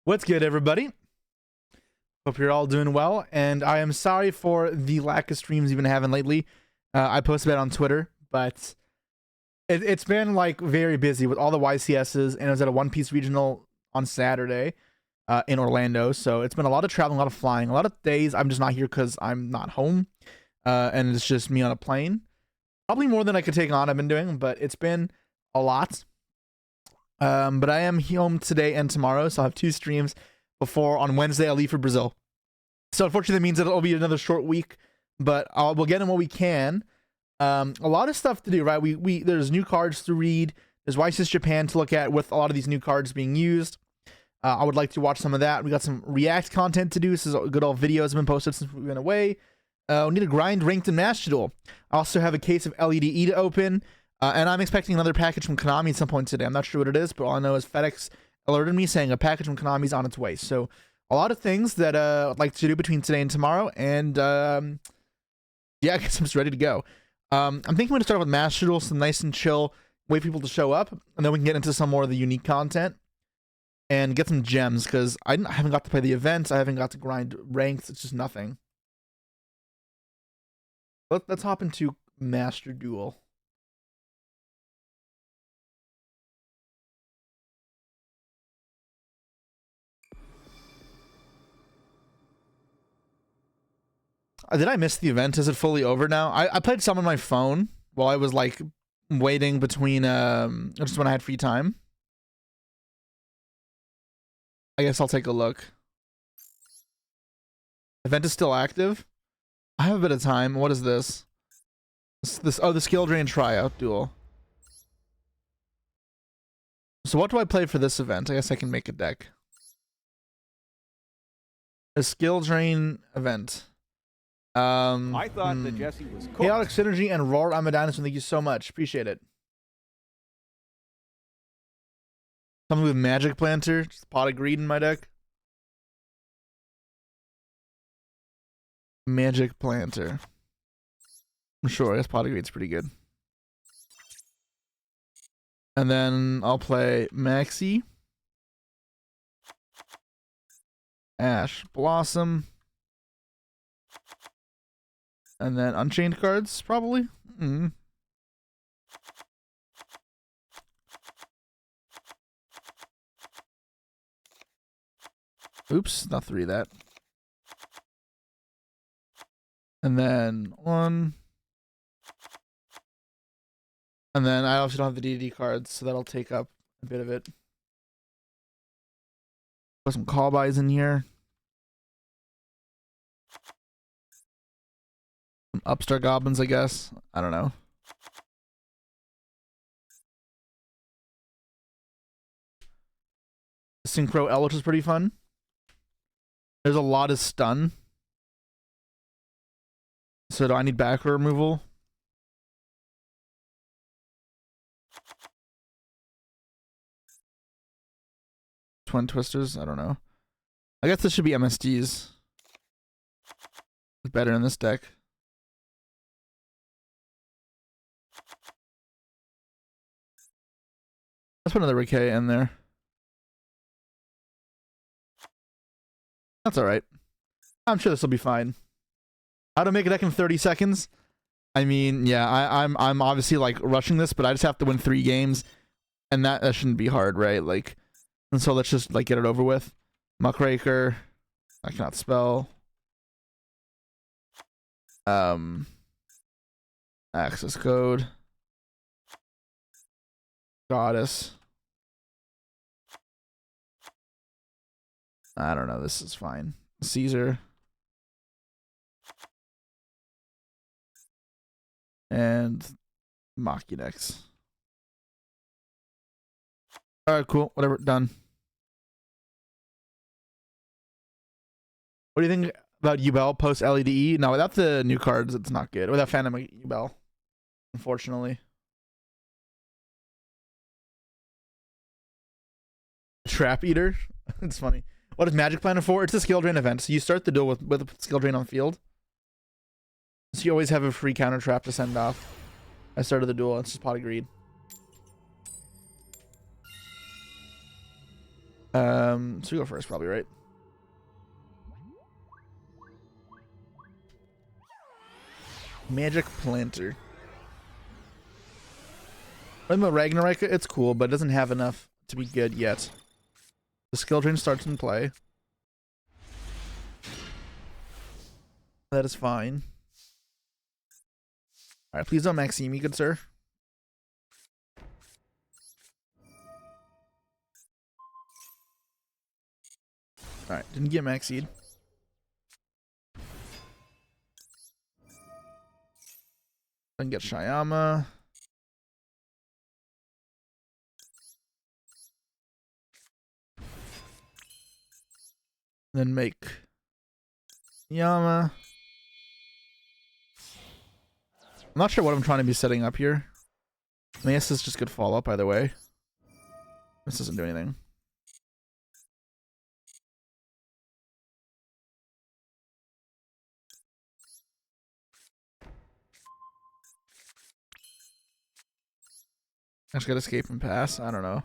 What's good, everybody? Hope you're all doing well, and I am sorry for the lack of streams you've been having lately. I posted that on Twitter, but it's been like very busy with all the YCSs, and I was at a One Piece regional on Saturday in Orlando, so it's been a lot of traveling, a lot of flying, a lot of days I'm just not here because I'm not home, and it's just me on a plane. Probably more than I could take on I've been doing, but it's been a lot. But I am home today and tomorrow, so I'll have 2 streams before on Wednesday I'll leave for Brazil. So unfortunately that means that it'll be another short week, but we'll get in what we can. A lot of stuff to do, right? There's new cards to read. There's YCS Japan to look at with a lot of these new cards being used. I would like to watch some of that. We got some React content to do. This is good old videos have been posted since we've been away. We need to grind ranked in Master Duel. I also have a case of LEDE to open. And I'm expecting another package from Konami at some point today. I'm not sure what it is, but all I know is FedEx alerted me saying a package from Konami is on its way. So a lot of things that I'd like to do between today and tomorrow. And yeah, I guess I'm just ready to go. I'm thinking we're going to start with Master Duel, some nice and chill, wait for people to show up. And then we can get into some more of the unique content and get some gems, because I haven't got to play the events. I haven't got to grind ranks. It's just nothing. Let's hop into Master Duel. Did I miss the event? Is it fully over now? I played some on my phone while I was like waiting between just when I had free time. I guess I'll take a look. Event is still active. I have a bit of time. What is this? Oh, the skill drain tryout duel. So what do I play for this event? I guess I can make a deck. A skill drain event. I thought that Jesse was cool. Chaotic Synergy and Roar Amadeus, thank you so much. Appreciate it. Something with Magic Planter, just a pot of greed in my deck. Magic Planter. I'm sure, I guess pot of greed's pretty good. And then I'll play Maxi. Ash Blossom. And then Unchained cards, probably. Oops, not 3 that. And then 1. And then I also don't have the DD cards, so that'll take up a bit of it. Put some call buys in here. Some Upstart Goblins, I guess. I don't know. Synchro Eldritch is pretty fun. There's a lot of stun. So do I need backer removal? Twin Twisters? I don't know. I guess this should be MSDs. It's better in this deck. Let's put another Ricay in there. That's alright. I'm sure this will be fine. How to make a deck in 30 seconds? I mean, yeah, I'm obviously like rushing this, but I just have to win 3 games. And that shouldn't be hard, right? Like, and so let's just like get it over with. Muckraker. I cannot spell. Access code. Goddess. I don't know. This is fine. Caesar. And Machinex. Alright, cool. Whatever. Done. What do you think about Yubel post LEDE? No, without the new cards, it's not good. Without Phantom Yubel, unfortunately. Trap Eater? It's funny. What is Magic Planner for? It's a skill drain event. So you start the duel with a skill drain on field. So you always have a free counter trap to send off. I started the duel. It's just pot of greed. So we go first, probably, right? Magic Planter. Ragnarok, it's cool, but it doesn't have enough to be good yet. The skill drain starts in play. That is fine. Alright, please don't Maxime me, good sir. Alright, didn't get Maxied. Then get Shyama. Then make Yama. I'm not sure what I'm trying to be setting up here. I mean, this is just good follow-up either way. This doesn't do anything. I just gotta escape and pass. I don't know.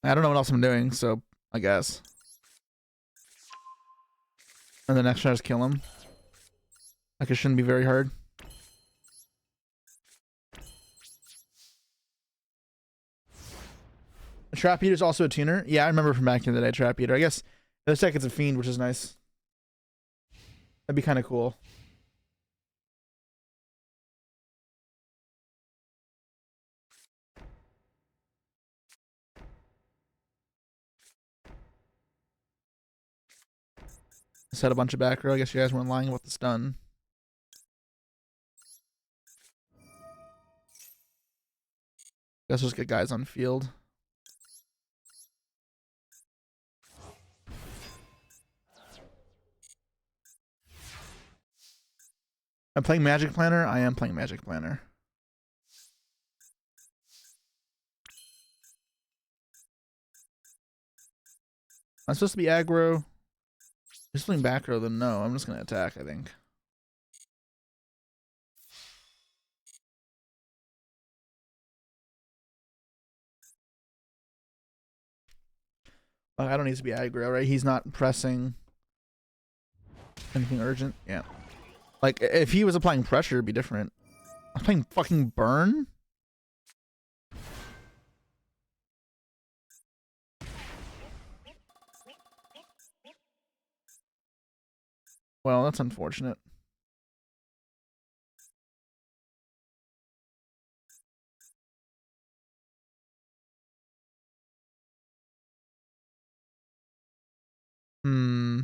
I don't know what else I'm doing, so I guess. And the next try is kill him. Like, it shouldn't be very hard. The Trap Eater is also a tuner. Yeah, I remember from back in the day, Trap Eater. I guess it looks like it's a fiend, which is nice. That'd be kind of cool. Set a bunch of back row. I guess you guys weren't lying about the stun. Guess we'll just get guys on field. I'm playing Magic Planner. I am playing Magic Planner. I'm supposed to be aggro. Just playing back row, then no. I'm just gonna attack, I think. I don't need to be aggro, right? He's not pressing anything urgent. Yeah. Like, if he was applying pressure, it'd be different. I'm playing fucking burn? Well, that's unfortunate. Hmm.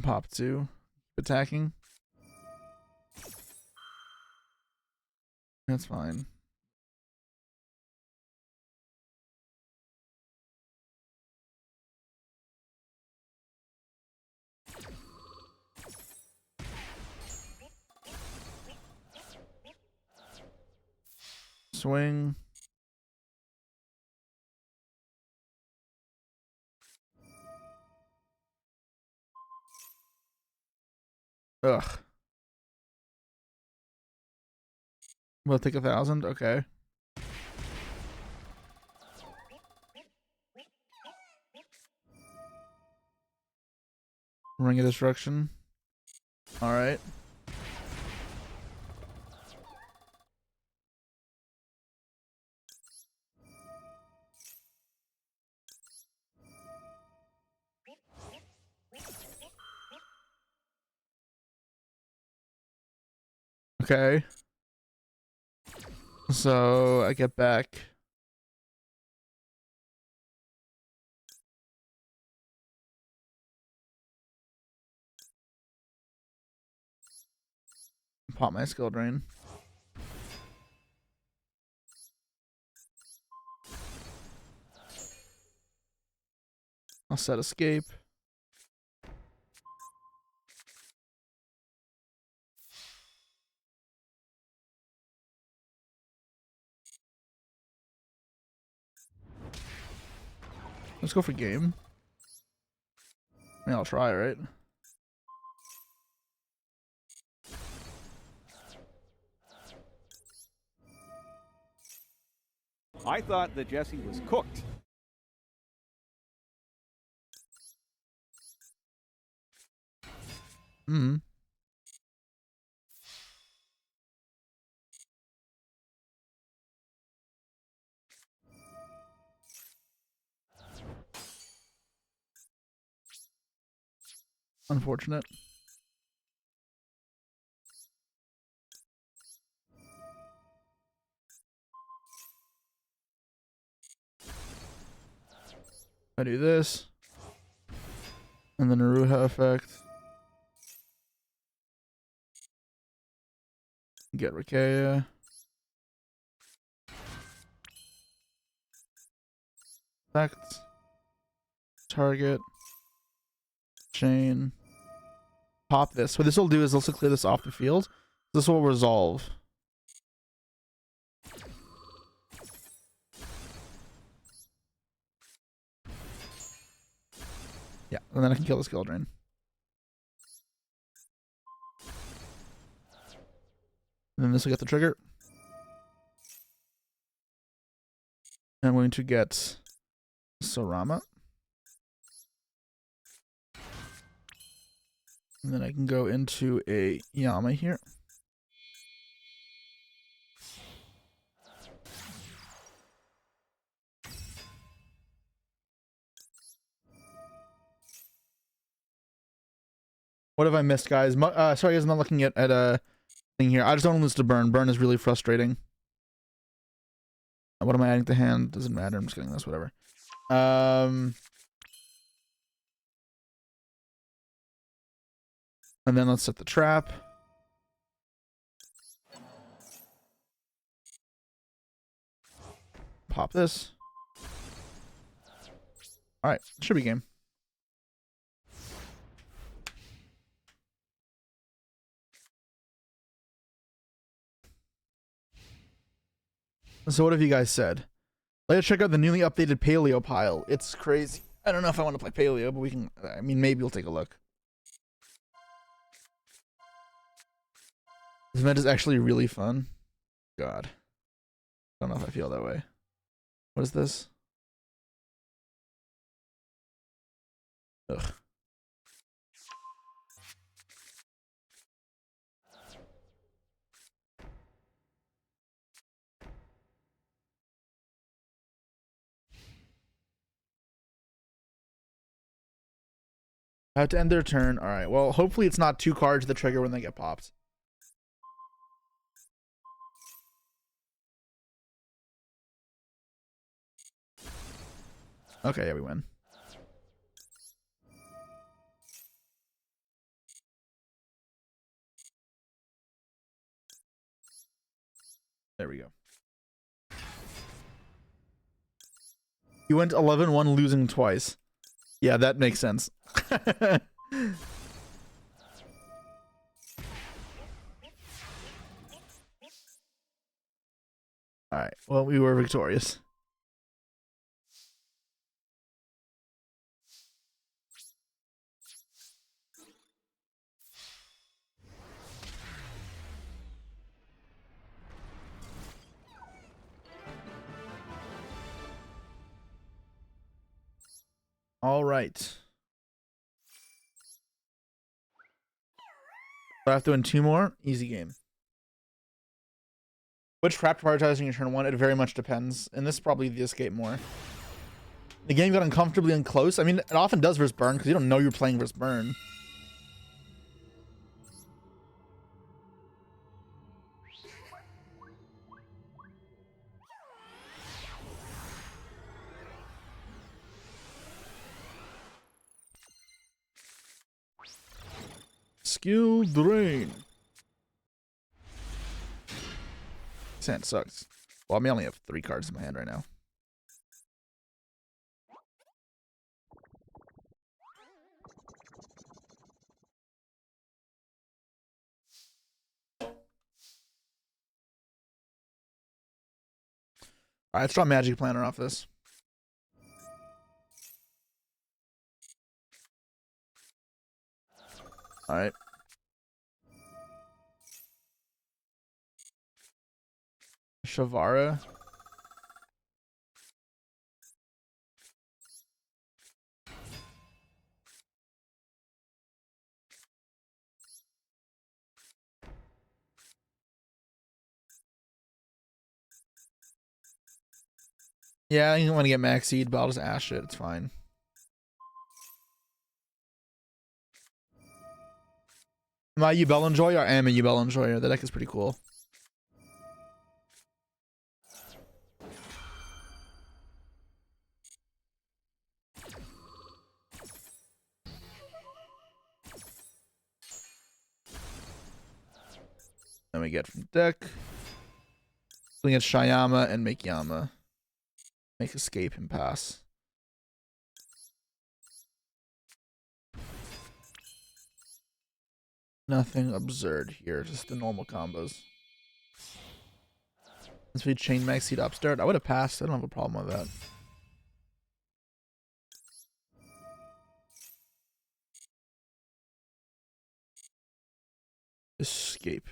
Pop 2. Attacking. That's fine. Swing. Ugh. We'll take 1,000. Okay. Ring of Destruction. Alright. Okay. So I get back. Pop my skill drain. I'll set escape. Let's go for game. I mean, I'll try, right? I thought that Jesse was cooked. Hmm. Unfortunate. I do this. And the Naruha effect. Get Rikea. Effect. Target. Chain. Pop this. What this will do is also clear this off the field. This will resolve. Yeah, and then I can kill the skill drain. And then this will get the trigger. I'm going to get Sorama. And then I can go into a Yama here. What have I missed, guys? Sorry, guys, I'm not looking at a thing here. I just don't want to lose to burn. Burn is really frustrating. What am I adding to hand? Doesn't matter. I'm just getting this, whatever. And then let's set the trap. Pop this. All right, should be game. So what have you guys said? Let's check out the newly updated Paleo pile. It's crazy. I don't know if I want to play Paleo, but we can. I mean, maybe we'll take a look. This event is actually really fun. God. I don't know if I feel that way. What is this? Ugh. I have to end their turn. All right. Well, hopefully it's not 2 cards that trigger when they get popped. Okay, yeah, we win. There we go. You went 11-1 losing twice. Yeah, that makes sense. Alright, well, we were victorious. All right. I have to win 2 more. Easy game. Which trap prioritizing your turn 1? It very much depends. And this is probably the escape more. The game got uncomfortably unclose. I mean, it often does versus burn because you don't know you're playing versus burn. Skill drain. Sand sucks. Well, I mean, I only have 3 cards in my hand right now. Alright, let's draw Magic Planner off this. All right. Shavara. Yeah, I don't want to get max seed, but I'll just ash it. It's fine. Am I a Yubel enjoyer? I am a Yubel enjoyer. The deck is pretty cool. Then we get from deck. We get Shayama and make Yama. Make escape and pass. Nothing absurd here, just the normal combos. Since we chain max seed upstart, I would have passed. I don't have a problem with that. Escape.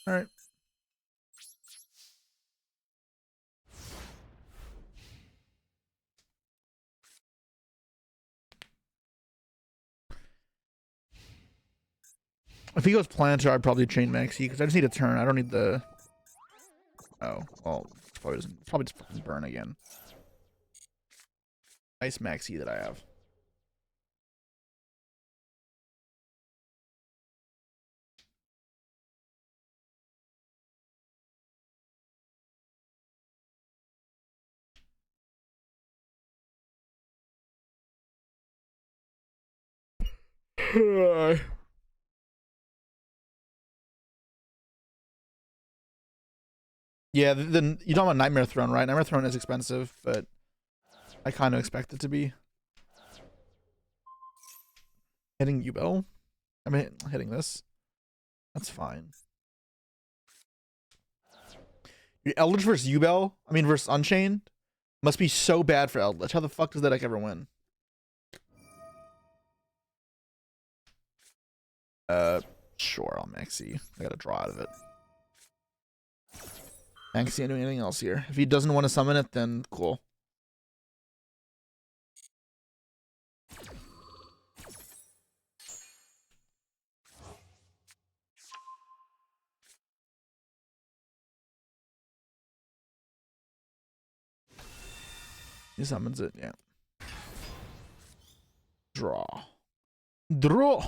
Alright. If he goes Planter, I'd probably chain Maxi because I just need a turn. I don't need the. Oh, well, it's probably just fucking burn again. Nice Maxi that I have. Yeah, then you talking about Nightmare Throne, right? Nightmare Throne is expensive, but I kind of expect it to be. Hitting Yubel? I mean, hitting this. That's fine. Your Eldritch versus Yubel, I mean versus Unchained, must be so bad for Eldritch. How the fuck does that deck ever win? Sure, I'll Maxi. I gotta draw out of it. Maxi ain't doing anything else here. If he doesn't want to summon it, then cool. He summons it, yeah. Draw. Draw!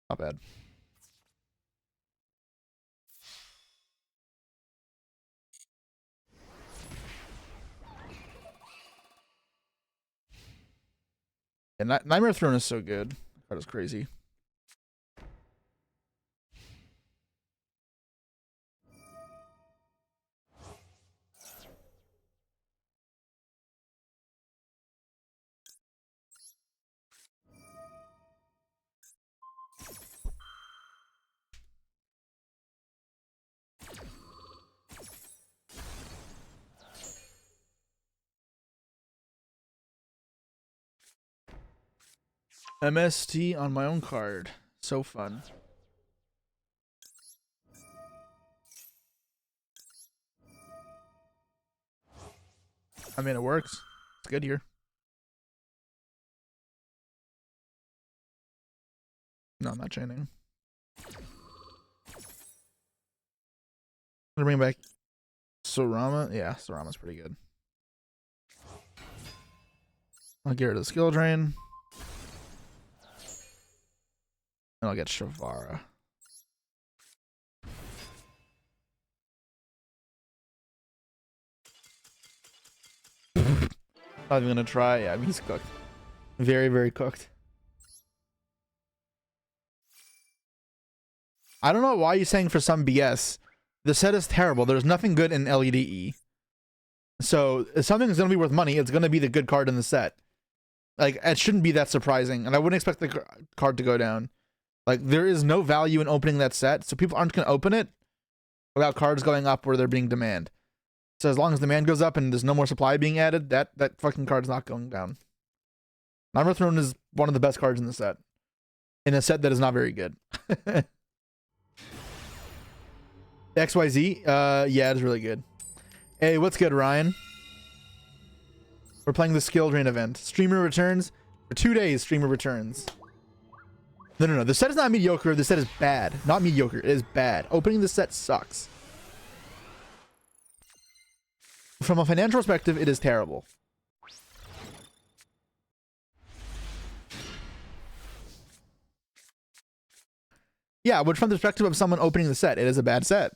Not bad. And Nightmare Throne is so good. That is crazy. MST on my own card. So fun. I mean, it works. It's good here. No, I'm not chaining. I'm gonna bring back Sorama. Yeah, Sorama's pretty good. I'll get rid of the skill drain. And I'll get Shavara. Not even gonna try. Yeah, I mean, he's cooked. Very, very cooked. I don't know why you're saying for some BS. The set is terrible. There's nothing good in LEDE. So if something's gonna be worth money, it's gonna be the good card in the set. Like, it shouldn't be that surprising, and I wouldn't expect the card to go down. Like, there is no value in opening that set, so people aren't gonna open it without cards going up where they're being demand. So as long as demand goes up and there's no more supply being added, that fucking card's not going down. Armor Throne is one of the best cards in the set. In a set that is not very good. XYZ, yeah, it's really good. Hey, what's good, Ryan? We're playing the skill drain event. Streamer returns for 2 days. Streamer returns. No. The set is not mediocre. The set is bad. Not mediocre. It is bad. Opening the set sucks. From a financial perspective, it is terrible. Yeah, but from the perspective of someone opening the set, it is a bad set.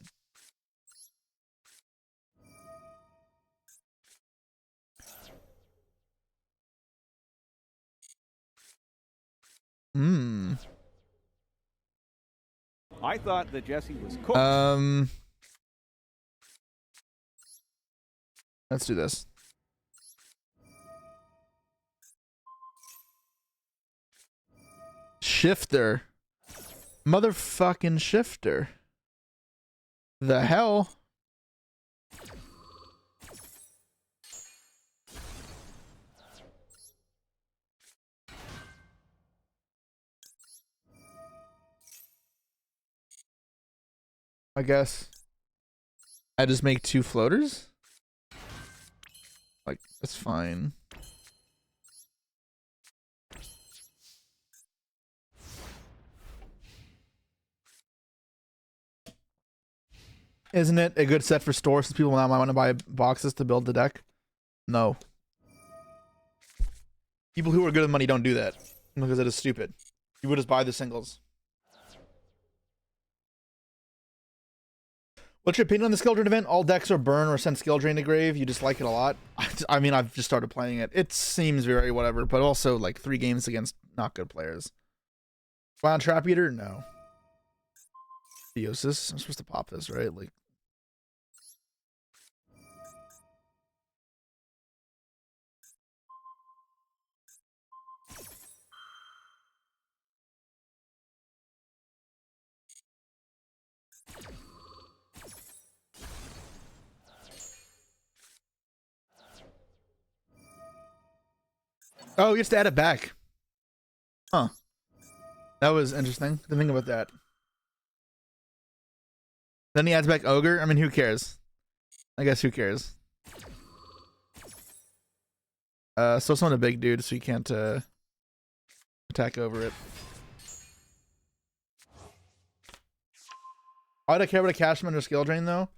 I thought that Jesse was cooked. Let's do this. Shifter. Motherfucking shifter. The hell? I guess I just make 2 floaters? Like, that's fine. Isn't it a good set for store since people now might want to buy boxes to build the deck? No. People who are good with money don't do that because it is stupid. You would just buy the singles. What's your opinion on the skill drain event? All decks are burn or send skill drain to grave. You just like it a lot. I mean, I've just started playing it. It seems very whatever, but also like 3 games against not good players. Wild Trap Eater? No. Theosis? I'm supposed to pop this, right? Like. Oh, he has to add it back. Huh. That was interesting. Didn't think about that. Then he adds back Ogre. I mean, who cares? I guess who cares? So it's not a big dude, so you can't attack over it. Why do I care about a Cashman or skill drain though?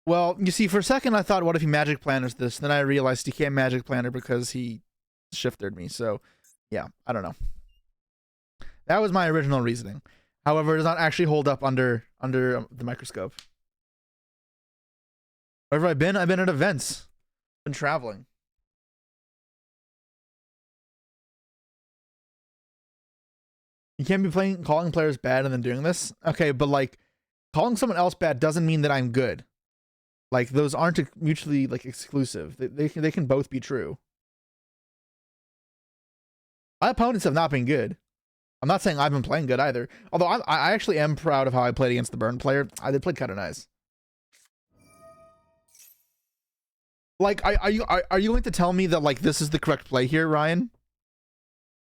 Well, you see, for a second I thought, what if he magic planners this? Then I realized he can't magic planner because he shifted me. So, yeah, I don't know. That was my original reasoning. However, it does not actually hold up under the microscope. Where have I been? I've been at events. Been traveling. You can't be calling players bad and then doing this. Okay, but like calling someone else bad doesn't mean that I'm good. Like those aren't mutually like exclusive. They can both be true. My opponents have not been good. I'm not saying I've been playing good either. Although I actually am proud of how I played against the burn player. I did play kind of nice. Like, are you going to tell me that like this is the correct play here, Ryan?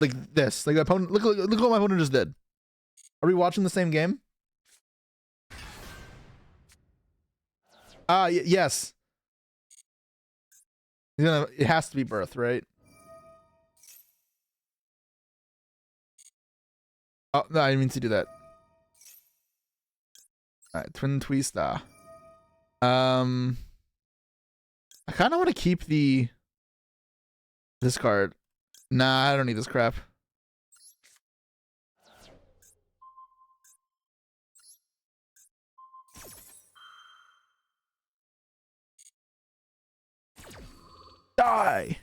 Like this, like the opponent. Look what my opponent just did. Are we watching the same game? Yes. It has to be Birth, right? Oh no, I didn't mean to do that. All right, Twin Twista. I kind of want to keep this card. Nah, I don't need this crap. Die.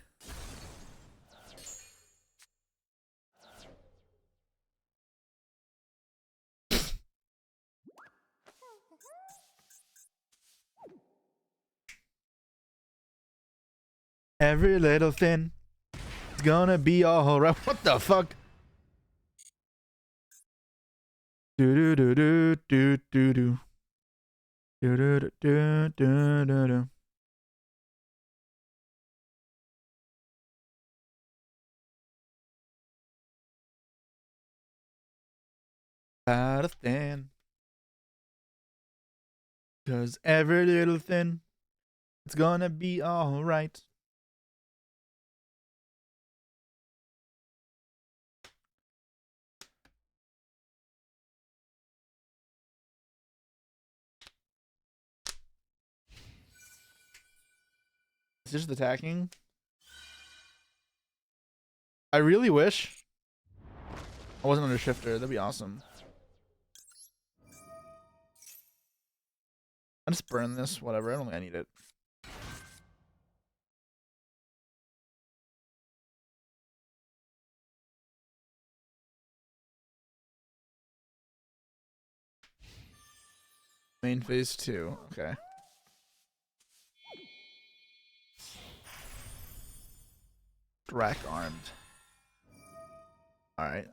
Every little thing is gonna be alright. What the fuck? Do do do do do do do do do do do do. Out of thin. Cause every little thing, it's gonna be alright. It's just attacking. I really wish I wasn't under shifter. That'd be awesome. I'll just burn this, whatever. I don't think I need it. Main phase 2. Okay. Rack armed. Alright.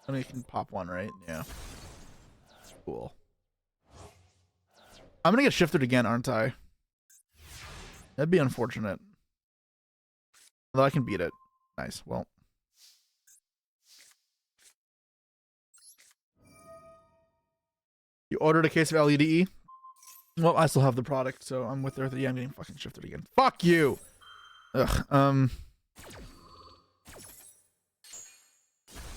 I mean, you can pop one, right? Yeah. Cool. I'm gonna get shifted again, aren't I? That'd be unfortunate. Although I can beat it. Nice. Well. You ordered a case of LEDE? Well, I still have the product, so I'm with her. Yeah, I'm getting fucking shifted again. Fuck you! Ugh.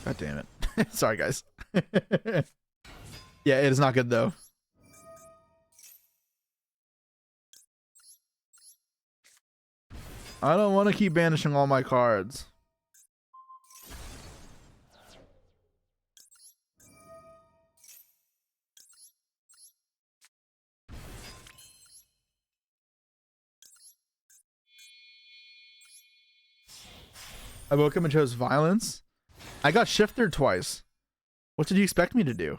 God damn it. Sorry, guys. Yeah, it is not good, though. I don't want to keep banishing all my cards. I woke up and chose violence. I got shifted twice. What did you expect me to do?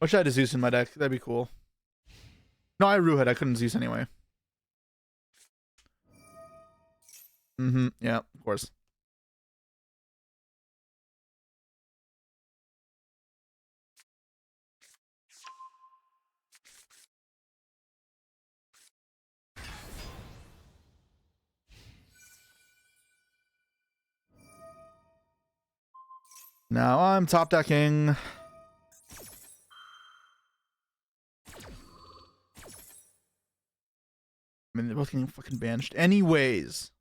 Wish I had a Zeus in my deck. That'd be cool. No, I Ruhed. I couldn't Zeus anyway. Yeah, of course. Now I'm top decking. I mean, they're both getting fucking banished anyways.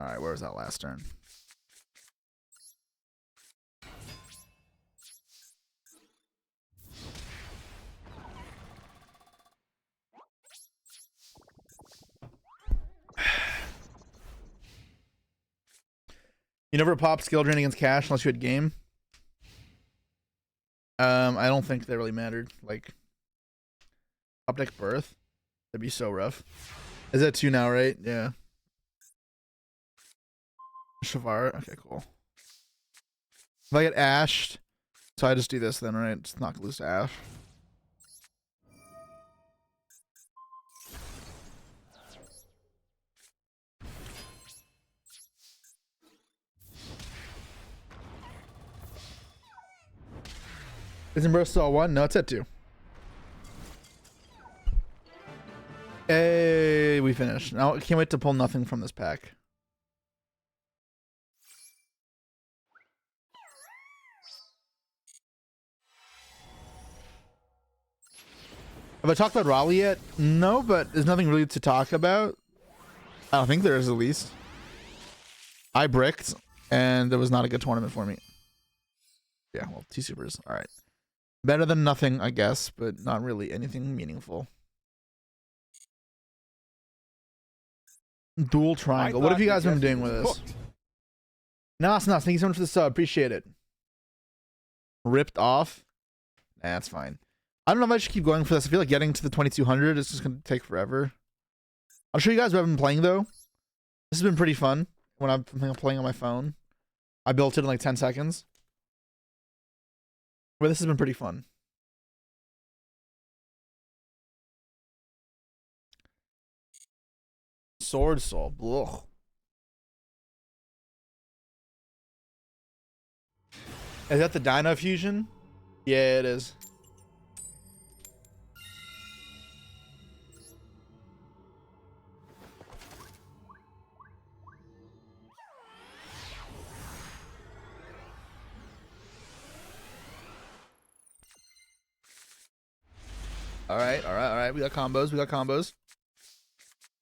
Alright, where was that last turn? You never pop skill drain against cash unless you had game? I don't think that really mattered. Like, top deck birth? That'd be so rough. Is that 2 now, right? Yeah. Shavar? Okay, cool. If I get ashed, so I just do this then, right? Just knock loose to ash. Isn't burst still 1? No, it's at 2. Hey, we finished. Now I can't wait to pull nothing from this pack. Have I talked about Raleigh yet? No, but there's nothing really to talk about. I don't think there is, at least. I bricked, and it was not a good tournament for me. Yeah, well, 2 supers. All right. Better than nothing, I guess, but not really anything meaningful. Dual triangle. What have you guys been doing with this? Nas, thank you so much for the sub. Appreciate it. Ripped off? Nah, that's fine. I don't know if I should keep going for this. I feel like getting to the 2200 is just going to take forever. I'll show you guys what I've been playing, though. This has been pretty fun when I'm playing on my phone. I built it in like 10 seconds. But this has been pretty fun. Sword Soul. Ugh. Is that the Dino Fusion? Yeah, it is. All right. We got combos.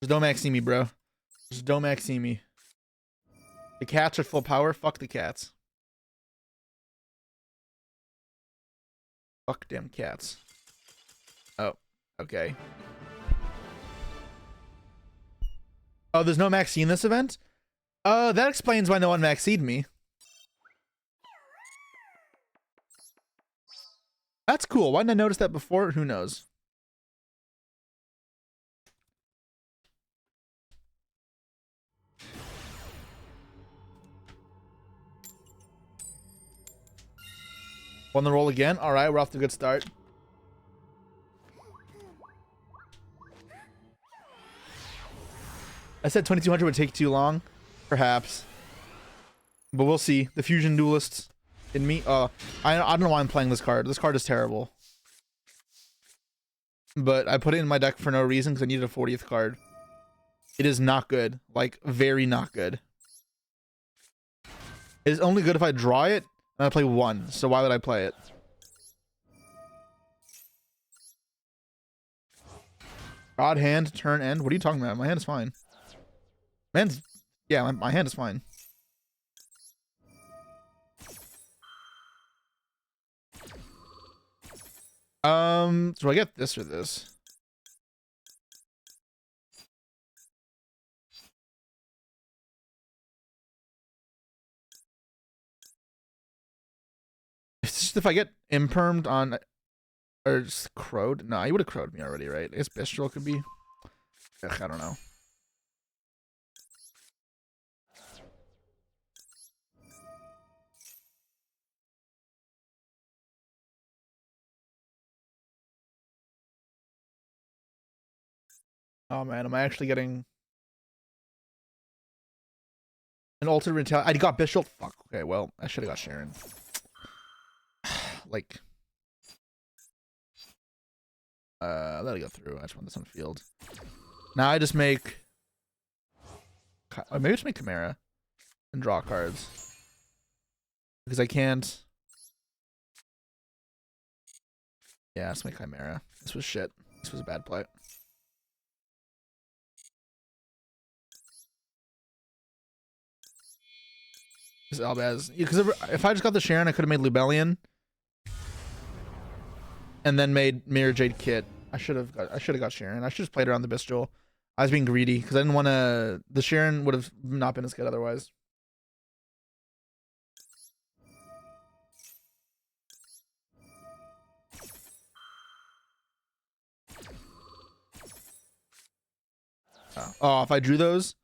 Just don't max see me, bro. Just don't max see me. The cats are full power. Fuck the cats. Fuck them cats. Oh, okay. Oh, there's no Maxine in this event? That explains why no one Maxied me. That's cool. Why didn't I notice that before? Who knows? Won the roll again. All right, we're off to a good start. I said 2200 would take too long. Perhaps. But we'll see. The Fusion Duelists in me. I don't know why I'm playing this card. This card is terrible. But I put it in my deck for no reason because I needed a 40th card. It is not good. Like, very not good. It is only good if I draw it and I play one. So why would I play it? Odd hand, turn, end. What are you talking about? My hand is fine. Yeah, my hand is fine. Do I get this or this? It's just if I get impermed on, or just crowed. No, he would have crowed me already, right? I guess Bestial could be. Ugh, I don't know. Oh man, am I actually getting an alternate retaliation? I got Bishop. Fuck. Okay, well, I should have got Sharon. Like, let it go through. I just want this on the field. Now I just make. Maybe just make Chimera and draw cards because I can't. Yeah, let's make Chimera. This was shit. This was a bad play. Albaz, because if I just got the Sharon, I could have made Lubellion, and then made Mirror Jade Kit. I should have got Sharon. I should have played around the Bestial. I was being greedy because I didn't want to. The Sharon would have not been as good otherwise. Oh, if I drew those.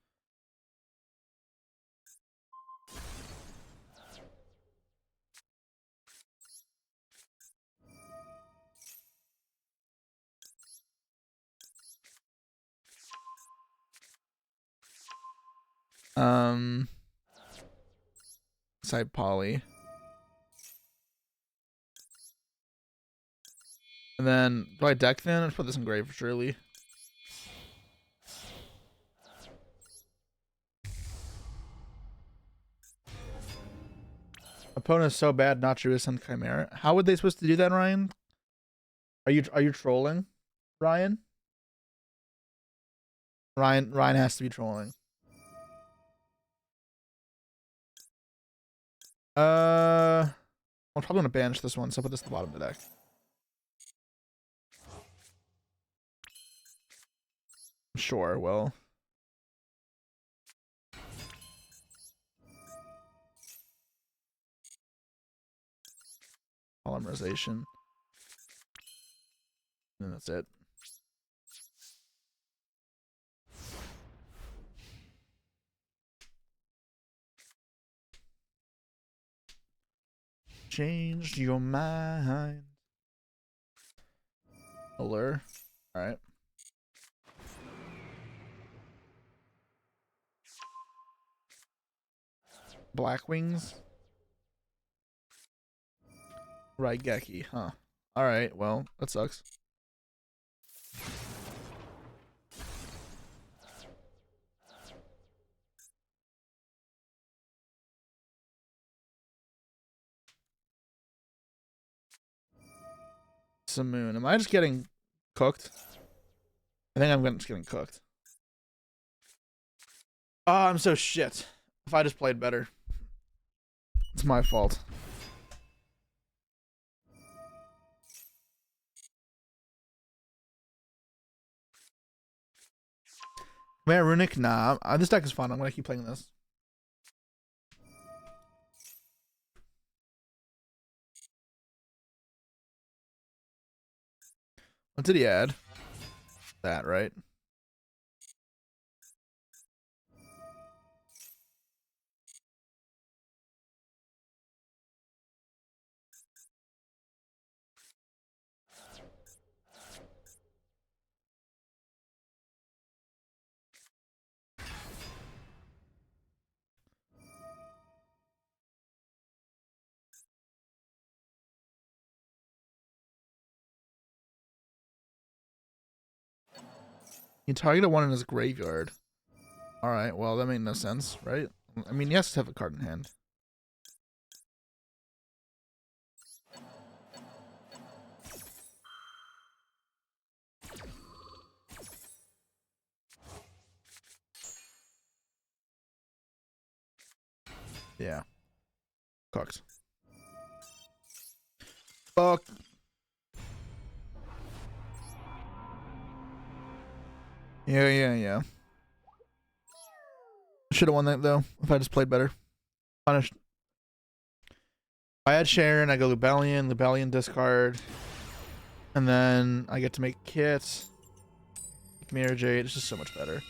Side poly. And then do I deck then? Let's put this in grave for surely. Opponent is so bad, not true. Send Chimera. How would they supposed to do that, Ryan? Are you trolling, Ryan? Ryan has to be trolling. I'm probably gonna banish this one, so I'll put this at the bottom of the deck. Sure, well. Polymerization. And that's it. Changed your mind. Allure. All right. Black Wings. Raigeki, huh? All right. Well, that sucks. Simoon. Am I just getting cooked? I think I'm just getting cooked. Oh, I'm so shit. If I just played better. It's my fault. Man, Runic? Nah. This deck is fun. I'm gonna keep playing this. What did he add? That, right? He targeted one in his graveyard. Alright, well, that made no sense, right? I mean, he has to have a card in hand. Yeah. Cooked. Fuck. Yeah. Should have won that, though, if I just played better. Punished. If I had Sharon, I go Lubellion discard. And then I get to make kits. Mirror Jade. It's just so much better.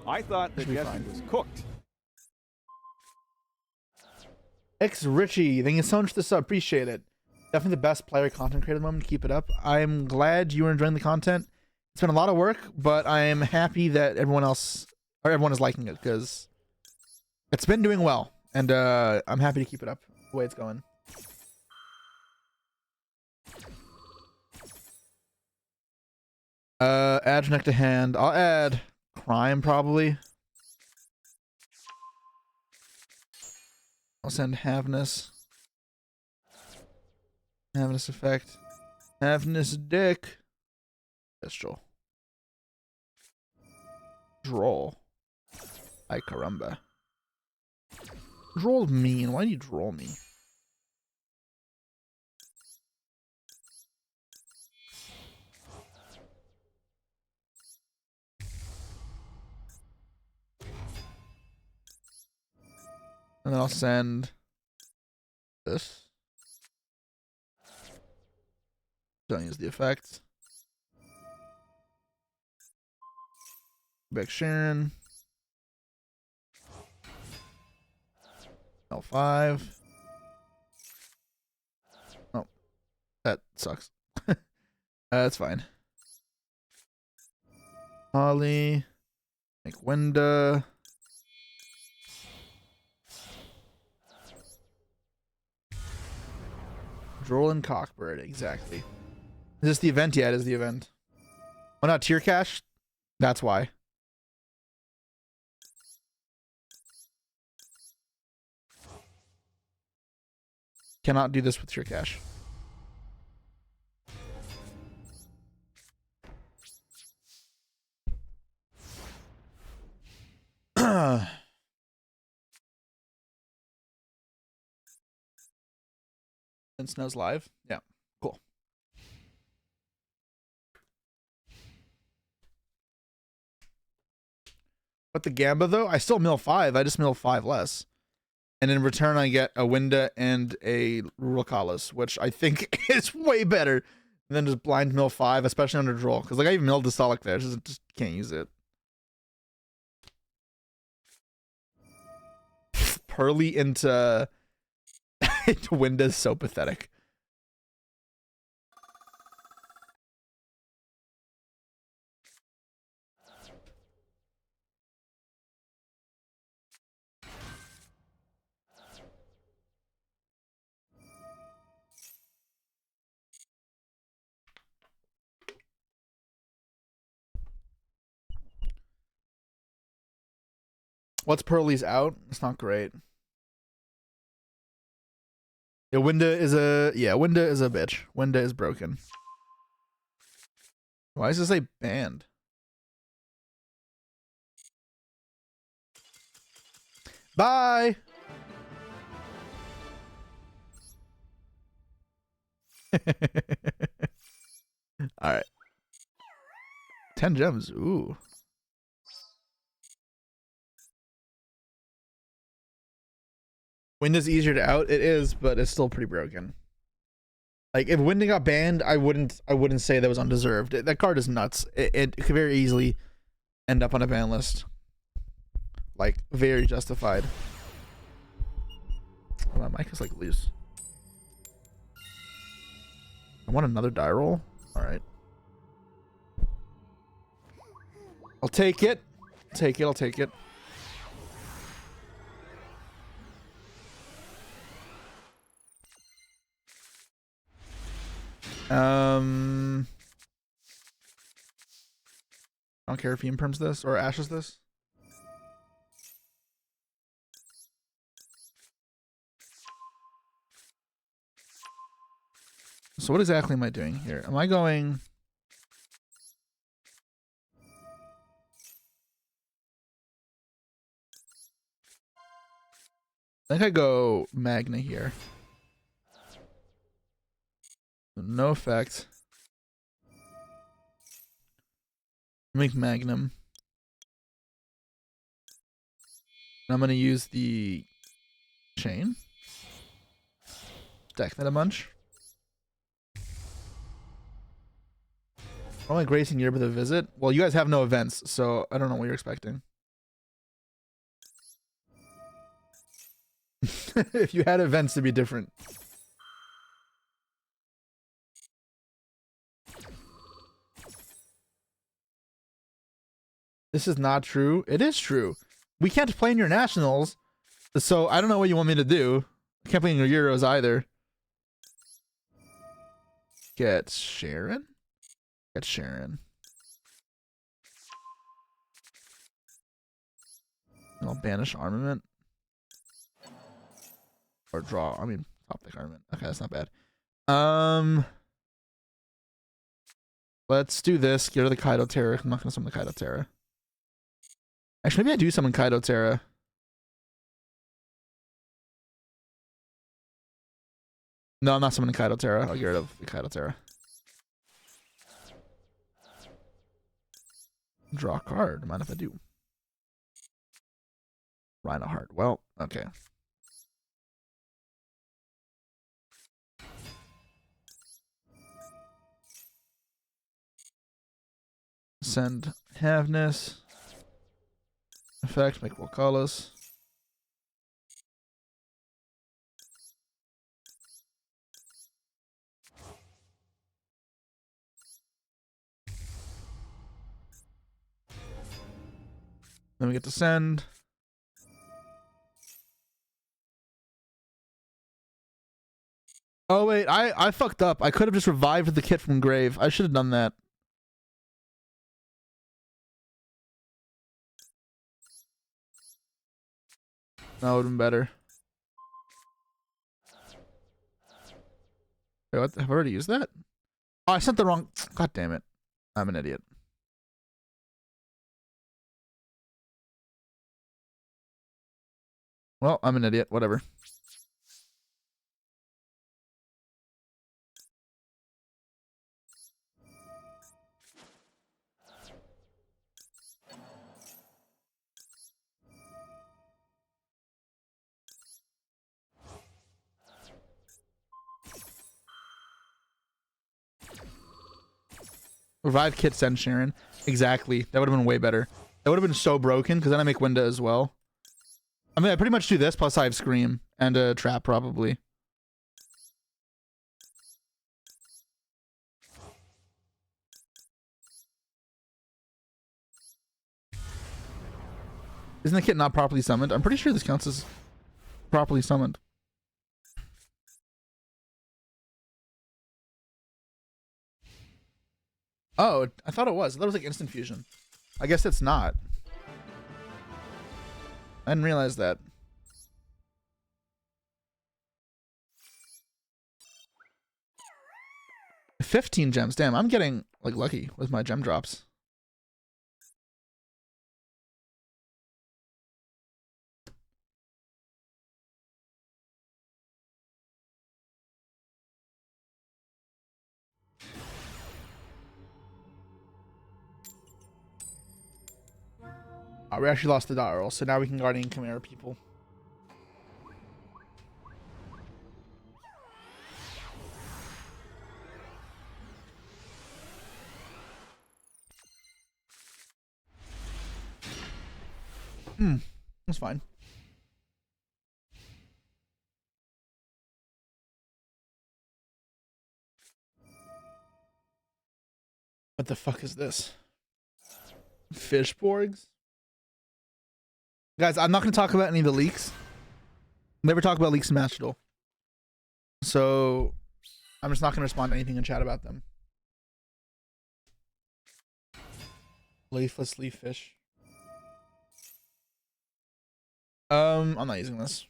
I thought that Jesse was cooked. X Richie, thank you so much for the sub. Appreciate it. Definitely the best player content creator moment. Keep it up. I'm glad you were enjoying the content. It's been a lot of work, but I am happy that everyone is liking it because it's been doing well, and I'm happy to keep it up the way it's going. Add next to hand. I'll add crime probably. I'll send Havness. Havness effect. Havness dick. Pistol. Droll. Ay caramba. Droll mean. Why do you droll me? And then I'll send this. Don't use the effect. Back Sharon. L5. Oh, that sucks. That's fine. Holly. Make Wenda. Droll and Cockbird, exactly. Is this the event? Yeah, it is the event. Oh, not tier cash? That's why. Cannot do this with tier cash. Since Snow's live. Yeah, cool. But the Gamba though, I still mill 5. I just mill 5 less. And in return I get a Winda and a Rukalis, which I think is way better than just blind mill 5, especially under draw. Because like I even milled the Solak there, just can't use it. Pearly into Winda is so pathetic. What's Pearly's out? It's not great. Yeah, Winda is a bitch. Winda is broken. Why does it say banned? Bye. All right. 10 gems. Ooh. Winda's easier to out. It is, but it's still pretty broken. Like if Winda got banned, I wouldn't say that was undeserved. That card is nuts. It could very easily end up on a ban list. Like very justified. Oh, my mic is like loose. I want another die roll. All right. I'll take it. I'll take it. I don't care if he imperms this or ashes this. So what exactly am I doing here? Am I going... I think I go Magna here. No effect. Make Magnum. I'm going to use the chain. Stack that a bunch. Only gracing year with a visit. Well, you guys have no events, so I don't know what you're expecting. If you had events, it'd be different. This is not true. It is true. We can't play in your nationals, so I don't know what you want me to do. I can't play in your Euros either. Get Sharon? Get Sharon. I'll banish armament. Or draw. I mean, top pick armament. Okay, that's not bad. Let's do this. Get rid of the Kaido Terra. I'm not going to summon the Kaido Terra. Actually, maybe I do summon Kaido Terra. No, I'm not summoning Kaido Terra. I'll get rid of the Kaido Terra. Draw a card. Mind if I do? Rhino Heart. Well, okay. Send Havness. Effect, make Wakalis. Then we get to send. Oh wait, I fucked up. I could have just revived the kit from grave. I should have done that. That would have been better. Wait, what? Have I already used that? Oh, I sent the wrong... God damn it. I'm an idiot. Well, I'm an idiot. Whatever. Revive Kit, send Sharon. Exactly. That would have been way better. That would have been so broken, because then I make Winda as well. I mean, I pretty much do this, plus I have Scream. And a Trap, probably. Isn't the Kit not properly summoned? I'm pretty sure this counts as properly summoned. Oh, I thought it was. I thought it was like instant fusion. I guess it's not. I didn't realize that. $15 gems. Damn, I'm getting like lucky with my gem drops. We actually lost the Darl, so now we can Guardian Chimera people. That's fine. What the fuck is this? Fishborgs? Guys, I'm not going to talk about any of the leaks. Never talk about leaks in Master Duel. So, I'm just not going to respond to anything in chat about them. Leafless leaf fish. I'm not using this.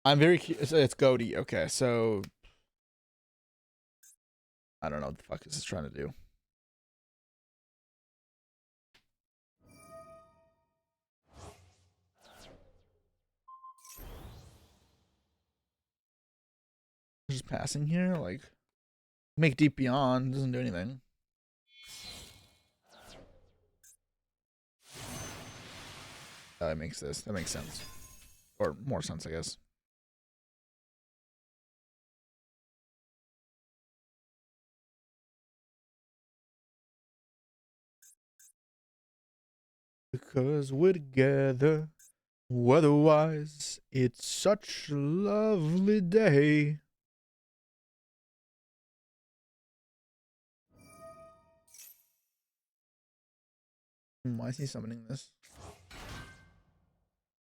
I'm very curious. It's Goaty. Okay, so I don't know what the fuck is this trying to do. Just passing here, like make deep beyond doesn't do anything. That makes this. That makes sense, or more sense, I guess. Because we're together, weather-wise, it's such a lovely day. Why is he summoning this?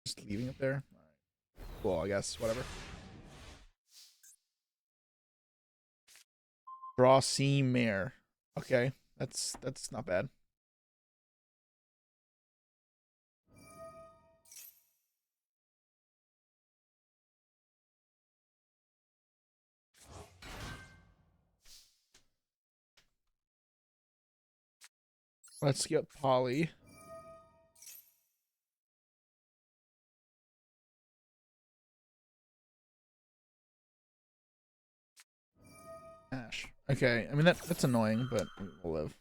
Just leaving it there? Alright. Cool, I guess. Whatever. Draw C Mare. Okay, that's not bad. Let's get Polly. Ash. Okay, I mean that's annoying, but we'll live.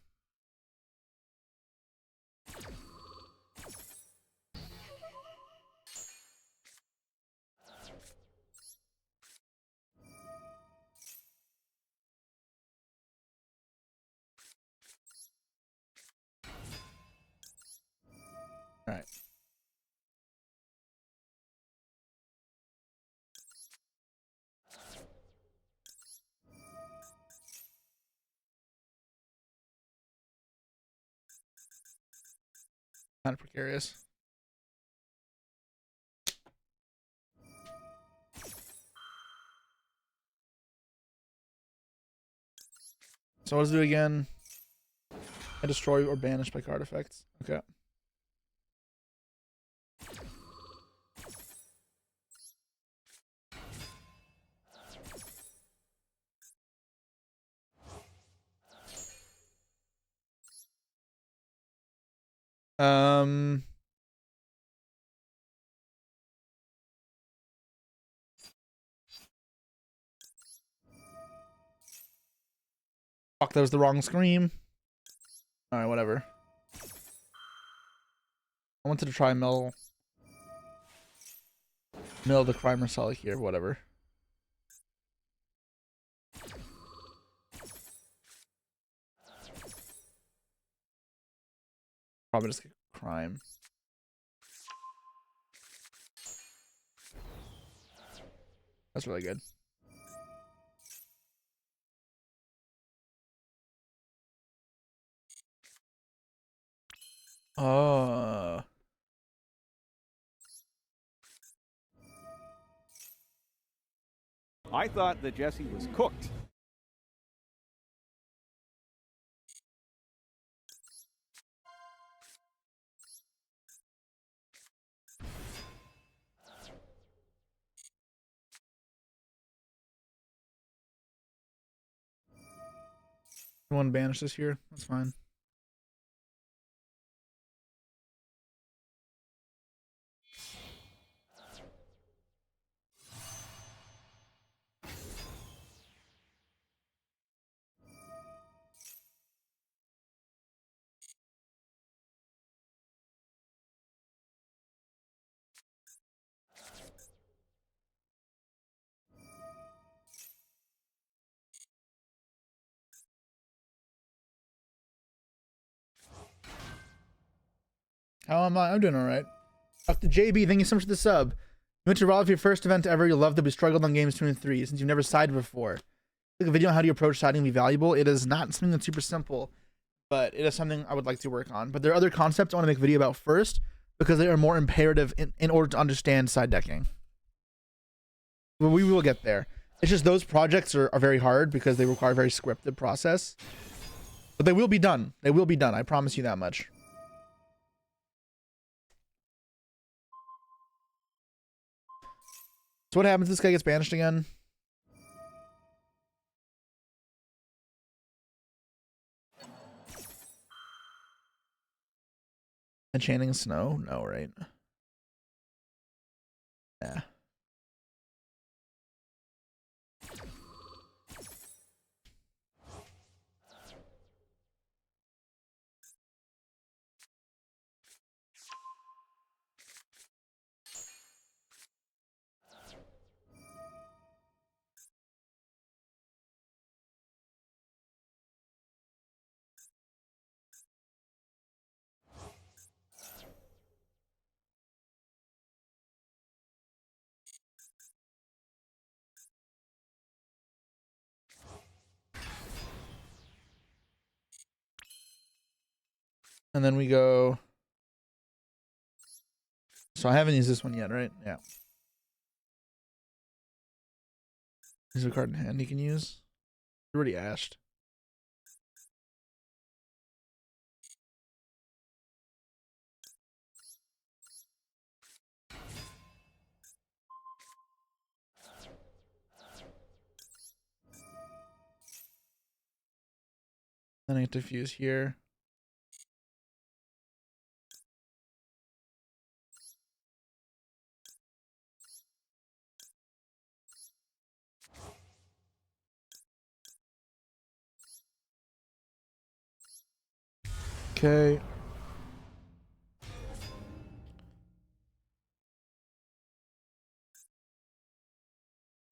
All right. Kind of precarious. So what does it do again? I destroy or banish by card effects. Okay. Fuck, that was the wrong scream. Alright, whatever. I wanted to try mill the Crimer Sally here, whatever. Probably just get crime. That's really good. Oh. I thought that Jesse was cooked. You want to banish this here? That's fine. How am I? I'm doing all right. Dr. JB, thank you so much for the sub. You went to Raw for your first event ever. You loved it, but struggled on games 2 and 3 since you've never sided before. Like a video on how do you approach siding and be valuable. It is not something that's super simple, but it is something I would like to work on. But there are other concepts I want to make a video about first because they are more imperative in order to understand side decking. But we will get there. It's just those projects are very hard because they require a very scripted process. But they will be done. They will be done. I promise you that much. So what happens if this guy gets banished again? Enchanting snow? No, right? Yeah. And then we go. So I haven't used this one yet, right? Yeah. There's a card in hand he can use. You already ashed. Then I get to fuse here. Okay.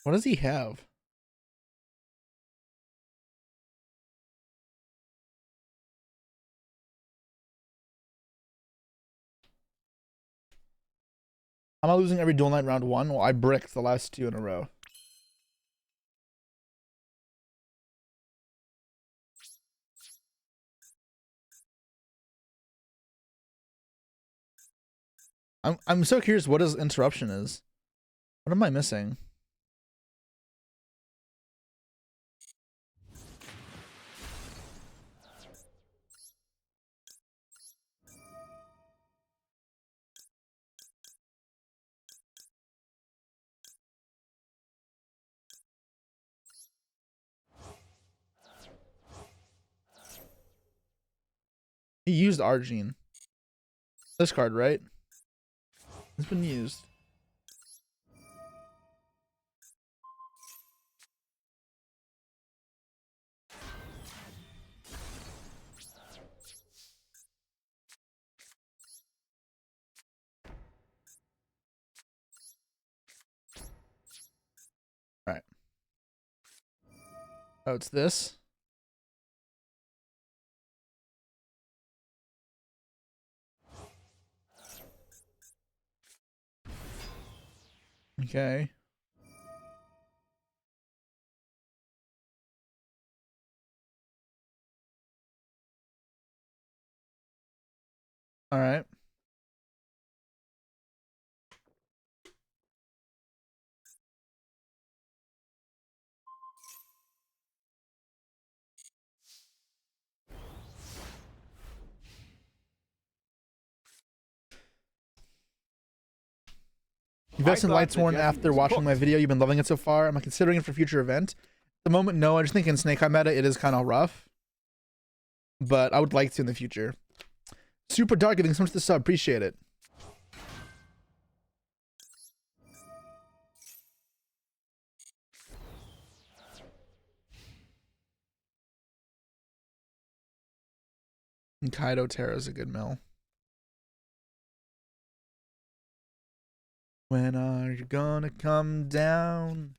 What does he have? Am I losing every duel night round 1? Well, I bricked the last 2 in a row. I'm so curious what his interruption is. What am I missing? He used Argene. This card, right? It's been used. All right. Oh, it's this. Okay. All right. Invest in Lightsworn after watching my video. You've been loving it so far. Am I considering it for future event? At the moment, no. I just think in Snake Eye meta, it is kind of rough. But I would like to in the future. Super Dark, giving so much to the sub. Appreciate it. And Kaido Terra is a good mill. When are you gonna come down?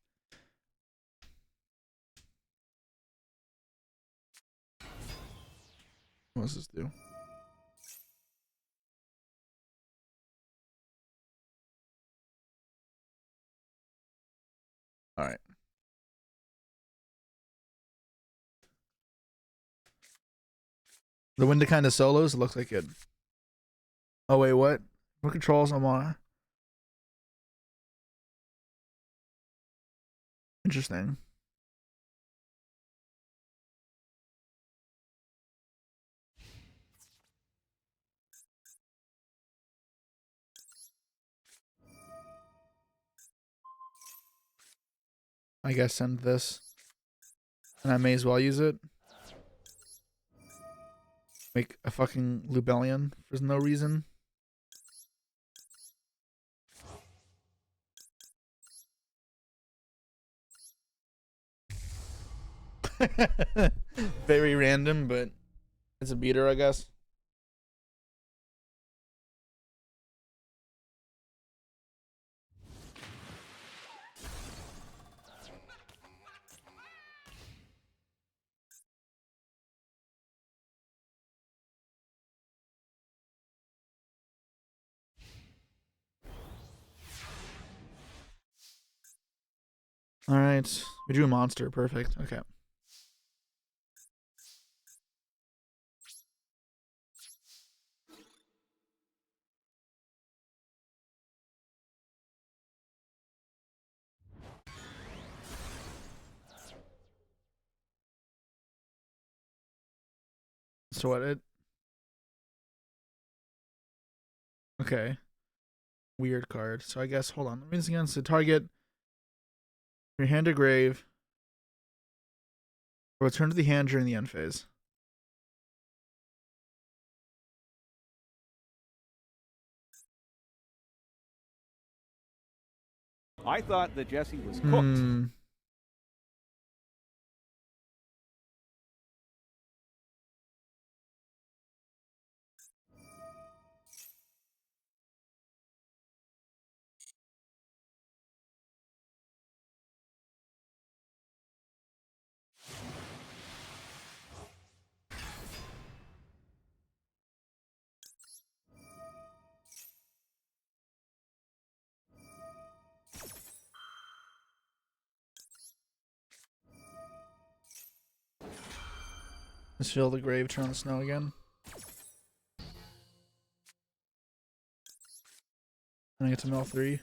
What does this do? All right. The window kind of solos. It looks like it. Oh wait, what? What controls I'm on? Interesting. I guess send this, and I may as well use it. Make a fucking Lubellion for no reason. Very random, but it's a beater, I guess. All right, we drew a monster. Perfect. Okay. So what it? Okay. Weird card. So I guess hold on. Means against the target. Your hand to grave. Return to the hand during the end phase. I thought that Jesse was cooked. Let's fill the grave, turn on the snow again. And I get to mill 3.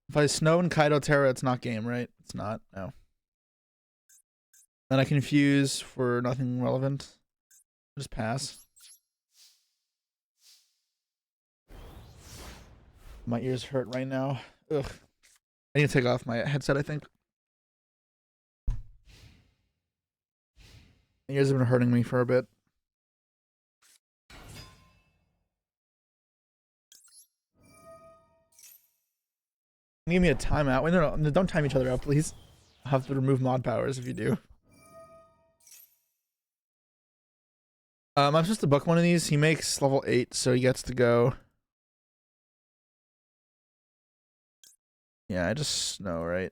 If I snow and Kaido Terra, it's not game, right? It's not. No. Then I confuse for nothing relevant. Just pass. My ears hurt right now. Ugh. I need to take off my headset, I think. My ears have been hurting me for a bit. Give me a timeout. Wait, no, don't time each other out, please. I'll have to remove mod powers if you do. I'm supposed to book one of these. He makes level 8, so he gets to go. Yeah, I just know, right?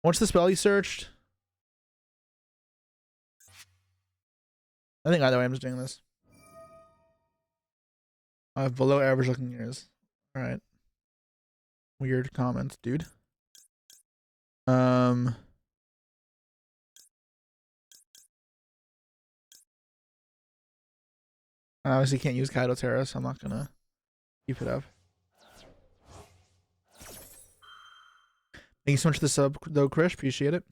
What's the spell he searched? I think either way, I'm just doing this. I have below average looking ears. Alright. Weird comment, dude. I obviously can't use Kaido Terra, so I'm not gonna keep it up. Thank you so much for the sub, though, Krish. Appreciate it.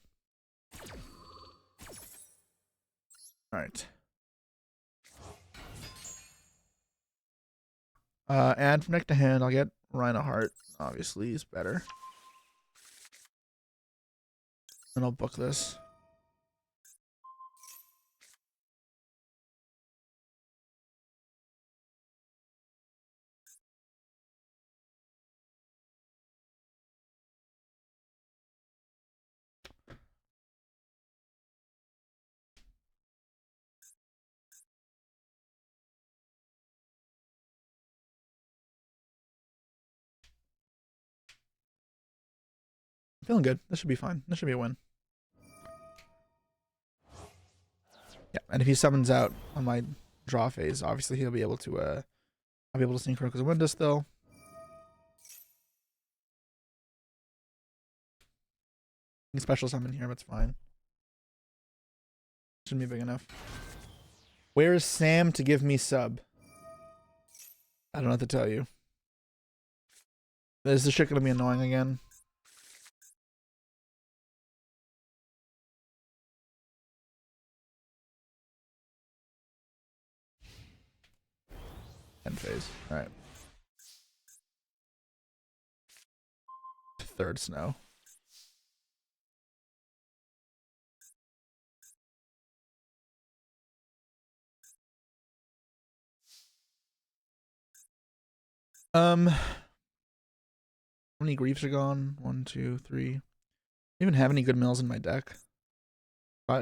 Alright. Add from neck to hand. I'll get Rhino Heart. Obviously, is better. And I'll book this. Feeling good. This should be fine. This should be a win. Yeah, and if he summons out on my draw phase, obviously he'll be able to I'll be able to sync Roku's window still. You can special summon here, but it's fine. Shouldn't be big enough. Where is Sam to give me sub? I don't know what to tell you. Is this shit gonna be annoying again? End phase. Alright. Third snow. How many griefs are gone? 1, 2, 3. I don't even have any good mills in my deck.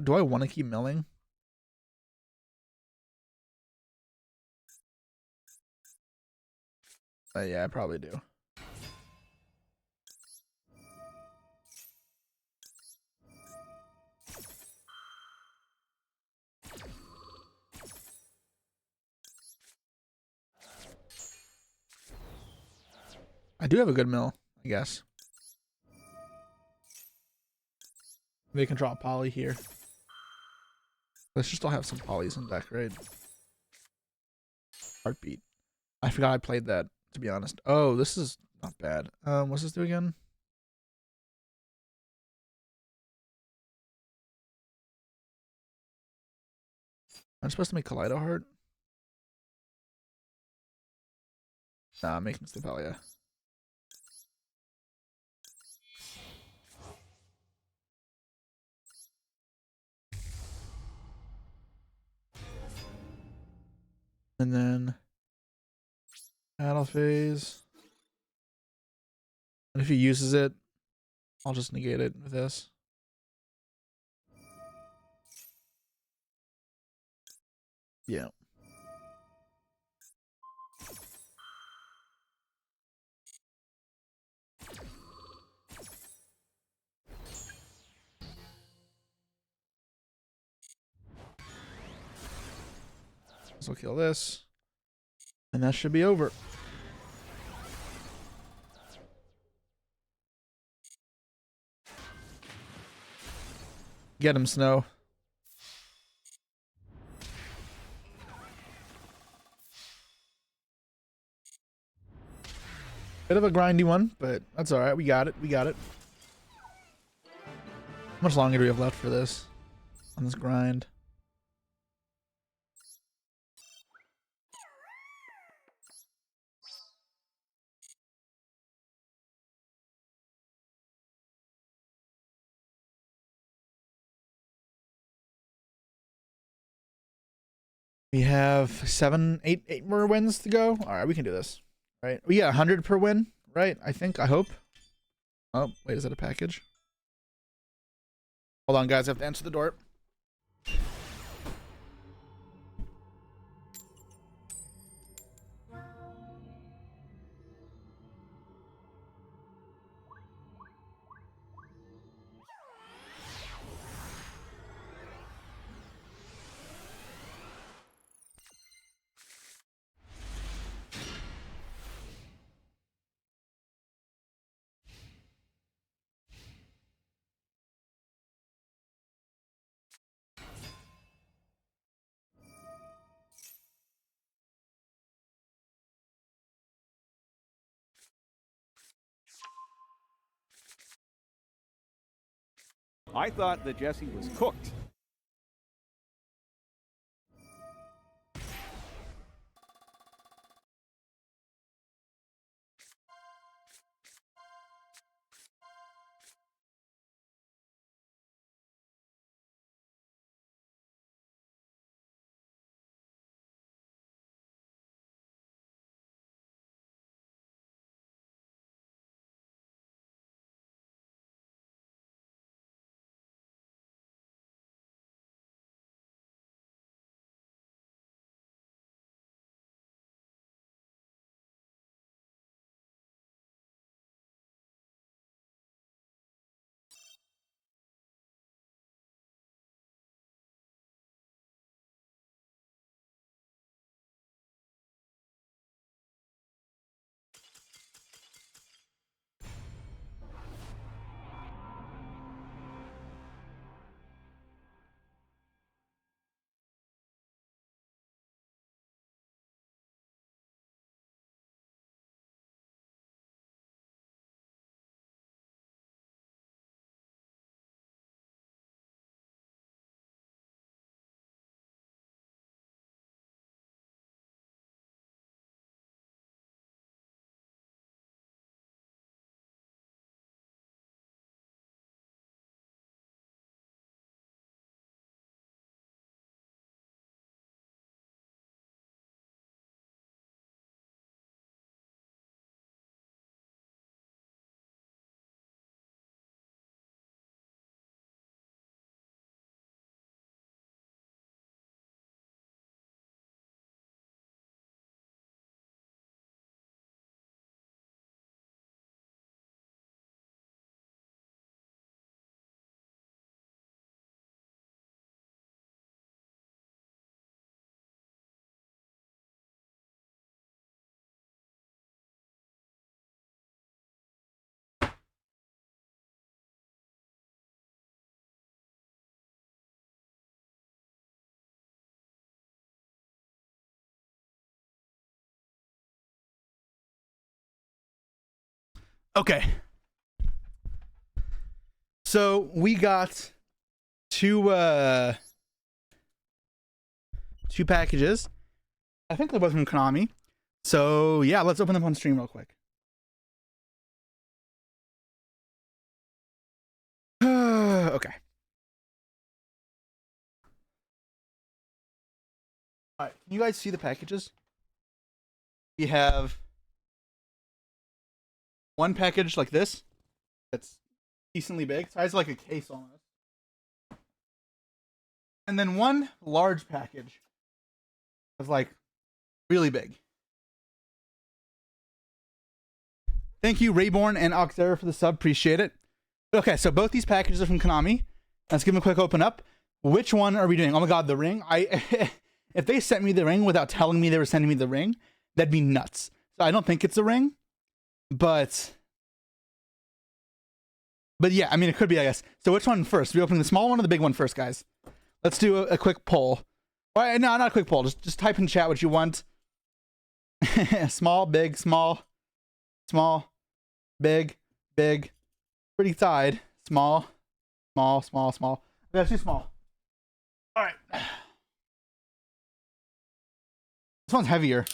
Do I want to keep milling? Yeah, I probably do. I do have a good mill, I guess. Maybe I can draw a poly here. Let's just all have some polys in deck, right? Heartbeat. I forgot I played that, to be honest. Oh, this is not bad. What's this do again? I'm supposed to make Kaleido Heart? Nah, I'm making Stapelia. And then battle phase. And if he uses it, I'll just negate it with this. Yeah. So kill this. And that should be over. Get him, Snow. Bit of a grindy one, but that's alright. We got it. We got it. How much longer do we have left for this? On this grind? We have 8 more wins to go. All right, we can do this. Right? We get 100 per win, right? I think. I hope. Oh, wait, is that a package? Hold on, guys. I have to answer the door. I thought that Jesse was cooked. Okay. So we got two packages. I think they're both from Konami. So yeah, let's open them on stream real quick. Okay. All right. Can you guys see the packages? We have one package like this. That's decently big, size like a case almost. And then one large package that's like really big. Thank you, Rayborn and Oxera, for the sub. Appreciate it. Okay, so both these packages are from Konami. Let's give them a quick open up. Which one are we doing? Oh my god, the ring. If they sent me the ring without telling me they were sending me the ring, that'd be nuts. So I don't think it's a ring, but yeah, I mean, it could be, I guess. So which one first? Are we opening the small one or the big one first, guys? Let's do a quick poll. Well, no, not a quick poll. Just type in chat what you want. Small, big, small, small, big, big. Pretty tied. Small, small, small, small. That's too small. All right. This one's heavier.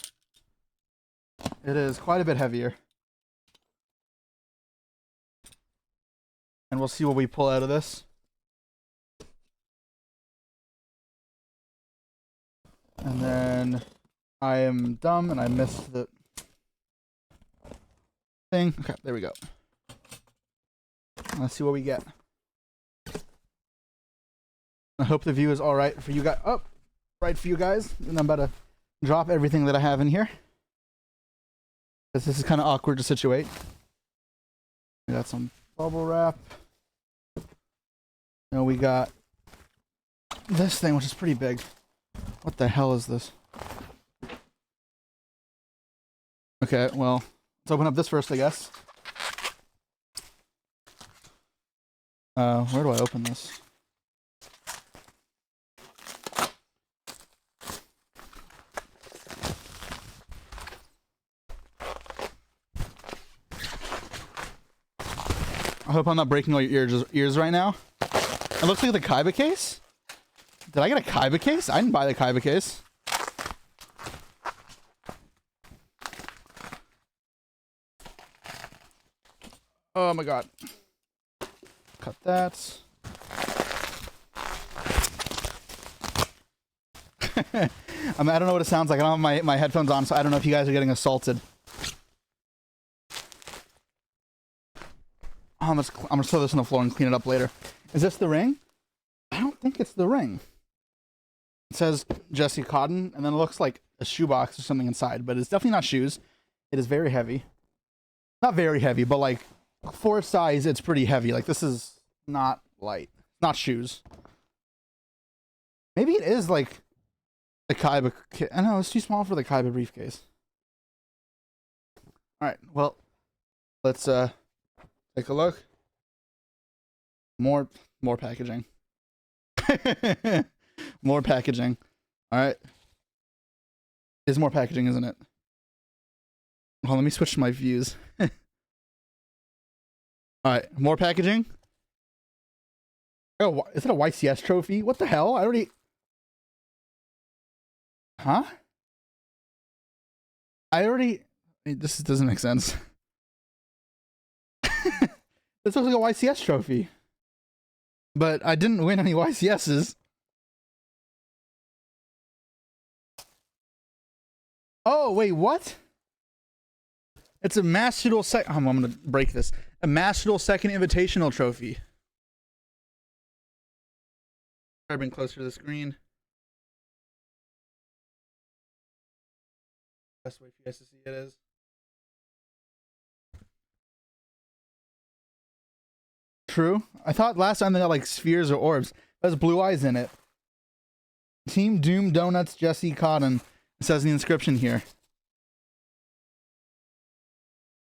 It is quite a bit heavier. And we'll see what we pull out of this. And then I am dumb and I missed the thing. Okay, there we go. Let's see what we get. I hope the view is all right for you guys. Oh, right for you guys. And I'm about to drop everything that I have in here. Because this is kind of awkward to situate. We got some bubble wrap. And we got this thing, which is pretty big. What the hell is this? Okay, well, let's open up this first, I guess. Where do I open this? I hope I'm not breaking all your ears right now. It looks like the Kaiba case. Did I get a Kaiba case? I didn't buy the Kaiba case. Oh my god. Cut that. I don't know what it sounds like. I don't have my headphones on, so I don't know if you guys are getting assaulted. I'm gonna throw this on the floor and clean it up later. Is this the ring? I don't think it's the ring. It says Jesse Kotton, and then it looks like a shoebox or something inside, but it's definitely not shoes. It is very heavy. Not very heavy, but like for its size, it's pretty heavy. Like this is not light. Not shoes. Maybe it is like the Kaiba. I know it's too small for the Kaiba briefcase. All right, well, let's take a look. More packaging. More packaging. All right. Is more packaging, isn't it? Hold on, let me switch to my views. All right, more packaging. Oh, is it a YCS trophy? What the hell? I already... Huh? This doesn't make sense. This looks like a YCS trophy. But I didn't win any YCSs. Oh, wait, what? It's a Master Duel I'm gonna break this. A Master Duel second invitational trophy. Try to bring closer to the screen. Best way for you guys to see it is. True. I thought last time they got like spheres or orbs. There's blue eyes in it. Team Doom Donuts Jesse Kotton. It says in the inscription here.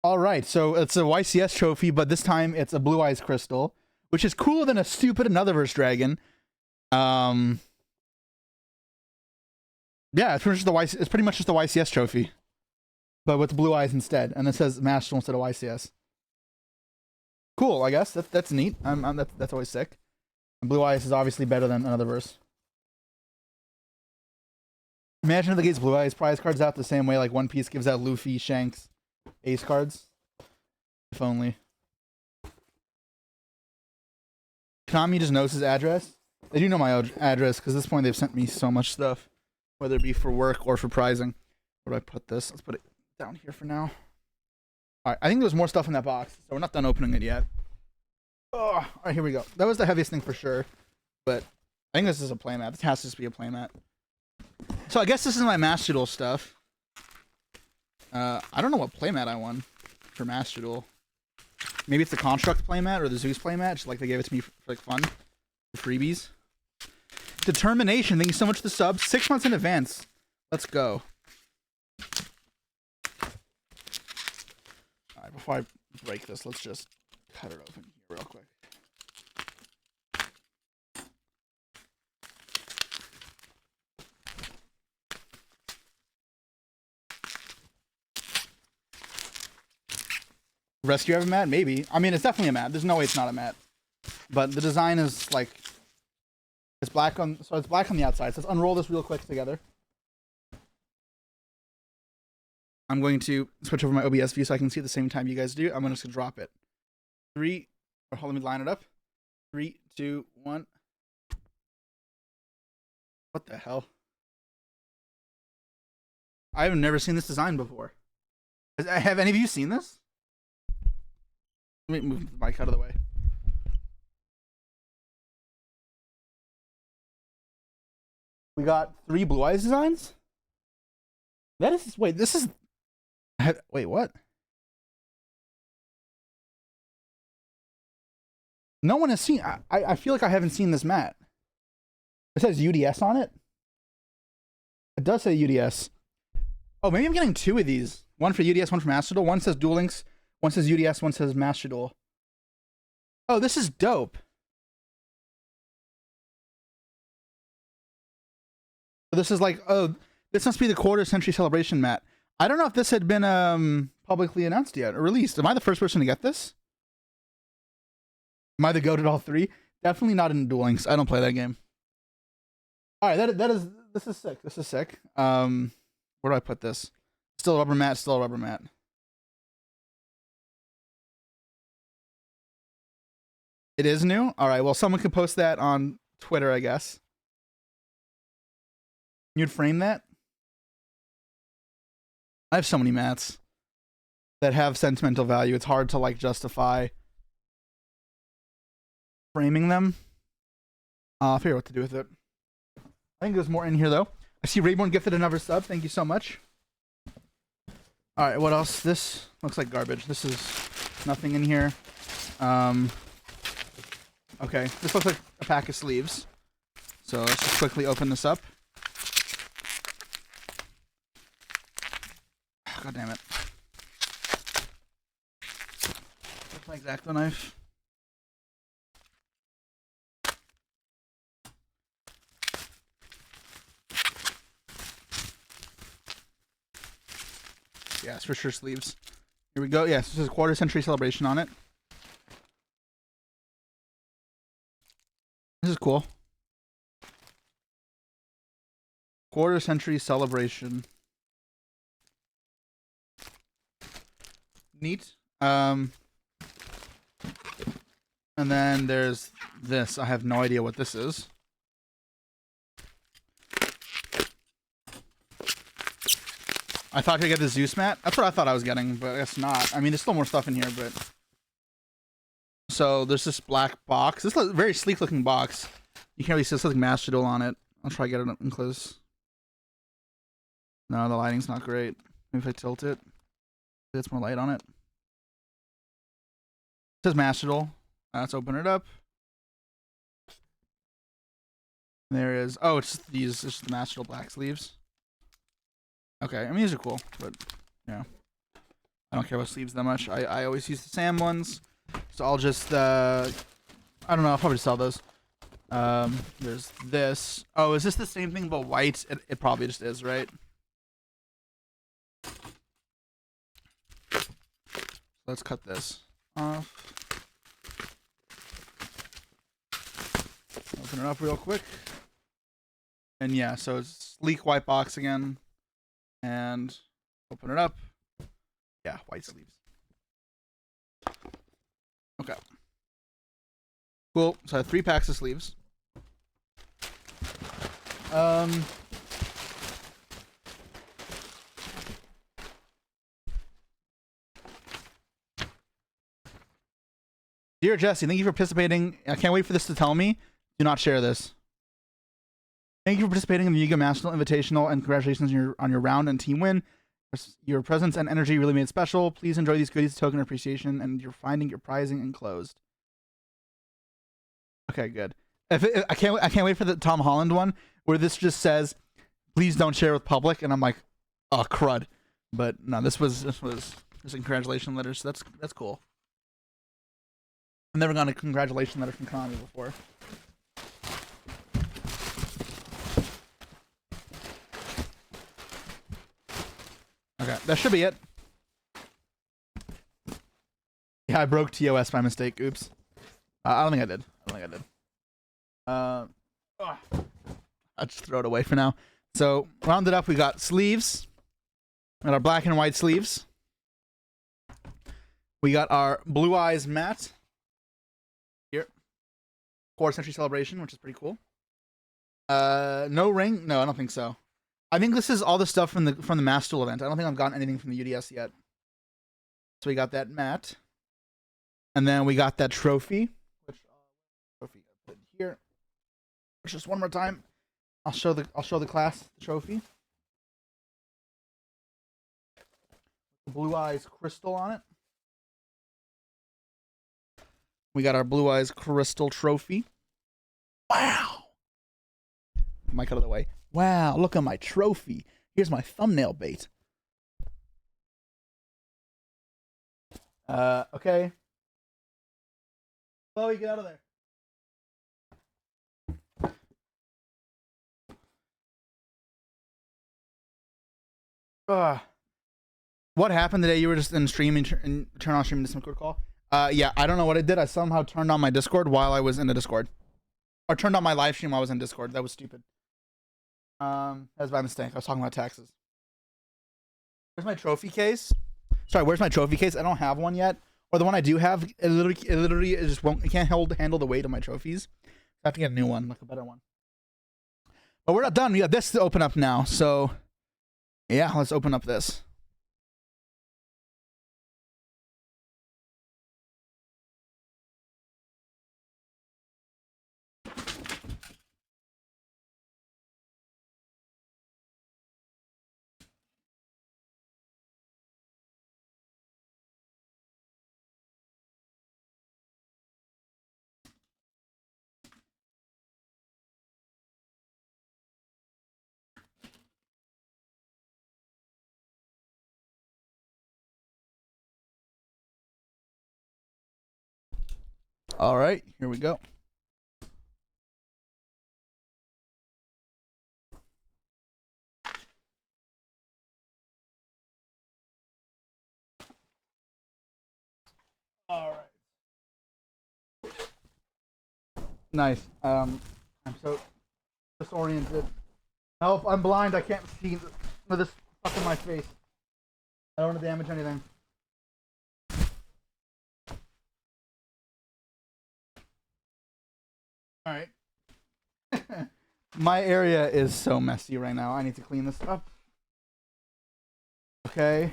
Alright, so it's a YCS trophy, but this time it's a blue eyes crystal, which is cooler than a stupid Anotherverse dragon. Yeah, it's pretty much just the YCS trophy, but with blue eyes instead, and it says Master instead of YCS. Cool, I guess that's neat. That's always sick. And blue eyes is obviously better than Anotherverse. Imagine if they gave blue eyes prize cards out the same way like One Piece gives out Luffy, Shanks, Ace cards. If only. Konami just knows his address. They do know my address because at this point they've sent me so much stuff, whether it be for work or for prizing. Where do I put this? Let's put it down here for now. All right, I think there's more stuff in that box, so we're not done opening it yet. Oh, all right, here we go. That was the heaviest thing for sure, but I think this is a playmat. This has to just be a playmat. So I guess this is my Master Duel stuff. I don't know what playmat I won for Master Duel. Maybe it's the Construct playmat or the Zeus playmat, just like they gave it to me for like fun, for freebies. Determination, thank you so much for the sub. 6 months in advance. Let's go. Alright, before I break this, let's just cut it open here real quick. Rescue ever mat? Maybe. I mean, it's definitely a mat. There's no way it's not a mat. But the design is like, it's black on, so it's black on the outside. So let's unroll this real quick together. I'm going to switch over my OBS view so I can see at the same time you guys do. I'm just gonna drop it. Let me line it up. 3, 2, 1. What the hell? I've never seen this design before. Have any of you seen this? Let me move the mic out of the way. We got 3 Blue Eyes designs. That is wait. This is wait what? No one has seen. I feel like I haven't seen this mat. It says UDS on it. It does say UDS. Oh, maybe I'm getting 2 of these. One for UDS, one for Master Duel. One says Duel Links. One says UDS. One says Master Duel. Oh, this is dope. This is like, oh, this must be the quarter century celebration mat. I don't know if this had been publicly announced yet or released. Am I the first person to get this? Am I the goat at all 3? Definitely not in Duel Links. I don't play that game. All right, this is sick. This is sick. Where do I put this? Still a rubber mat. Still a rubber mat. It is new. All right. Well, someone could post that on Twitter, I guess. You'd frame that. I have so many mats that have sentimental value. It's hard to like justify framing them. I'll figure out what to do with it. I think there's more in here though. I see Rayborn gifted another sub. Thank you so much. All right, what else? This looks like garbage. This is nothing in here. Okay, this looks like a pack of sleeves. So let's just quickly open this up. God damn it. That's my X-Acto knife. Yes, for sure sleeves. Here we go. Yes, this is a quarter century celebration on it. This is cool. Quarter century celebration. Neat. And then there's this. I have no idea what this is. I thought I could get the Zeus mat. That's what I thought I was getting, but I guess not. I mean, there's still more stuff in here, but... So, there's this black box. This is a very sleek looking box. You can't really see something Master Duel on it. I'll try to get it up and close. No, the lighting's not great. Maybe if I tilt it. It's more light on it. It says Master Duel. Let's open it up. There is... Oh, it's these. It's just the Master Duel black sleeves. Okay, I mean, these are cool, but, yeah. I don't care about sleeves that much. I always use the Sam ones, so I'll just, I don't know, I'll probably sell those. There's this. Oh, is this the same thing but white? It probably just is, right? Let's cut this off. Open it up real quick. And yeah, so it's sleek white box again. And open it up. Yeah, white sleeves. Okay. Cool. So I have 3 packs of sleeves. Dear Jesse, thank you for participating. I can't wait for this to tell me. Do not share this. Thank you for participating in the Yu-Gi-Oh! National Invitational, and congratulations on your round and team win. Your presence and energy really made it special. Please enjoy these goodies, token appreciation, and you're finding your prizing enclosed. Okay, good. I can't wait for the Tom Holland one where this just says, "Please don't share with public," and I'm like, "Oh crud!" But no, this was a congratulations letter, so that's cool. I've never gotten a congratulations letter from Konami before. Okay, that should be it. Yeah, I broke TOS by mistake. Oops. I don't think I did. I'll just throw it away for now. So, rounded up, we got sleeves. We got our black and white sleeves. We got our Blue Eyes mat. Here. Quarter century celebration, which is pretty cool. No ring? No, I don't think so. I think this is all the stuff from the Master Duel event. I don't think I've gotten anything from the UDS yet. So we got that mat. And then we got that trophy. Which trophy I put here. Just one more time. I'll show the class the trophy. The Blue Eyes crystal on it. We got our Blue Eyes crystal trophy. Wow. Mic out of the way. Wow, look at my trophy. Here's my thumbnail bait. Okay. Chloe, get out of there. What happened today? You were just in streaming and turn on streaming to some quick call. Yeah, I don't know what I did. I somehow turned on my Discord while I was in the Discord, or turned on my live stream while I was in Discord. That was stupid. That was by mistake. I was talking about taxes. Where's my trophy case? Sorry, where's my trophy case? I don't have one yet. Or the one I do have, it literally just won't. It can't handle the weight of my trophies. I have to get a new one, like a better one. But we're not done. We got this to open up now. So, yeah, let's open up this. All right, here we go. All right. Nice. I'm so disoriented. Help! I'm blind. I can't see with this stuck in my face. I don't want to damage anything. All right. My area is so messy right now. I need to clean this up. Okay.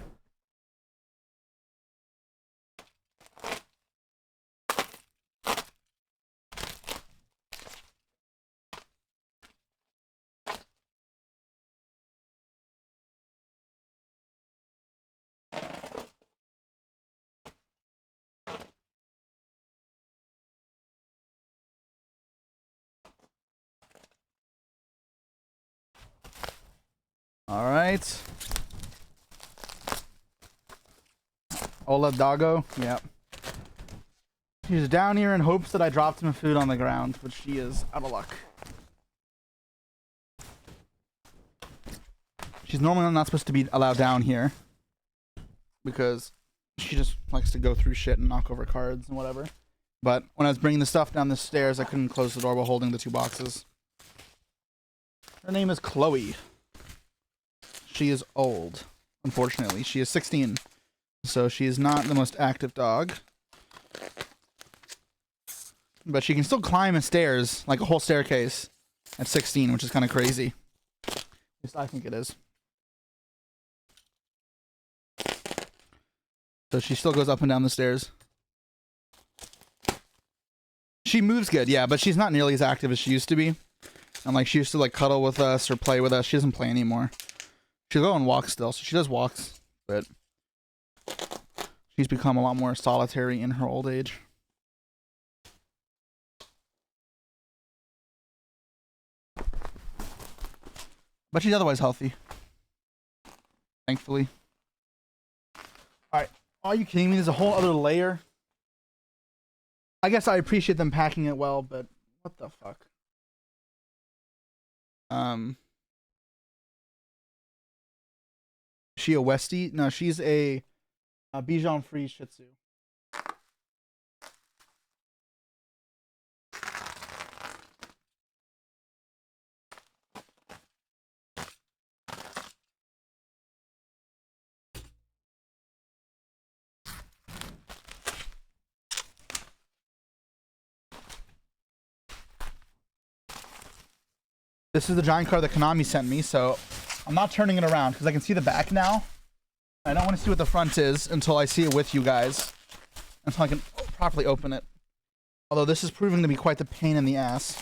All right. Ola Doggo. Yeah. She's down here in hopes that I dropped some food on the ground, but she is out of luck. She's normally not supposed to be allowed down here because she just likes to go through shit and knock over cards and whatever. But when I was bringing the stuff down the stairs, I couldn't close the door while holding the two boxes. Her name is Chloe. She is old, unfortunately. She is 16, so she is not the most active dog. But she can still climb a stairs, like a whole staircase, at 16, which is kind of crazy. At least I think it is. So she still goes up and down the stairs. She moves good, yeah, but she's not nearly as active as she used to be. And like she used to like cuddle with us or play with us. She doesn't play anymore. She'll go and walk still, so she does walks, but she's become a lot more solitary in her old age. But she's otherwise healthy. Thankfully. Alright. Are you kidding me? There's a whole other layer. I guess I appreciate them packing it well, but what the fuck? She a Westie? No, she's a Bichon Frise Shih Tzu. This is the giant card that Konami sent me, so I'm not turning it around because I can see the back now. I don't want to see what the front is until I see it with you guys. Until I can properly open it. Although this is proving to be quite the pain in the ass.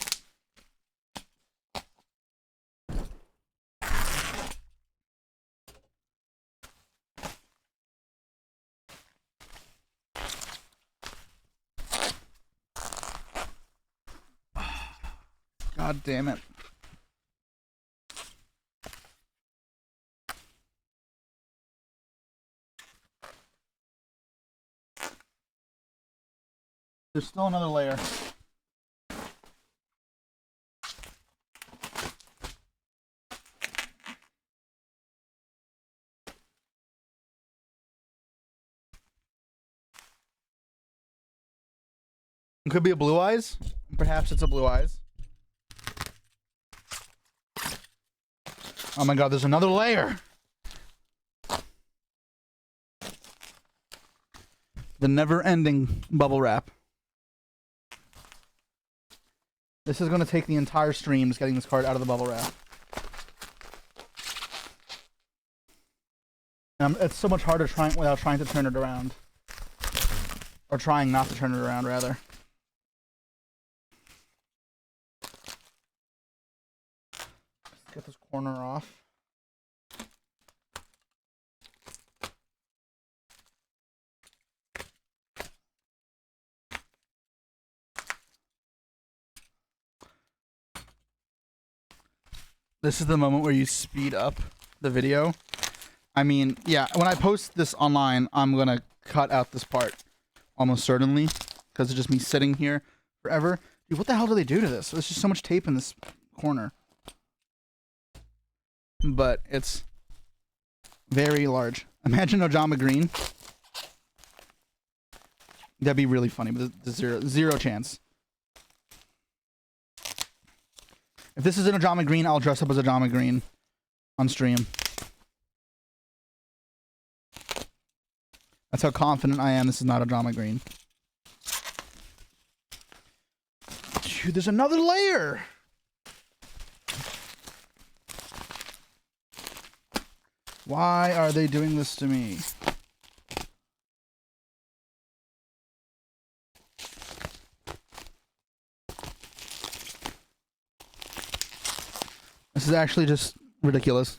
God damn it. There's still another layer. It could be a blue eyes. Perhaps it's a blue eyes. Oh my god, there's another layer. The never-ending bubble wrap. This is going to take the entire stream just getting this card out of the bubble wrap. It's so much harder without trying to turn it around. Or trying not to turn it around, rather. Let's get this corner off. This is the moment where you speed up the video. I mean, yeah, when I post this online, I'm going to cut out this part. Almost certainly. Because it's just me sitting here forever. Dude, what the hell do they do to this? There's just so much tape in this corner. But it's very large. Imagine Ojama Green. That'd be really funny, but there's zero chance. If this is an Ojama Green, I'll dress up as Ojama Green on stream. That's how confident I am this is not Ojama Green. Dude, there's another layer! Why are they doing this to me? This is actually just ridiculous.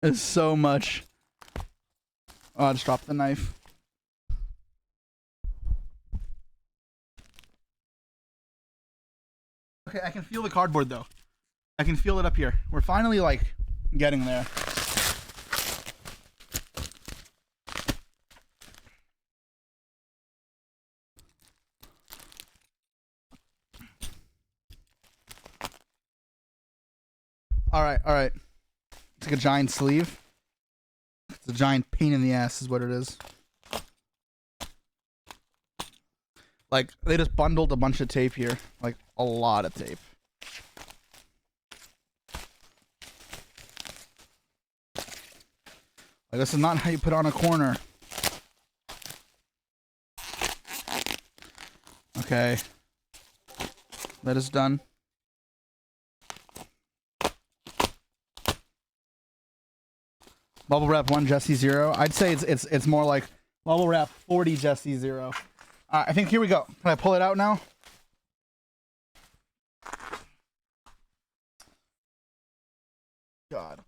It's so much. Oh, I just dropped the knife. Okay, I can feel the cardboard though. I can feel it up here. We're finally like getting there. All right. It's like a giant sleeve. It's a giant pain in the ass is what it is. Like, they just bundled a bunch of tape here. Like, a lot of tape. Like, this is not how you put on a corner. Okay. That is done. Bubble wrap 1 Jesse 0. I'd say it's more like bubble wrap 40 Jesse 0. I think here we go. Can I pull it out now? God.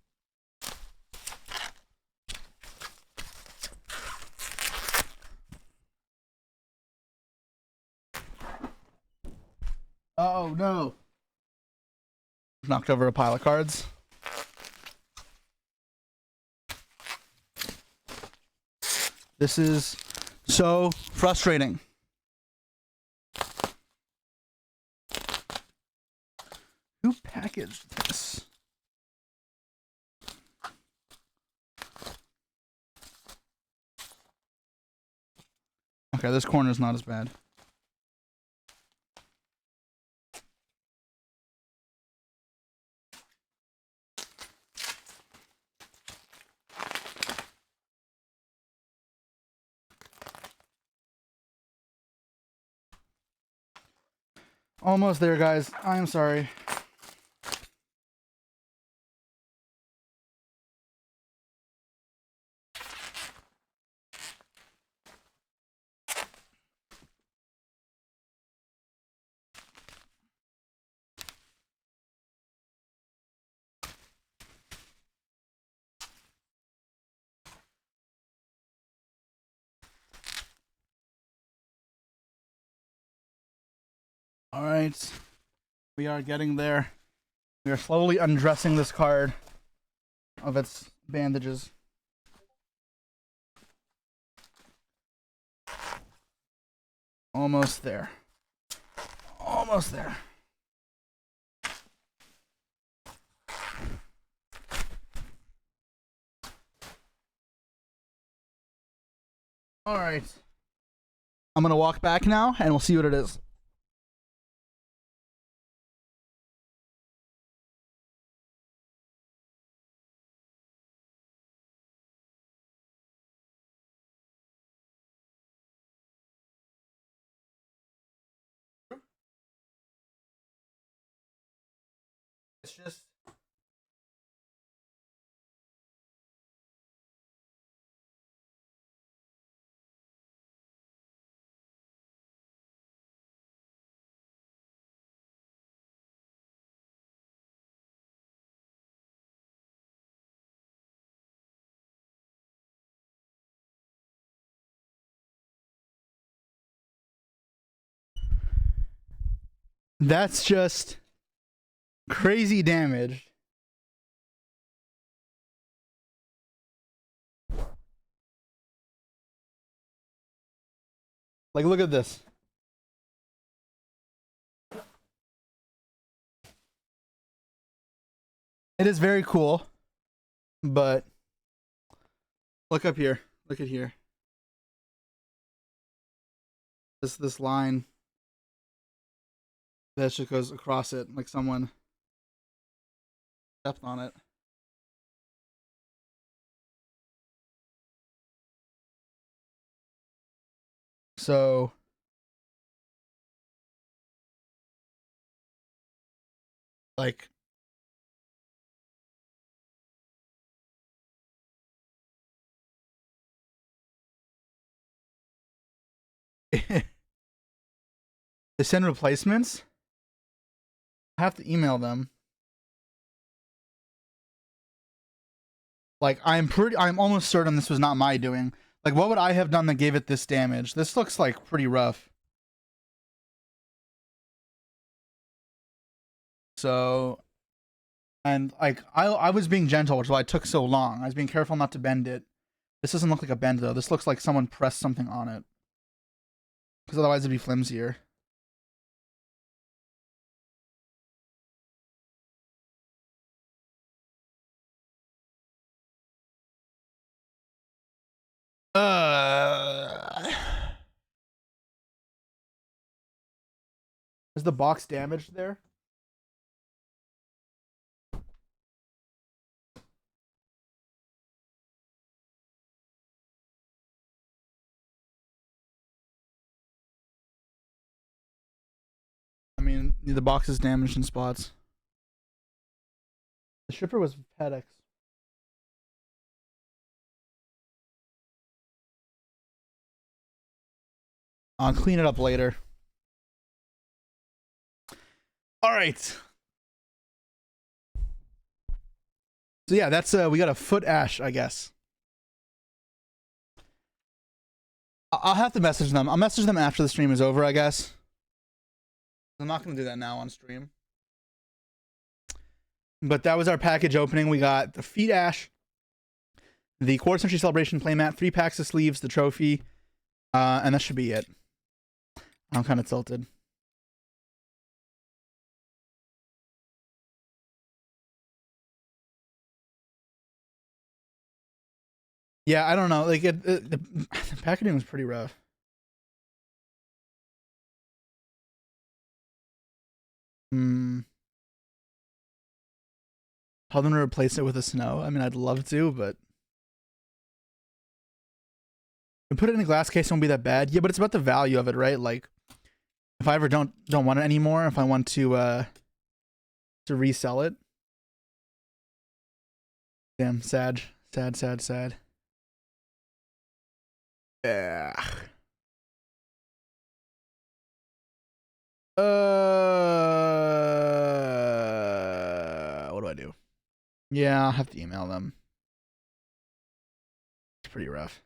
Oh no. Knocked over a pile of cards. This is so frustrating. Who packaged this? Okay, this corner is not as bad. Almost there, guys. I'm sorry. All right. We are getting there. We are slowly undressing this card of its bandages. Almost there. Almost there. All right. I'm going to walk back now and we'll see what it is. It's just that's just crazy damage. Like, look at this. It is very cool, but look up here. Look at here. This line that just goes across it, like someone stepped on it. So like they send replacements. I have to email them. Like I'm almost certain this was not my doing. Like what would I have done that gave it this damage? This looks like pretty rough. So, and like I was being gentle, which is why it took so long. I was being careful not to bend it. This doesn't look like a bend though. This looks like someone pressed something on it. Because otherwise it'd be flimsier. Is the box damaged there? I mean, the box is damaged in spots. The shipper was FedEx. I'll clean it up later. All right. So yeah, that's we got a foot ash, I guess. I'll have to message them. I'll message them after the stream is over, I guess. I'm not gonna do that now on stream. But that was our package opening. We got the feet ash, the quarter century celebration playmat, 3 packs of sleeves, the trophy, and that should be it. I'm kind of tilted. Yeah, I don't know. Like the packaging was pretty rough. Tell them to replace it with a snow. I mean, I'd love to, but put it in a glass case, it won't be that bad. Yeah, but it's about the value of it, right? Like, if I ever don't want it anymore, if I want to resell it. Damn, sad. Yeah. What do I do? Yeah, I'll have to email them. It's pretty rough.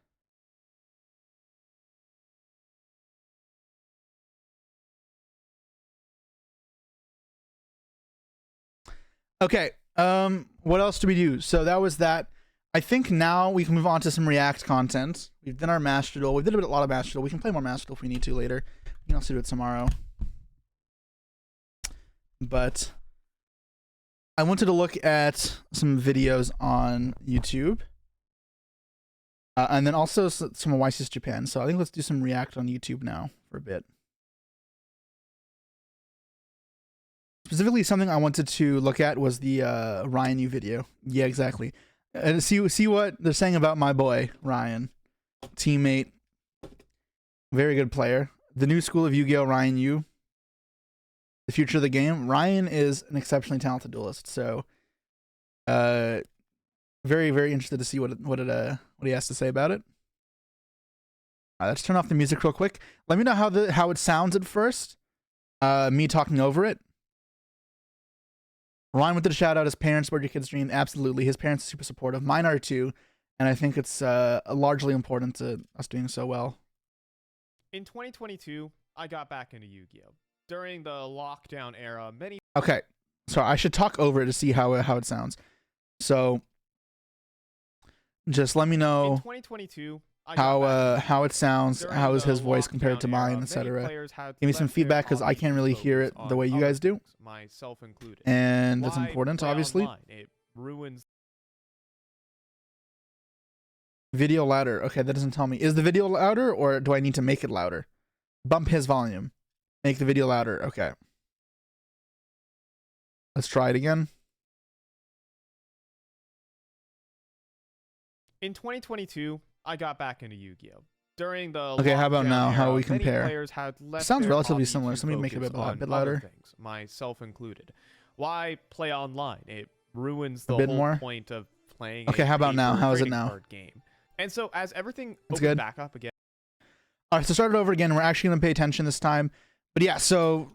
Okay. What else do we do? So that was that. I think now we can move on to some React content. We've done our Master Duel. We did a lot of Master Duel. We can play more Master Duel if we need to later. We can also do it tomorrow. But I wanted to look at some videos on YouTube. And then also some YCS Japan. So I think let's do some React on YouTube now for a bit. Specifically, something I wanted to look at was the Ryan Yu video. Yeah, exactly. And see what they're saying about my boy, Ryan. Teammate. Very good player. The new school of Yu-Gi-Oh! Ryan Yu. The future of the game. Ryan is an exceptionally talented duelist. So, very, very interested to see what he has to say about it. Let's turn off the music real quick. Let me know how it sounds at first. Me talking over it. Ryan wanted to shout out his parents. Support your kid's dream. Absolutely. His parents are super supportive. Mine are too. And I think it's largely important to us doing so well. In 2022, I got back into Yu-Gi-Oh! During the lockdown era, many... Okay. So I should talk over it to see how it sounds. So just let me know in 2022, how it sounds, how is his voice compared to mine, etc. Give me some feedback because I can't really hear it the way you guys do. Myself included. And that's important, obviously. It ruins video louder. Okay, that doesn't tell me. Is the video louder or do I need to make it louder? Bump his volume. Make the video louder. Okay. Let's try it again. In 2022, I got back into Yu-Gi-Oh! During the okay, how about now? Era, how we compare? Sounds relatively similar. So let me make it a bit louder. Things, myself included. Why play online? It ruins the whole more point of playing. Okay, how about now? How is it now? Game. And so as everything opened good. Back up again. All right, so start it over again. We're actually going to pay attention this time. But yeah, so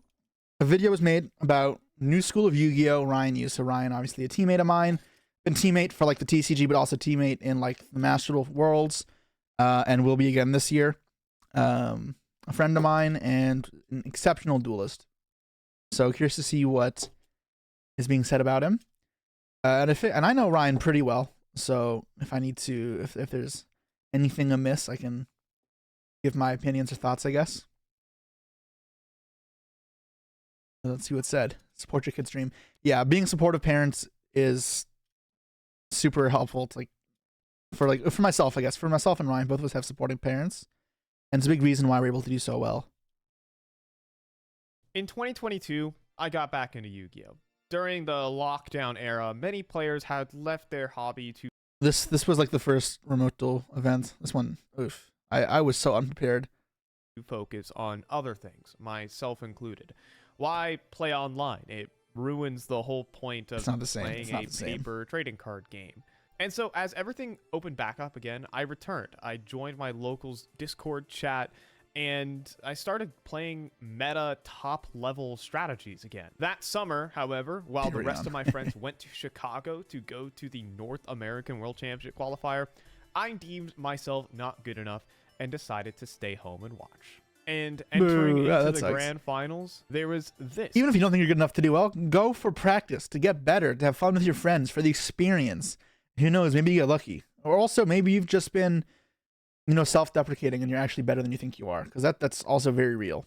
a video was made about new school of Yu-Gi-Oh! Ryan Yu. So Ryan, obviously a teammate of mine. Been teammate for like the TCG, but also teammate in like the Master Duel Worlds. And will be again this year. A friend of mine and an exceptional duelist. So curious to see what is being said about him. And I know Ryan pretty well. So if I need to, if there's anything amiss, I can give my opinions or thoughts, I guess. Let's see what's said. Support your kid's dream. Yeah, being supportive parents is super helpful to for myself, I guess. For myself and Ryan, both of us have supporting parents. And it's a big reason why we're able to do so well. In 2022, I got back into Yu-Gi-Oh! During the lockdown era, many players had left their hobby to... This was like the first remote duel event. This one, oof. I was so unprepared. To focus on other things, myself included. Why play online? It ruins the whole point of playing a paper trading card game. And so as everything opened back up again, I returned. I joined my locals Discord chat, and I started playing meta top-level strategies again. That summer, however, while the rest of my friends went to Chicago to go to the North American World Championship qualifier, I deemed myself not good enough and decided to stay home and watch. And entering into the grand finals, there was this. Even if you don't think you're good enough to do well, go for practice, to get better, to have fun with your friends, for the experience. Who knows, maybe you get lucky. Or also, maybe you've just been, self-deprecating and you're actually better than you think you are. Because that's also very real.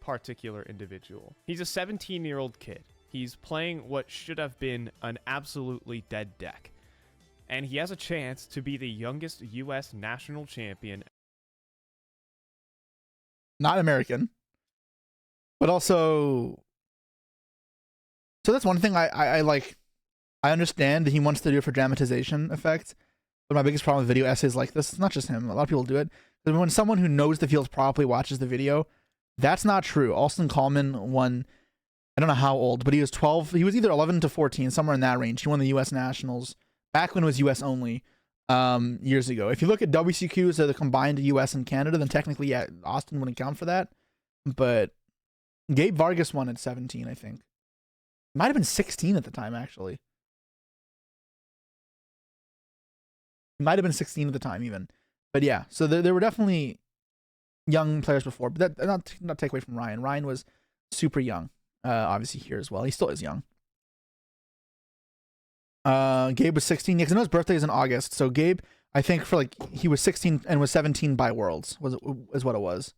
Particular individual. He's a 17-year-old kid. He's playing what should have been an absolutely dead deck. And he has a chance to be the youngest U.S. national champion. Not American. But also... So that's one thing I like... I understand that he wants to do it for dramatization effect, but my biggest problem with video essays like this, it's not just him, a lot of people do it, but when someone who knows the field properly watches the video, that's not true. Austin Coleman won, I don't know how old, but he was 12, he was either 11 to 14, somewhere in that range. He won the US Nationals, back when it was US only, years ago. If you look at WCQs, so the combined US and Canada, then technically, yeah, Austin wouldn't count for that, but Gabe Vargas won at 17, I think. Might have been 16 at the time, actually. Might have been 16 at the time even. But yeah, so there were definitely young players before. But that not take away from Ryan. Ryan was super young, obviously here as well. He still is young. Gabe was 16. Yeah, because I know his birthday is in August. So Gabe, I think for like he was 16 and was 17 by Worlds is what it was.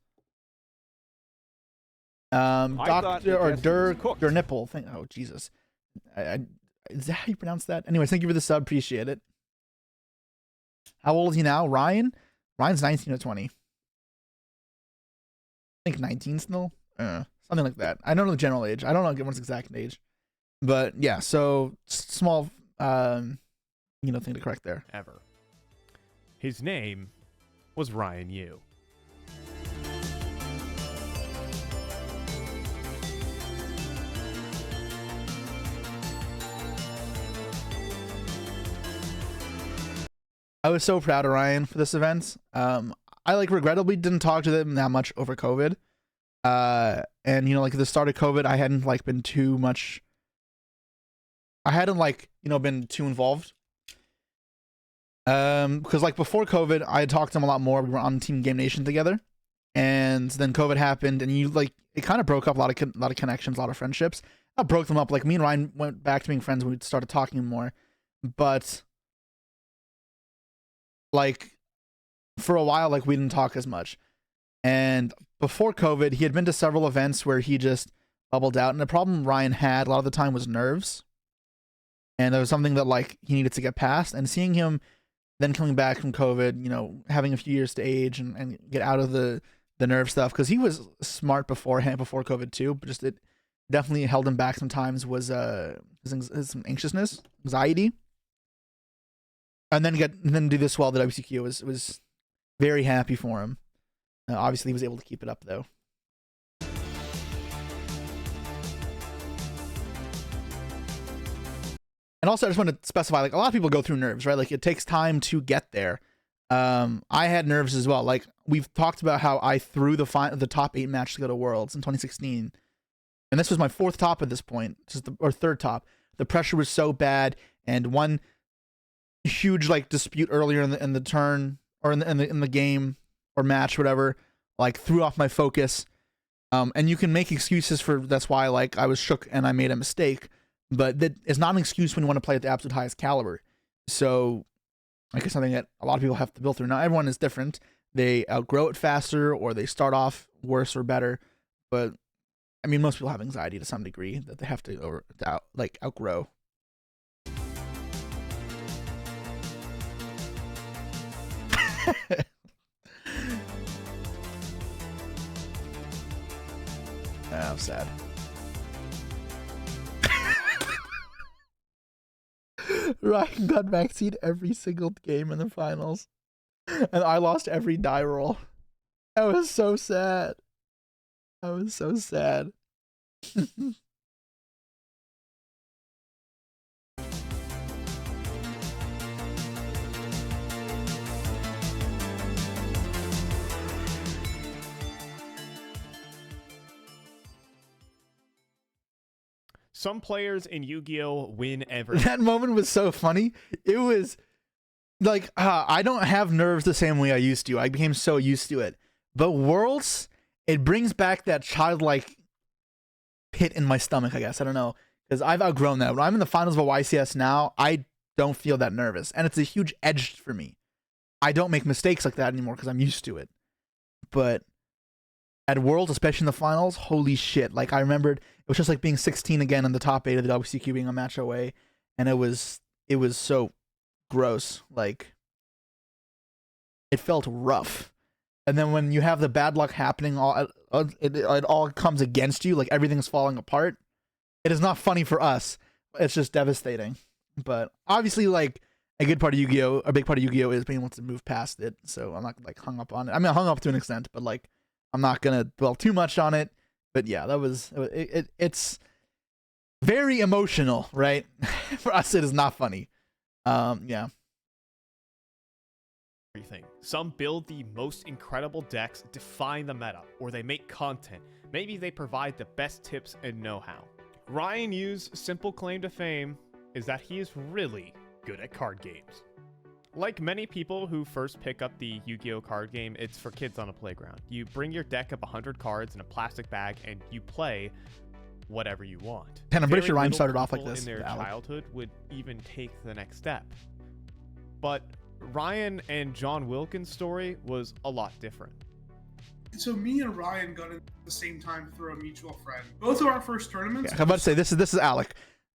Doctor or Dur Nipple thing. Oh Jesus, is that how you pronounce that? Anyways, thank you for the sub. Appreciate it. How old is he now? Ryan's 19 or 20. I think 19 still. Something like that. I don't know the general age. I don't know everyone's exact age. But yeah, so small thing to correct there. Ever. His name was Ryan Yu. I was so proud of Ryan for this event. I regrettably didn't talk to them that much over COVID. And at the start of COVID, I hadn't been too much. I hadn't been too involved. Because before COVID, I had talked to him a lot more. We were on Team Game Nation together, and then COVID happened, and it kind of broke up a lot of connections, a lot of friendships. I broke them up. Me and Ryan went back to being friends when we started talking more, but for a while, we didn't talk as much. And before COVID, he had been to several events where he just bubbled out. And the problem Ryan had a lot of the time was nerves. And there was something that he needed to get past. And seeing him then coming back from COVID, having a few years to age and get out of the nerve stuff, because he was smart before COVID too, but just it definitely held him back sometimes, was some anxiousness, anxiety. And then do this well. The WCQ was very happy for him. Obviously, he was able to keep it up though. And also, I just want to specify, a lot of people go through nerves, right? It takes time to get there. I had nerves as well. We've talked about how I threw the top 8 match to go to Worlds in 2016, and this was my 4th top at this point, or 3rd top. The pressure was so bad, and one huge dispute earlier in the turn or in the game or match, whatever, threw off my focus. And you can make excuses for that's why I was shook and I made a mistake. But that is not an excuse when you want to play at the absolute highest caliber. So, it's something that a lot of people have to build through. Now, everyone is different. They outgrow it faster, or they start off worse or better. But, most people have anxiety to some degree that they have to outgrow. I'm sad. Ryan got vaccinated every single game in the finals, and I lost every die roll. I was so sad. Some players in Yu-Gi-Oh win everything. That moment was so funny. It was I don't have nerves the same way I used to. I became so used to it. But Worlds, it brings back that childlike pit in my stomach, I guess. I don't know. Because I've outgrown that. When I'm in the finals of a YCS now, I don't feel that nervous. And it's a huge edge for me. I don't make mistakes like that anymore because I'm used to it. But at Worlds, especially in the finals, holy shit. I remembered it was just being 16 again in the top 8 of the WCQ, being a match away. And it was so gross. It felt rough. And then when you have the bad luck happening, it all comes against you, everything's falling apart. It is not funny for us. It's just devastating. But obviously, a good part of Yu-Gi-Oh, a big part of Yu-Gi-Oh is being able to move past it. So I'm not hung up on it. I hung up to an extent, but I'm not gonna dwell too much on it. But yeah, it's very emotional, right? For us, it is not funny. Yeah. Everything. Some build the most incredible decks, define the meta, or they make content. Maybe they provide the best tips and know-how. Ryan Yu's simple claim to fame is that he is really good at card games. Like many people who first pick up the Yu-Gi-Oh card game, it's for kids on a playground. You bring your deck of 100 cards in a plastic bag and you play whatever you want. And I'm pretty Very sure Ryan little started off like people this. in their Alec. childhood would even take the next step. But Ryan and John Wilkins' story was a lot different. So me and Ryan got in at the same time through a mutual friend. Both of our first tournaments. Yeah, I'm about to say this is Alec.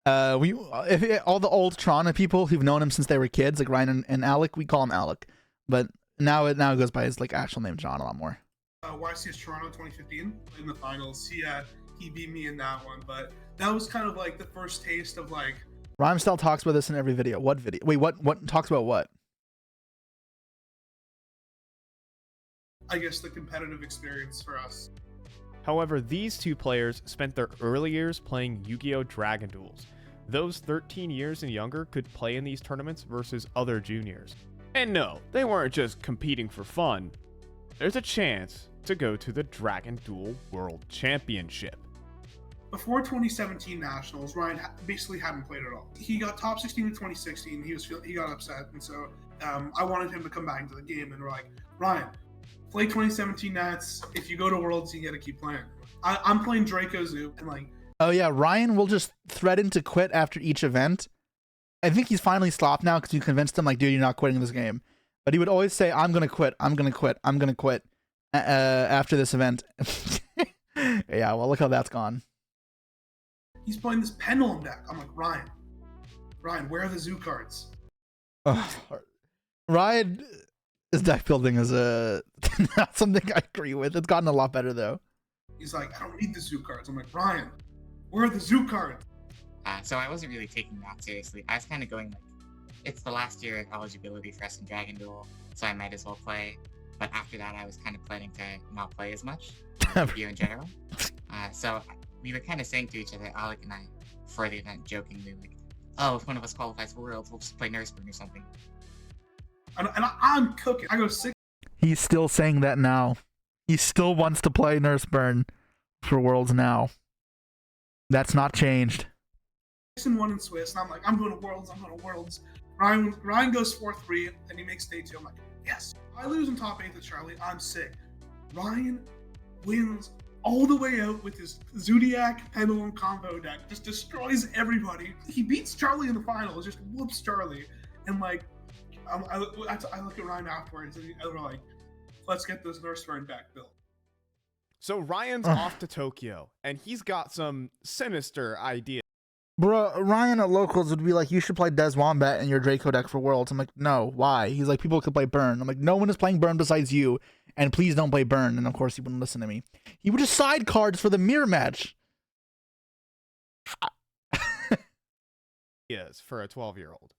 All the old Toronto people who've known him since they were kids, like Ryan and Alec, we call him Alec. But now it goes by his like actual name, John, a lot more. YCS Toronto 2015 in the finals. He beat me in that one, but that was kind of like the first taste of like. Ryan still talks about this in every video. What video? Wait, what talks about what? I guess the competitive experience for us. However, these two players spent their early years playing Yu-Gi-Oh! Dragon Duels. Those 13 years and younger could play in these tournaments versus other juniors. And no, they weren't just competing for fun. There's a chance to go to the Dragon Duel World Championship. Before 2017 Nationals, Ryan basically hadn't played at all. He got top 16 in 2016. He got upset, and so I wanted him to come back into the game. And we're like, Ryan, play 2017 Nats. If you go to Worlds, you got to keep playing. I'm playing Draco Zoo, and like. Oh yeah, Ryan will just threaten to quit after each event. I think he's finally stopped now because you convinced him, like, dude, you're not quitting this game. But he would always say, I'm gonna quit. I'm gonna quit. I'm gonna quit. After this event. Yeah, well, look how that's gone. He's playing this Pendulum deck. I'm like, Ryan, where are the zoo cards? Ryan, his deck building is not something I agree with. It's gotten a lot better though. He's like, I don't need the zoo cards. I'm like, Ryan, where are the zoo cards? So I wasn't really taking that seriously. I was kind of going like, it's the last year of eligibility for us in Dragon Duel, so I might as well play. But after that, I was kind of planning to not play as much, Yu-Gi-Oh! In general. So we were kind of saying to each other, Alec and I, before the event, jokingly, like, oh, if one of us qualifies for Worlds, we'll just play Nurseburn or something. And I'm cooking. I go 6. He's still saying that now. He still wants to play Nurseburn for Worlds now. That's not changed. 6-1 in Swiss, and I'm like, I'm going to Worlds. Ryan goes 4-3, and he makes day 2. I'm like, yes. I lose in top 8 to Charlie. I'm sick. Ryan wins all the way out with his Zodiac Pendulum combo deck. Just destroys everybody. He beats Charlie in the finals, just whoops Charlie. And like, I look at Ryan afterwards, and we're like, let's get this Nurseburn deck built. So Ryan's off to Tokyo, and he's got some sinister ideas. Bro, Ryan at Locals would be like, you should play Des Wombat in your Draco deck for Worlds. I'm like, no, why? He's like, people could play Burn. I'm like, no one is playing Burn besides you, and please don't play Burn. And of course, he wouldn't listen to me. He would just side cards for the mirror match. Yes, for a 12-year-old.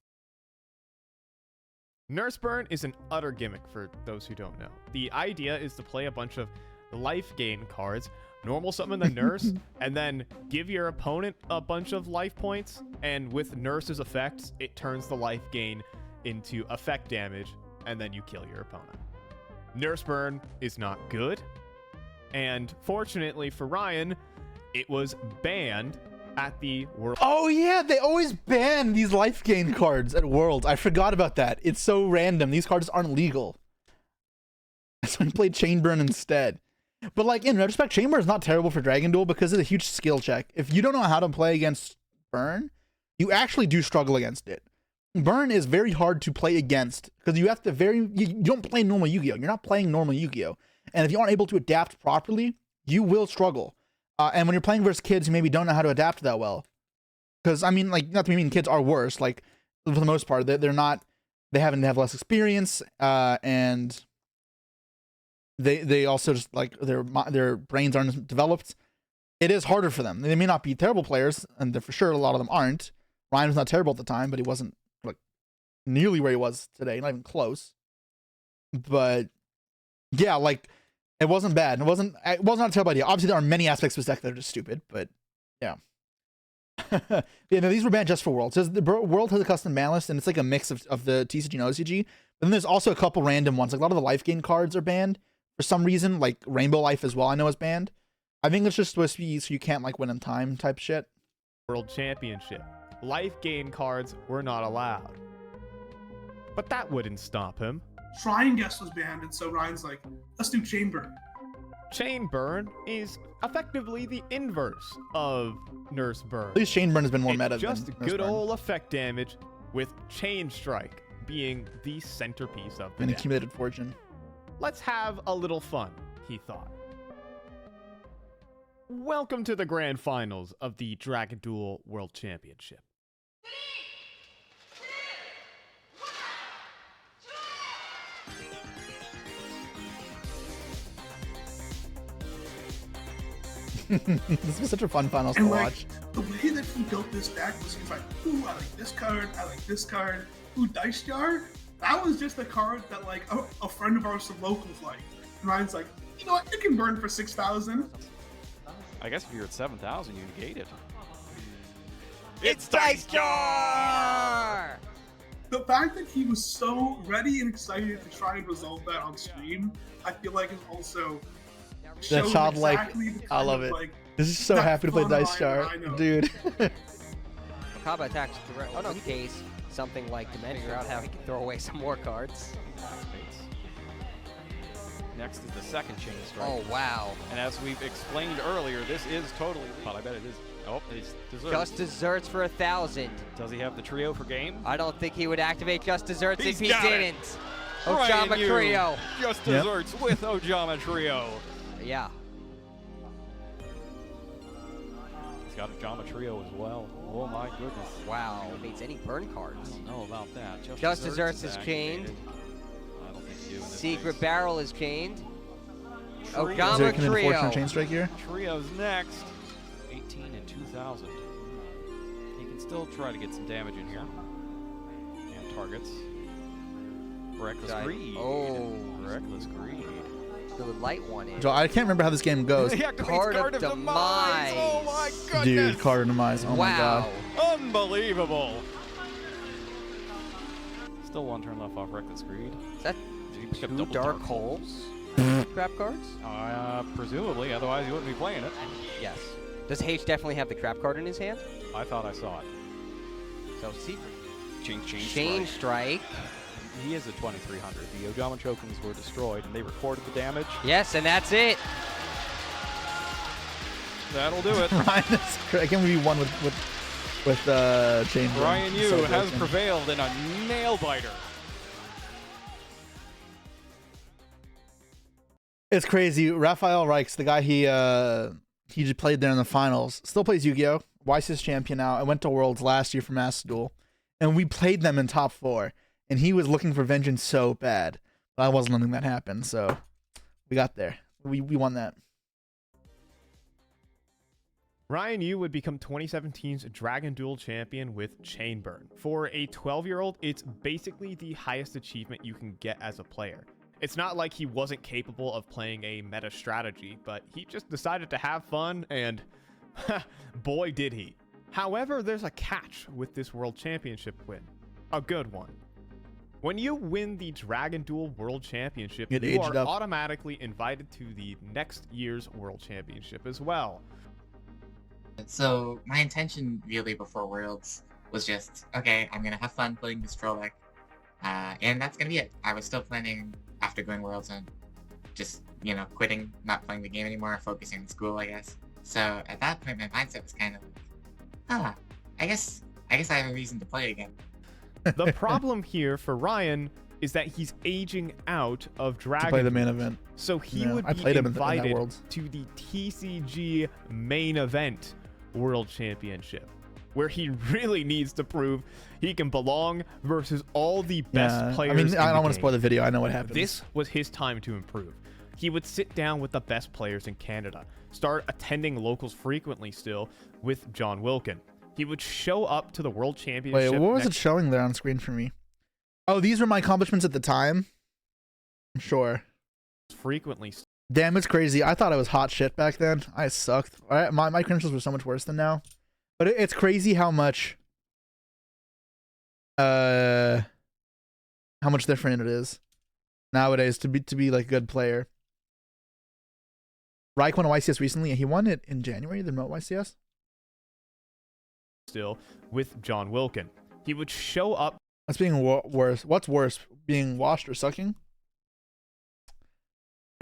Nurseburn is an utter gimmick for those who don't know. The idea is to play a bunch of life gain cards, normal summon the nurse, and then give your opponent a bunch of life points, and with nurse's effects, it turns the life gain into effect damage, and then you kill your opponent. Nurseburn is not good, and fortunately for Ryan, it was banned at the World. Oh yeah, they always ban these life gain cards at Worlds. I forgot about that. It's so random. These cards aren't legal. So I played Chainburn instead. But like, in retrospect, Chainburn is not terrible for Dragon Duel because it's a huge skill check. If you don't know how to play against Burn, you actually do struggle against it. Burn is very hard to play against because you have to you don't play normal Yu-Gi-Oh! You're not playing normal Yu-Gi-Oh! And if you aren't able to adapt properly, you will struggle. And when you're playing versus kids who maybe don't know how to adapt that well, because I mean, like, not to mean kids are worse. Like, for the most part, they have less experience, and they also just like their brains aren't developed. It is harder for them. They may not be terrible players, and for sure a lot of them aren't. Ryan was not terrible at the time, but he wasn't like nearly where he was today, not even close. But yeah, like, it wasn't bad. It wasn't a terrible idea. Obviously, there are many aspects of this deck that are just stupid, but yeah. Yeah, no, these were banned just for Worlds. The World has a custom ban list, and it's like a mix of the TCG and OCG. But then there's also a couple random ones. Like, a lot of the life gain cards are banned for some reason. Like Rainbow Life as well, I know is banned. I think it's just supposed to be so you can't like win in time type shit. World Championship. Life gain cards were not allowed. But that wouldn't stop him. Shrine Guest was banned, and so Ryan's like, let's do Chainburn. Chain burn is effectively the inverse of nurse burn. At least chain burn has been more meta Just than good nurse burn. old effect damage, with chain strike being the centerpiece of the And deck. accumulated fortune. Let's have a little fun, he thought. Welcome to the grand finals of the Dragon Duel World Championship. This was such a fun finals to And watch. the way that he built this deck was he's like, ooh, I like this card, I like this card, ooh, Dice Jar. That was just a card that like a friend of ours from locals liked. And Ryan's like, you know what, it can burn for 6,000. I guess if you're at 7,000, you negate it. It's Dice Jar! The fact that he was so ready and excited to try and resolve that on stream, I feel like is also That childlike, exactly the I kind love of, it. like, This is so that happy to play fun Dice Ryan Jar, that I know. dude. Combat attacks direct. Oh no, he pays something like to figure out how he can throw away some more cards. Next is the second chain strike. Oh wow. And as we've explained earlier, this is totally legal. I bet it is. Oh, it's desserts. Just desserts for 1,000. Does he have the trio for game? I don't think he would activate just desserts He's if he got it. didn't. Ryan Ojama Yu, Trio. Just Yep. desserts with Ojama Trio. Yeah. He's got a Ojama Trio as well. Oh my goodness. Wow. Beats any burn cards. I don't know about that. Just Desserts is chained. activated. I don't think you do in this Secret case. Barrel is chained. Trio. Is there Ojama a Fortune Trio. chain strike here? Trio's next. 18 and 2,000. He can still try to get some damage in here. And targets. Reckless Greed. Oh. Reckless Greed. The light one is. So I can't remember how this game goes. He activates Card of Demise. Oh my goodness. Dude, card demise. Oh my Wow. god. Unbelievable. Still one turn left off Reckless Greed. Is that Did he pick up 2 double Dark Holes? Crap cards? Presumably, otherwise he wouldn't be playing it. Yes. Does H definitely have the crap card in his hand? I thought I saw it. So secret. Chain Chain Strike. He is a 2300. The Ojama tokens were destroyed, and they recorded the damage. Yes, and that's it. That'll do it. Ryan is I can't believe he won with chain. burn. Ryan Yu So has broken. prevailed in a nail biter. It's crazy. Raphael Reichs, the guy he just played there in the finals, still plays Yu-Gi-Oh! YCS champion now. I went to Worlds last year for Master Duel, and we played them in top 4. And he was looking for vengeance so bad, but I wasn't letting that happen. So we got there. We won that. Ryan Yu would become 2017's Dragon Duel champion with Chain Burn. For a 12-year-old, it's basically the highest achievement you can get as a player. It's not like he wasn't capable of playing a meta strategy, but he just decided to have fun, and boy did he. However, there's a catch with this World Championship win. A good one. When you win the Dragon Duel World Championship, Get you aged are up. automatically invited to the next year's World Championship as well. So my intention really before Worlds was just, okay, I'm gonna have fun playing this troll deck, and that's gonna be it. I was still planning after going Worlds on just, you know, quitting, not playing the game anymore, focusing on school, I guess. So at that point, my mindset was kind of like, I guess I have a reason to play again. The problem here for Ryan is that he's aging out of Dragon To play the Duel. main event. So he Yeah, would I be played him in that invited Worlds. to the TCG main event World Championship, where he really needs to prove he can belong versus all the best players. I mean, in I the don't want to game. spoil the video. I know what happens. This was his time to improve. He would sit down with the best players in Canada, start attending locals frequently still with John Wilkin. He would show up to the World Championship. Wait, what was it next showing there on screen for me? Oh, these were my accomplishments at the time. I'm sure. frequently. Damn, it's crazy. I thought I was hot shit back then. I sucked. My credentials were so much worse than now. But it's crazy how much different it is nowadays to be like a good player. Reich won a YCS recently, and he won it in January, the remote YCS. Still with John Wilkin. He would show up. What's being worse? What's worse, being washed or sucking?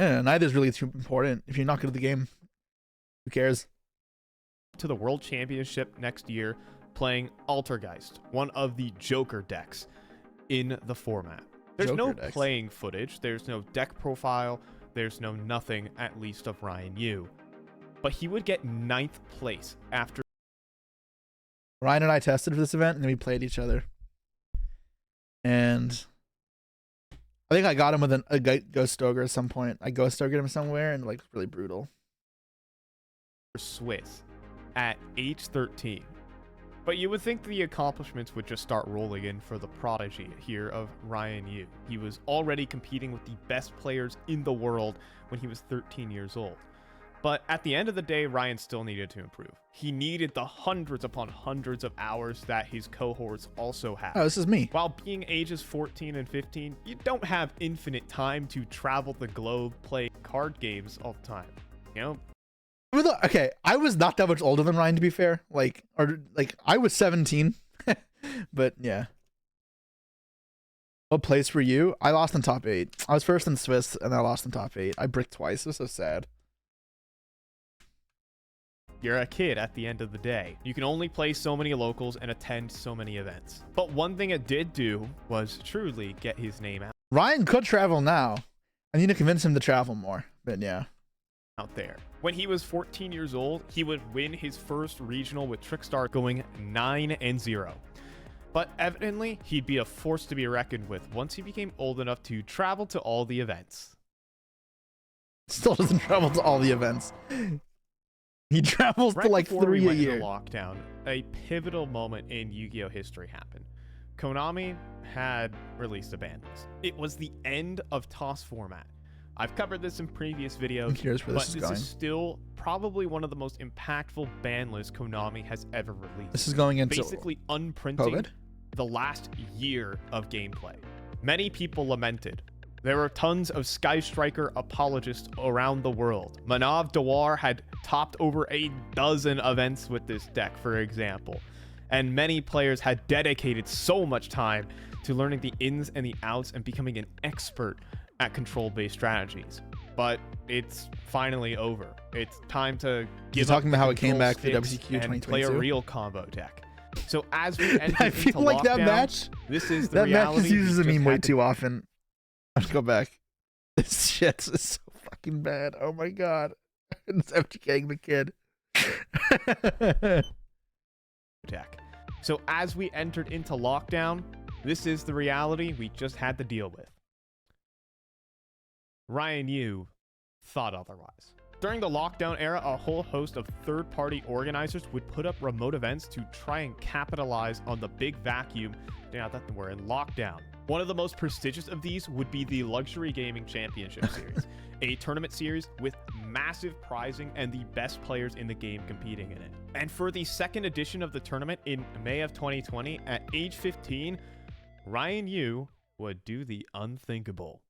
Yeah, neither's really too important. If you're not good at the game, who cares? To the World Championship next year, playing Altergeist, one of the Joker decks in the format. There's Joker no decks. playing footage, there's no deck profile, there's no nothing, at least of Ryan Yu. But he would get 9th place after Ryan and I tested for this event, and then we played each other. And I think I got him with a Ghost Ogre at some point. I Ghost Ogred him somewhere, and like really brutal. Swiss at age 13. But you would think the accomplishments would just start rolling in for the prodigy here of Ryan Yu. He was already competing with the best players in the world when he was 13 years old. But at the end of the day, Ryan still needed to improve. He needed the hundreds upon hundreds of hours that his cohorts also have. Oh, this is me. While being ages 14 and 15, you don't have infinite time to travel the globe, play card games all the time. You know, okay, I was not that much older than Ryan, to be fair. I was 17, but yeah. What place were you? I lost in top 8. I was first in Swiss, and I lost in top 8. I bricked twice. It was so sad. you're a kid at the end of the day. You can only play so many locals and attend so many events. But one thing it did do was truly get his name Ryan could travel now. I need to convince him to travel more, but yeah. out there. When he was 14 years old, he would win his first regional with Trickstar going 9-0. But evidently, he'd be a force to be reckoned with once he became old enough to travel to all the events. Still doesn't travel to all the events. He travels to like before we 3 a went into year. lockdown, a pivotal moment in Yu-Gi-Oh history happened. Konami had released a ban list. It was the end of TOS format. I've covered this in previous videos, I'm curious where but this is this going. is still probably one of the most impactful ban lists Konami has ever released. This is going into basically unprinting COVID? the last year of gameplay. Many people lamented. There were tons of Sky Striker apologists around the world. Manav Dawar had topped over a dozen events with this deck, for example. And many players had dedicated so much time to learning the ins and the outs and becoming an expert at control-based strategies. But it's finally over. It's time to give talking up about how the it came control back to sticks WCQ and play a 2022? real combo deck. So as we enter I feel into like lockdown, that match. this is the That match reality. just uses a We just meme way had to too often. Let's go back. This shit is so fucking bad. Oh my god. It's FTKing the kid. deck. So as we entered into lockdown, this is the reality we just had to deal with. Ryan Yu thought otherwise. During the lockdown era, a whole host of third-party organizers would put up remote events to try and capitalize on the big vacuum now that we're in lockdown. One of the most prestigious of these would be the Luxury Gaming Championship Series, a tournament series with massive prizing and the best players in the game competing in it. And for the second edition of the tournament in May of 2020, at age 15, Ryan Yu would do the unthinkable.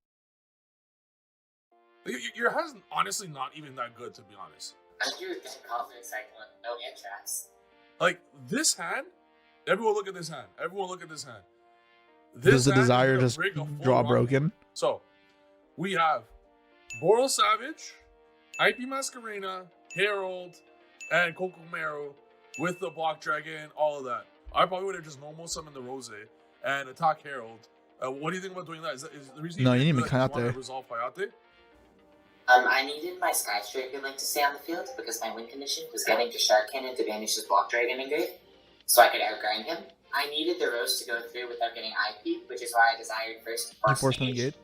Your hand's honestly not even that good, to be honest. I do get confidence cycle and no interest. Like, this hand, everyone look at this hand. Everyone look at this hand. Does the hand is desire gonna just break a full draw rock. broken? So, we have Boral Savage, IP Masquerena, Herald, and Kokomero with the Block Dragon, all of that. I probably would have just normal summoned the Rose and attack Herald. What do you think about doing that? Is the reason No, you need do that Mikayate. you want to resolve Hayate? I needed my Sky Striker Link to stay on the field because my win condition was getting to Shark Cannon to banish his Block Dragon in grade, so I could outgrind him. I needed the Rose to go through without getting IP, which is why I desired first Enforcement gate.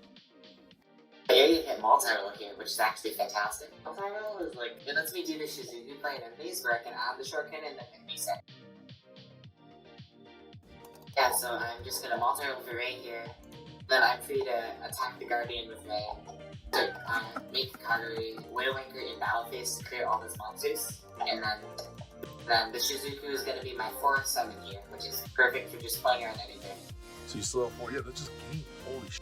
Yeah, you hit multi-roll here, which is actually fantastic. Multi-roll is like, it lets me do the Shizuku fight enemies where I can add the Shark Cannon and then hit reset. Yeah, so I'm just gonna multi-roll for Ray here. Then I'm free to attack the Guardian with Ray. To make Kagari Widowmaker in battle phase to clear all his monsters. And then the Shizuku is gonna be my 4th summon here, which is perfect for just playing around anything. So you still have 4? Yeah, that's just game. Holy shit.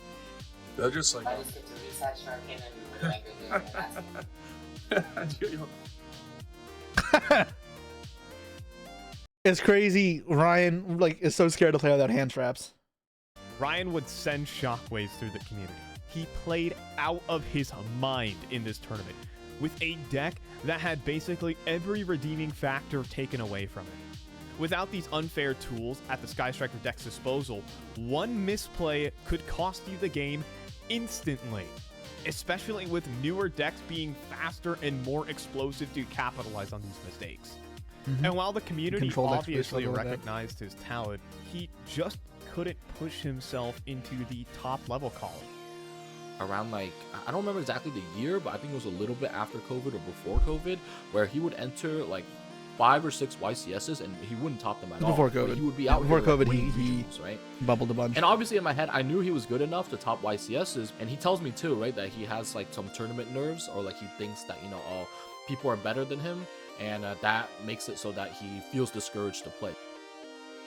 They're just like... I just get to reset Shark Cannon and Widowmaker here, and that's it. It's crazy. Ryan is so scared to play without hand traps. Ryan would send shockwaves through the community. he played out of his mind in this tournament, with a deck that had basically every redeeming factor taken away from it. Without these unfair tools at the Sky Striker deck's disposal, one misplay could cost you the game instantly, especially with newer decks being faster and more explosive to capitalize on these mistakes. And while the community obviously recognized his talent, he just couldn't push himself into the top level column. Around like, I don't remember exactly the year, but I think it was a little bit after COVID or before COVID, where he would enter like 5 or 6 YCSs and he wouldn't top them at all. Before COVID. He would be out before here, COVID, like, he regionals, right? bubbled a bunch. And obviously in my head, I knew he was good enough to top YCSs. And he tells me too, right, that he has like some tournament nerves, or like he thinks that, you know, oh, people are better than him. And that makes it so that he feels discouraged to play.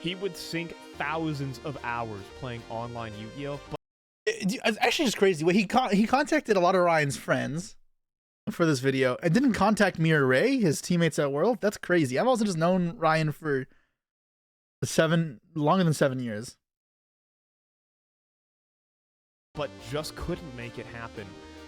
He would sink thousands of hours playing online Yu-Gi-Oh! But It's actually just crazy. He contacted a lot of Ryan's friends for this video and didn't contact me or Ray, his teammates at World. That's crazy. I've also just known Ryan for longer than 7 years. But just couldn't make it happen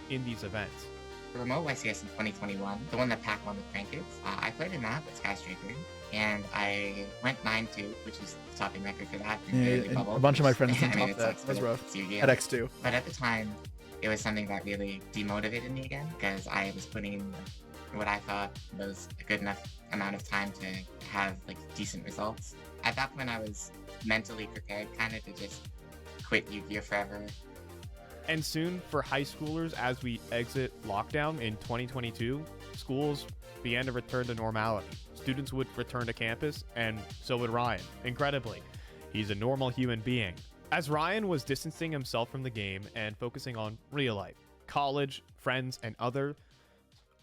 in these events. The remote YCS in 2021, the one that Pac won with Crankits, I played in that with Sky Striker, and I went 9-2, which is the topping record for that. Yeah, a bunch of my friends didn't top that. That's rough. At X2. But at the time, it was something that really demotivated me again, because I was putting in what I thought was a good enough amount of time to have like decent results. At that point, I was mentally prepared kind of to just quit Yu-Gi-Oh! Forever. And soon, for high schoolers, as we exit lockdown in 2022, schools began to return to normality. Students would return to campus, and so would Ryan. Incredibly, he's a normal human being. As Ryan was distancing himself from the game and focusing on real life, college, friends, and other,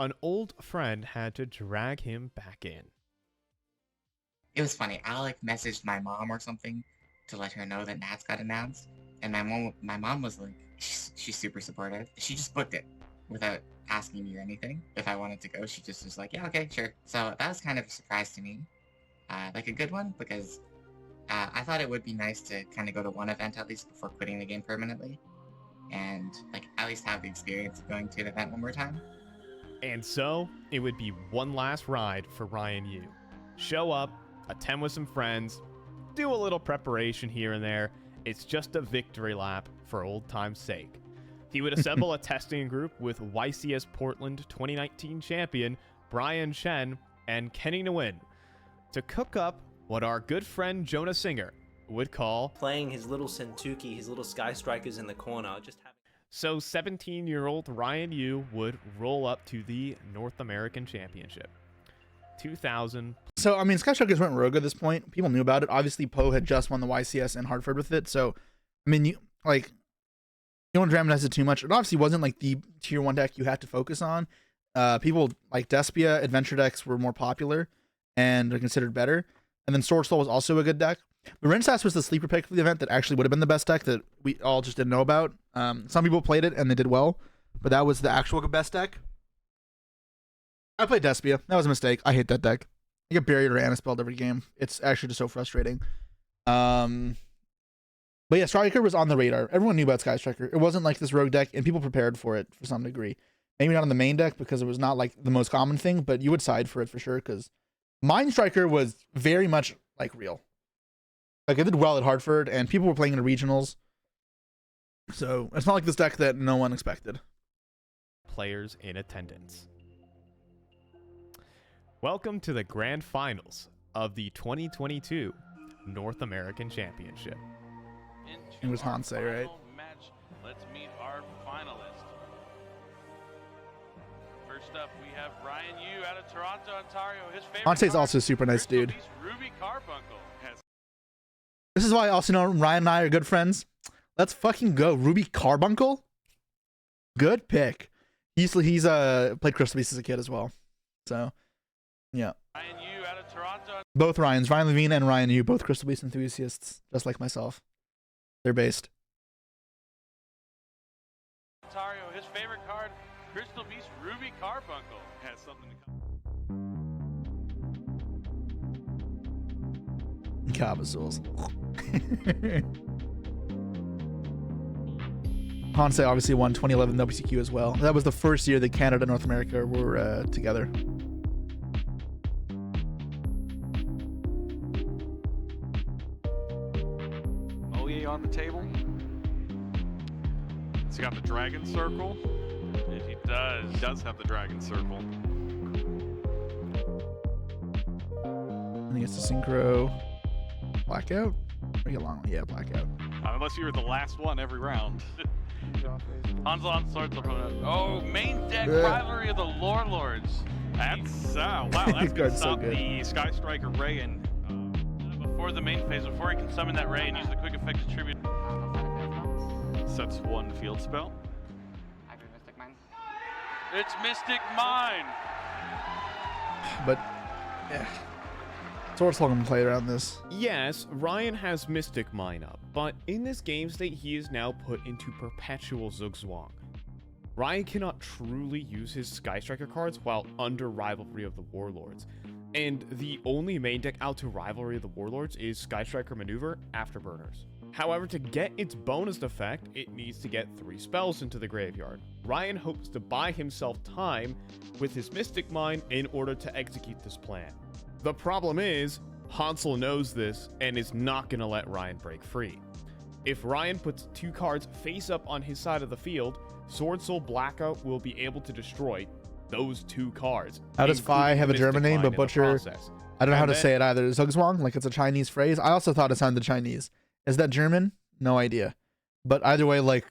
an old friend had to drag him back in. It was funny. I like messaged my mom or something to let her know that Nats got announced, and my mom was like, she's super supportive. She just booked it without asking me or anything. If I wanted to go, she just was like, yeah, okay, sure. So that was kind of a surprise to me. Like a good one, because I thought it would be nice to kind of go to one event at least before quitting the game permanently. And like at least have the experience of going to an event one more time. And so, it would be one last ride for Ryan Yu. Show up, attend with some friends, do a little preparation here and there. It's just a victory lap for old time's sake. He would assemble a testing group with YCS Portland 2019 champion Brian Chen and Kenny Nguyen to cook up what our good friend Jonah Singer would call playing his little Sentuki, his little Sky Strikers in the corner, just having. So 17-year-old Ryan Yu would roll up to the North American Championship. 2000. So, I mean, Sky Strikers went rogue at this point. People knew about it. Obviously, Poe had just won the YCS in Hartford with it. So, I mean, you don't dramatize it too much. It obviously wasn't like the tier 1 deck you had to focus on. People like Despia, adventure decks were more popular and are considered better. And then Sword Soul was also a good deck. But Rinsas was the sleeper pick for the event that actually would have been the best deck that we all just didn't know about. Some people played it and they did well, but that was the actual best deck. I played Despia. That was a mistake. I hate that deck. I get buried or anispelled every game. It's actually just so frustrating. But yeah, Striker was on the radar. Everyone knew about Sky Striker. It wasn't like this rogue deck, and people prepared for it for some degree. Maybe not on the main deck because it was not like the most common thing, but you would side for it for sure because Mind Striker was very much like real. Like it did well at Hartford, and people were playing in the regionals. So it's not like this deck that no one expected. Players in attendance. Welcome to the grand finals of the 2022 North American Championship. It was Hansei, right? Match. Let's meet our finalists. First up, we have Ryan Yu out of Toronto, Ontario. His favorite Hansei's also a super nice dude. Ruby Carbuncle. This is why I also know Ryan and I are good friends. Let's fucking go. Ruby Carbuncle? Good pick. He's played Crystal Beast as a kid as well. So, yeah. Ryan Yu out of Toronto. Both Ryans, Ryan Levine and Ryan Yu, both Crystal Beast enthusiasts, just like myself. They're based. Ontario, his favorite card, Crystal Beast Ruby Carbuncle. Has something to come. Cabazools. Hansei obviously won 2011 WCQ as well. That was the first year that Canada and North America were together. Oye on the table. Has he got the dragon circle? If he does have the dragon circle. I think it's a synchro blackout. Or you long? Yeah, blackout. Unless you were the last one every round. Hansel on swords opponent. Oh, main deck rivalry of the Lore Lords. That's wow. That's gonna stop the Sky Striker Ray and before the main phase, before he can summon that Ray and use the quick effect to tribute. Sets one field spell. It's Mystic Mine. But yeah. Sword Soul can play around this. Yes, Ryan has Mystic Mine up, but in this game state, he is now put into perpetual Zugzwang. Ryan cannot truly use his Sky Striker cards while under Rivalry of the Warlords, and the only main deck out to Rivalry of the Warlords is Sky Striker Maneuver Afterburners. However, to get its bonus effect, it needs to get 3 spells into the graveyard. Ryan hopes to buy himself time with his Mystic Mine in order to execute this plan. The problem is, Hansel knows this and is not going to let Ryan break free. If Ryan puts 2 cards face up on his side of the field, Sword Soul Blackout will be able to destroy those 2 cards. How does Phi have a German name but butcher? I don't know how to say it either. Zugzwang, like it's a Chinese phrase. I also thought it sounded Chinese. Is that German? No idea. But either way, like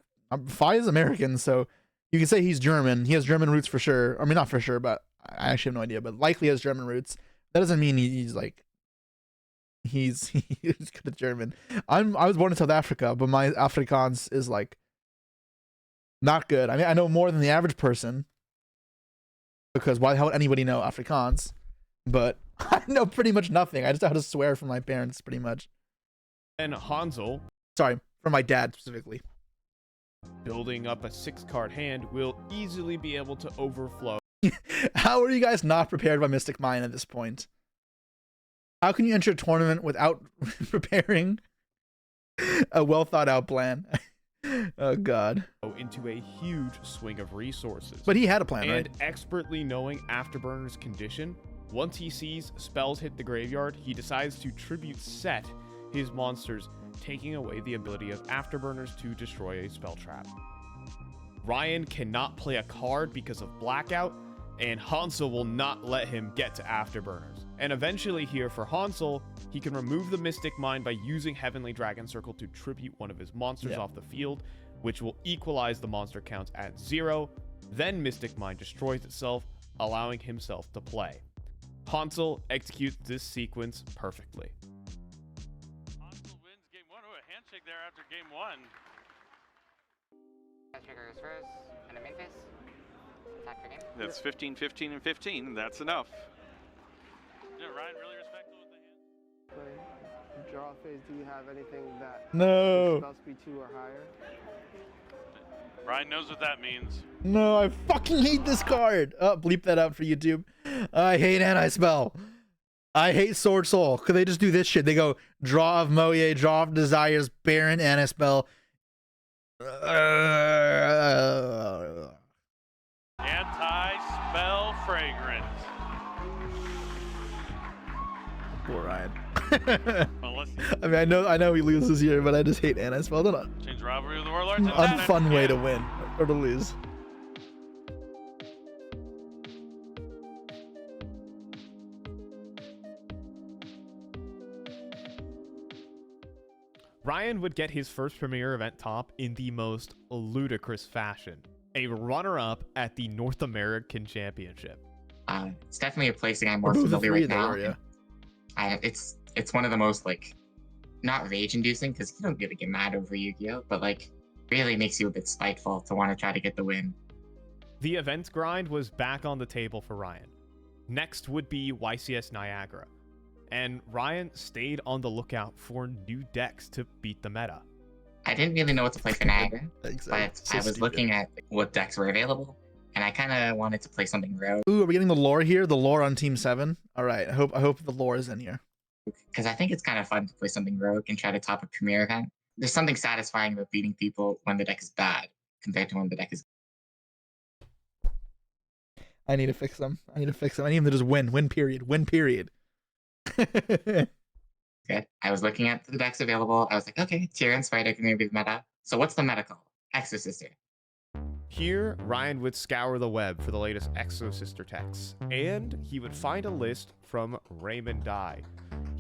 Phi is American, so you can say he's German. He has German roots for sure. I mean, not for sure, but I actually have no idea. But likely has German roots. That doesn't mean he's good at German. I was born in South Africa, but my Afrikaans is like not good. I mean, I know more than the average person because why the hell would anybody know Afrikaans? But I know pretty much nothing. I just know how to swear from my parents, pretty much. And Hansel, sorry, from my dad specifically, building up a 6-card hand will easily be able to overflow. How are you guys not prepared by Mystic Mine at this point? How can you enter a tournament without preparing a well thought out plan? Oh god. Into a huge swing of resources. But he had a plan, right? And expertly knowing Afterburner's condition, once he sees spells hit the graveyard, he decides to tribute set his monsters, taking away the ability of Afterburners to destroy a spell trap. Ryan cannot play a card because of Blackout, and Hansel will not let him get to Afterburners. And eventually here for Hansel, he can remove the Mystic Mine by using Heavenly Dragon Circle to tribute one of his monsters off the field, which will equalize the monster counts at 0. Then Mystic Mine destroys itself, allowing himself to play. Hansel executes this sequence perfectly. Hansel wins game 1. Oh, a handshake there after game 1. Trigger is first, and a main phase. Attack for game. That's 15, 15, and 15. That's enough. Yeah, Ryan really respectful with the hand. Draw phase, do you have anything that no spell speed 2 or higher? Ryan knows what that means. No, I fucking hate this card. Oh, bleep that out for YouTube. I hate anti-spell. I hate Sword Soul. Could they just do this shit? They go draw of Moye, draw of Desires, Baron, anti-spell. Anti-spell fragrance. Poor Ryan. Unless I mean, I know he loses here, but I just hate anti-spell. Change rivalry of the Warlords. Unfun way to win or to lose. Ryan would get his first premier event top in the most ludicrous fashion. A runner-up at the North American Championship. It's definitely a placing I'm more familiar with now. It's one of the most, like, not rage-inducing, because you don't really get mad over Yu-Gi-Oh!, but, like, really makes you a bit spiteful to want to try to get the win. The event grind was back on the table for Ryan. Next would be YCS Niagara. And Ryan stayed on the lookout for new decks to beat the meta. I didn't really know what to play for Niagara, but I was looking at what decks were available, and I kind of wanted to play something rogue. Ooh, are we getting the lore here? The lore on Team 7? All right, I hope the lore is in here. Because I think it's kind of fun to play something rogue and try to top a premier event. There's something satisfying about beating people when the deck is bad, compared to when the deck is I need to fix them. I need him to just win. Win period. Win period. good. I was looking at the decks available. I was like, okay, Tyr and Spider can maybe be the meta. So what's the meta called? Exosister. Here, Ryan would scour the web for the latest Exosister techs, and he would find a list from Raymond Dye.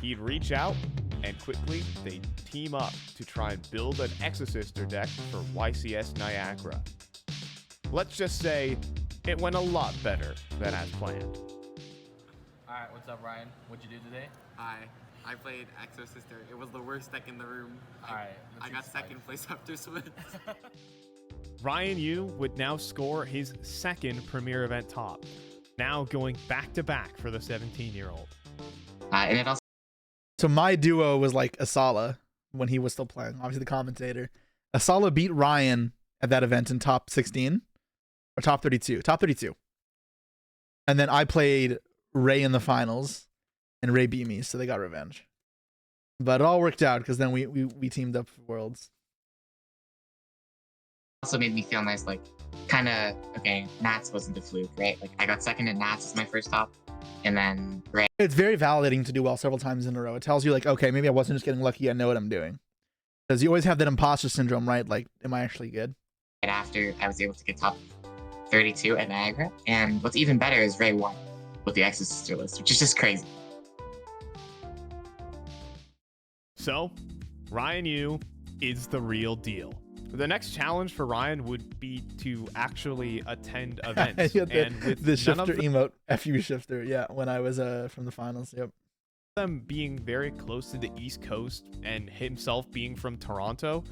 He'd reach out, and quickly, they'd team up to try and build an Exosister deck for YCS Niagara. Let's just say, it went a lot better than as planned. Alright, what's up, Ryan? What'd you do today? Hi. I played Exosister. It was the worst deck in the room. I got second place after Swiss. Ryan Yu would now score his second Premier Event top, now going back-to-back for the 17-year-old. And it also So my duo was like Asala when he was still playing, obviously the commentator. Asala beat Ryan at that event in top 16 or top 32. Top 32. And then I played Ray in the finals and Ray beat me, so they got revenge. But it all worked out because then we teamed up for Worlds. also made me feel nice, like, kind of, okay, Nats wasn't a fluke, right? Like, I got second at Nats as my first top, and then Ray. It's very validating to do well several times in a row. It tells you, like, okay, maybe I wasn't just getting lucky, I know what I'm doing. Because you always have that imposter syndrome, right? Like, am I actually good? And after, I was able to get top 32 at Niagara, and what's even better is Ray won with the Exosister list, which is just crazy. So, Ryan Yu is the real deal. The next challenge for Ryan would be to actually attend events. And with the shifter emote, FU shifter, yeah, when I was from the finals, yep. Them being very close to the East Coast and himself being from Toronto,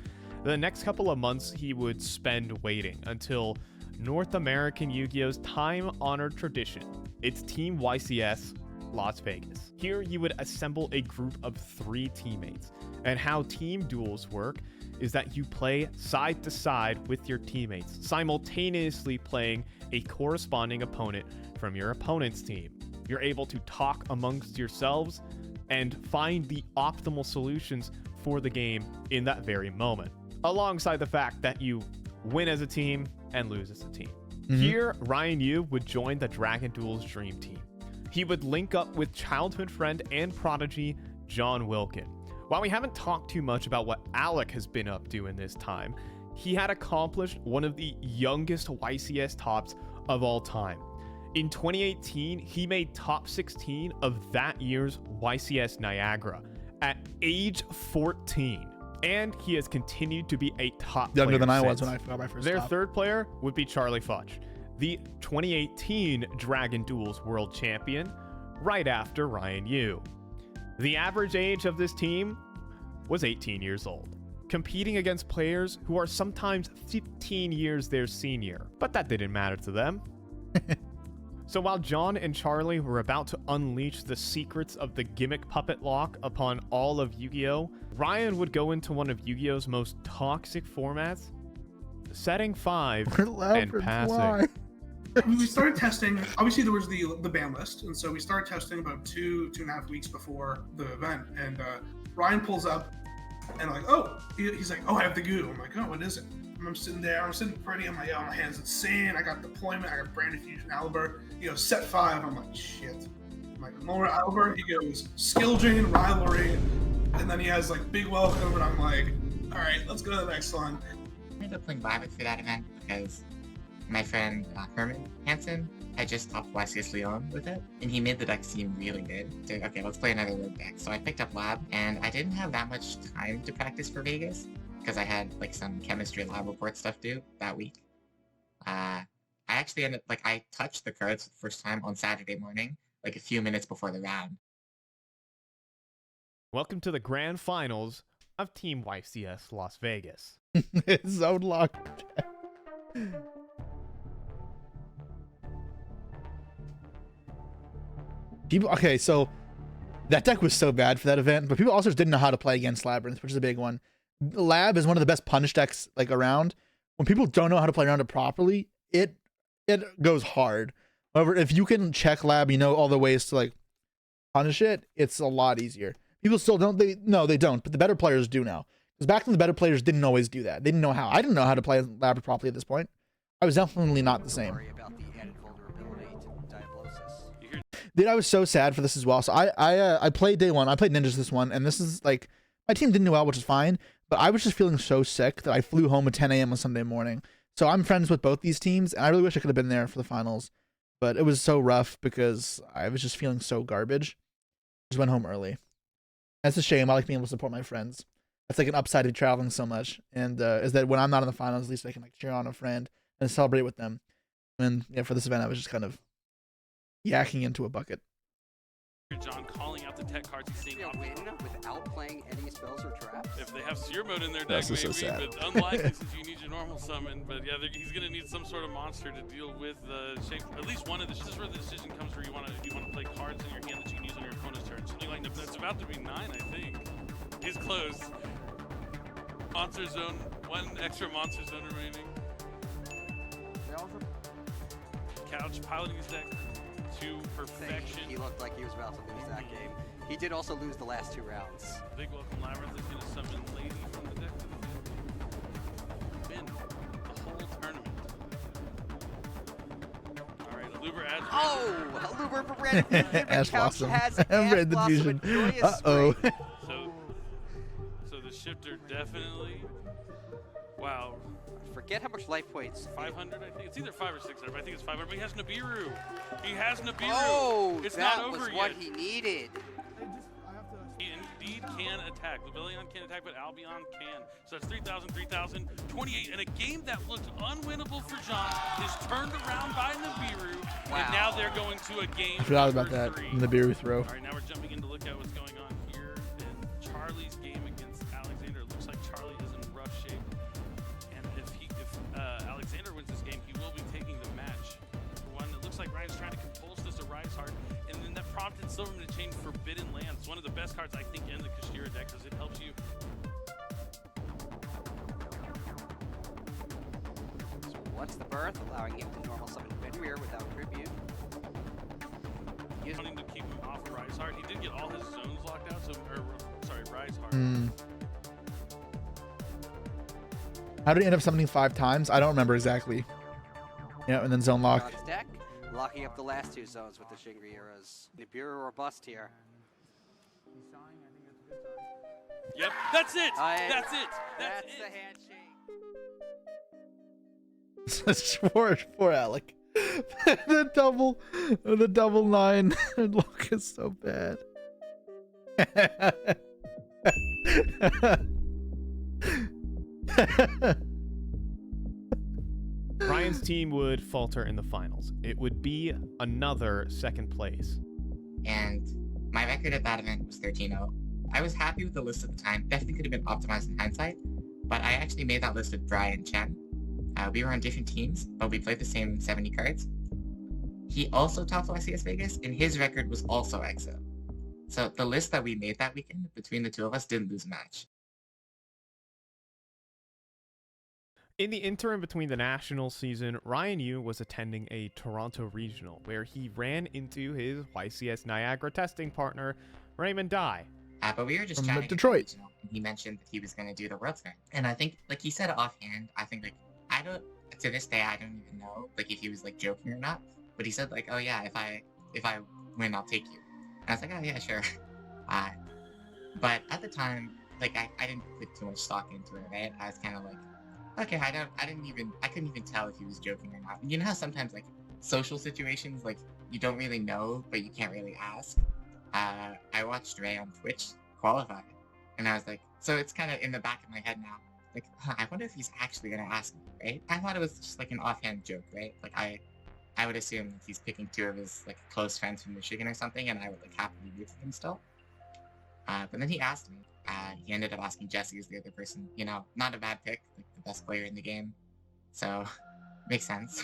the next couple of months he would spend waiting until North American Yu-Gi-Oh's time-honored tradition. It's Team YCS Las Vegas. Here you would assemble a group of 3 teammates, and how team duels work is that you play side to side with your teammates, simultaneously playing a corresponding opponent from your opponent's team. You're able to talk amongst yourselves and find the optimal solutions for the game in that very moment, alongside the fact that you win as a team and lose as a team. Here, Ryan Yu would join the Dragon Duel's dream team. He would link up with childhood friend and prodigy John Wilkin. While we haven't talked too much about what Alec has been up to in this time, he had accomplished one of the youngest YCS tops of all time. In 2018, he made top 16 of that year's YCS Niagara at age 14. And he has continued to be a top younger player than I since. was when I got my first Their top. third player would be Charlie Fudge, the 2018 Dragon Duels world champion, right after Ryan Yu. The average age of this team was 18 years old, competing against players who are sometimes 15 years their senior, but that didn't matter to them. So while John and Charlie were about to unleash the secrets of the gimmick puppet lock upon all of Yu-Gi-Oh!, Ryan would go into one of Yu-Gi-Oh!'s most toxic formats, setting 5 and passing. We started testing. Obviously, there was the ban list, and so we started testing about 2.5 weeks before the event. And Ryan pulls up, and I'm like, oh, he's like, oh, I have the goo. I'm like, oh, what is it? And I'm sitting there. I'm sitting pretty on my hands. It's sand. I got deployment. I got branded fusion Aliber. He goes set 5. I'm like, shit. I'm like, Laura Aliber. He goes skill drain rivalry, and then he has like big welcome, and I'm like, all right, let's go to the next one. I ended up playing Violet for that event because my friend Herman Hansen had just topped YCS Leon with it, and he made the deck seem really good. So, okay, let's play another rogue deck. So I picked up Lab, and I didn't have that much time to practice for Vegas because I had like some chemistry lab report stuff due that week. I actually ended up, I touched the cards for the first time on Saturday morning, like a few minutes before the round. Welcome to the grand finals of Team YCS Las Vegas. Zone locked. People, okay, so that deck was so bad for that event, but people also just didn't know how to play against Labyrinth, which is a big one. Lab is one of the best punish decks like around. When people don't know how to play around it properly, it goes hard. However, if you can check Lab, you know all the ways to like punish it, it's a lot easier. People still don't, they don't, but the better players do now. Because back then, the better players didn't always do that. They didn't know how. I didn't know how to play Labyrinth properly at this point. I was definitely not the same. Dude, I was so sad for this as well. So I played day one. I played Ninjas this one, and this is like, my team didn't do well, which is fine, but I was just feeling so sick that I flew home at 10 a.m. on Sunday morning. So I'm friends with both these teams, and I really wish I could have been there for the finals, but it was so rough because I was just feeling so garbage. Just went home early. That's a shame. I like being able to support my friends. That's like an upside of traveling so much, and is that when I'm not in the finals, at least I can like cheer on a friend and celebrate with them. And yeah, for this event, I was just kind of yakking into a bucket. John calling out the tech cards he's seeing win without playing any spells or traps. If they have Seer Mode in their deck, maybe, so but unlikely since you need your normal summon. But yeah, he's gonna need some sort of monster to deal with the shape. At least one of this is where the decision comes, where you want to play cards in your hand that you can use on your opponent's turn. Something like that. That's about to be 9, I think. He's close. Monster Zone, 1 extra Monster Zone remaining. Couch piloting his deck to perfection. He looked like he was about to lose that game. He did also lose the last 2 rounds. Big welcome Labyrinth is going to summon Lady from the deck to the field. Win the whole tournament. Alright, Aluber adds. Oh! Aluber for Red. Ash Couch Blossom. has Red the fusion. Uh-oh. So the shifter definitely. Wow. Forget how much life points. 500, I think. It's either 500 or 600, but I think it's 500. But he has Nibiru. He has Nibiru. Oh, it's that not over was yet. what he needed. He indeed can attack. Levilion can't attack, but Albion can. So that's 3,000, 3,000, 28. And a game that looked unwinnable for John is turned around by Nibiru. Wow. And now they're going to a game. I forgot about that. 3. Nibiru throw. All right, now we're jumping in to look at what's going on here. And Charlie's game against Alexander. It looks like Charlie is in rough shape. And if Alexander wins this game, he will be taking the match. For one, it looks like Ryan's trying to compulse this to Rise Heart, and then that prompted Silverman to change Forbidden Lands. One of the best cards, I think, in the Kashira deck, because it helps you. So what's the birth? Allowing him to normal summon Fenrir without tribute. He's wanting to keep him off Rise Heart. He did get all his zones locked out, sorry, Rise Heart. How did he end up summoning 5 times? I don't remember exactly. Yeah, and then zone lock. His deck, locking up the last 2 zones with the Shingri-Eras. Nibiru or bust here. Yep, that's it. That's it. That's the for handshake. Alec. the double 9 look is so bad. Ryan's team would falter in the finals. It would be another 2nd place. And my record at that event was 13-0. I was happy with the list at the time. Definitely could have been optimized in hindsight, but I actually made that list with Brian Chen. We were on different teams, but we played the same 70 cards. He also topped YCS Vegas, and his record was also EXO. So the list that we made that weekend, between the 2 of us, didn't lose a match. In the interim between the national season, Ryan Yu was attending a Toronto regional where he ran into his YCS Niagara testing partner, Raymond Dye. But we were just From chatting. Detroit. He mentioned that he was going to do the World Fair. And I think, like, he said offhand, I think, like, to this day, I don't even know, like, if he was, like, joking or not. But he said, like, oh yeah, if I win, I'll take you. And I was like, oh yeah, sure. But at the time, like, I didn't put too much stock into it, right? I was kind of like, okay, I couldn't even tell if he was joking or not. You know how sometimes, like, social situations, like, you don't really know, but you can't really ask? I watched Ray on Twitch qualify, and I was like, so it's kind of in the back of my head now, like, I wonder if he's actually gonna ask me, right? I thought it was just like an offhand joke, right? Like, I would assume that he's picking 2 of his, like, close friends from Michigan or something, and I would, like, happily root for him still. But then he asked me. He ended up asking Jesse as the other person. You know, not a bad pick, like the best player in the game. So, makes sense.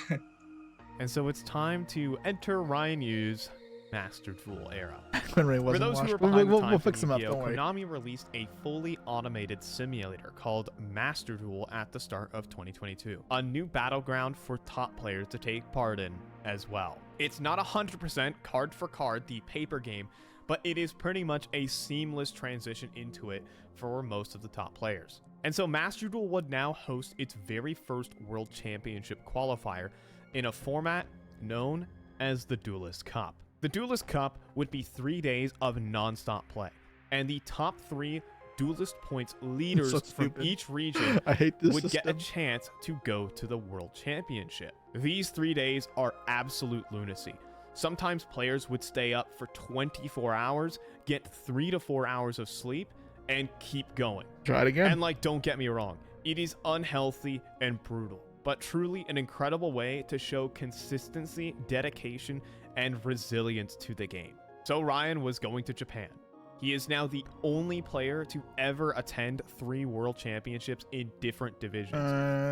And so it's time to enter Ryan Yu's Master Duel era. When Ray For wasn't those who washed. are behind the We'll times fix in him up, Yu-Gi-Oh, don't worry. Konami released a fully automated simulator called Master Duel at the start of 2022. A new battleground for top players to take part in as well. It's not 100% card for card the paper game, but it is pretty much a seamless transition into it for most of the top players. And so Master Duel would now host its very first World Championship qualifier in a format known as the Duelist Cup. The Duelist Cup would be 3 days of non-stop play, and the top 3 Duelist points leaders from each region would get a chance to go to the World Championship. These 3 days are absolute lunacy. Sometimes players would stay up for 24 hours, get 3 to 4 hours of sleep, and keep going. Try it again. And like, don't get me wrong, it is unhealthy and brutal, but truly an incredible way to show consistency, dedication, and resilience to the game. So Ryan was going to Japan. He is now the only player to ever attend 3 World Championships in different divisions.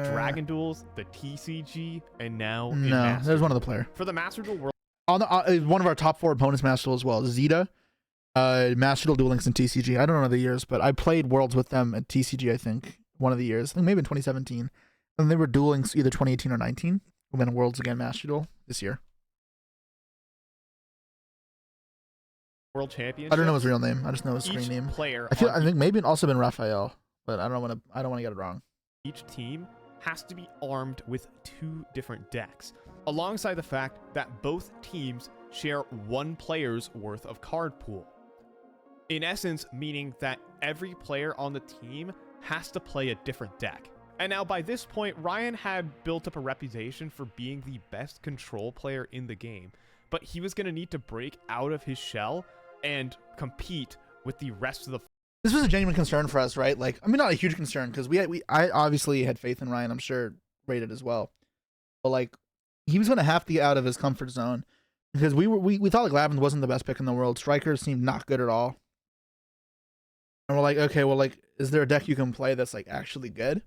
Dragon Duels, the TCG, and now in Master there's one Duel. other player. For the Master Duel World... one of our top 4 opponents Master Duel as well. Zeta, Master Duel, Duel Links, and TCG. I don't know the years, but I played Worlds with them at TCG, I think, one of the years. I think maybe in 2017. And they were Duel Links either 2018 or 19. And then Worlds again, Master Duel this year. World Championship. I don't know his real name. I just know his screen name. I think maybe it also been Raphael, but I don't want to get it wrong. Each team has to be armed with 2 different decks, alongside the fact that both teams share 1 player's worth of card pool. In essence, meaning that every player on the team has to play a different deck. And now by this point, Ryan had built up a reputation for being the best control player in the game, but he was going to need to break out of his shell and compete with the rest of the... This was a genuine concern for us, right? Like, I mean, not a huge concern, because I obviously had faith in Ryan. I'm sure rated as well, but like, he was going to have to get out of his comfort zone, because we thought like Lavin wasn't the best pick in the world. Strikers seemed not good at all, and we're like, okay, well, like, is there a deck you can play that's like actually good?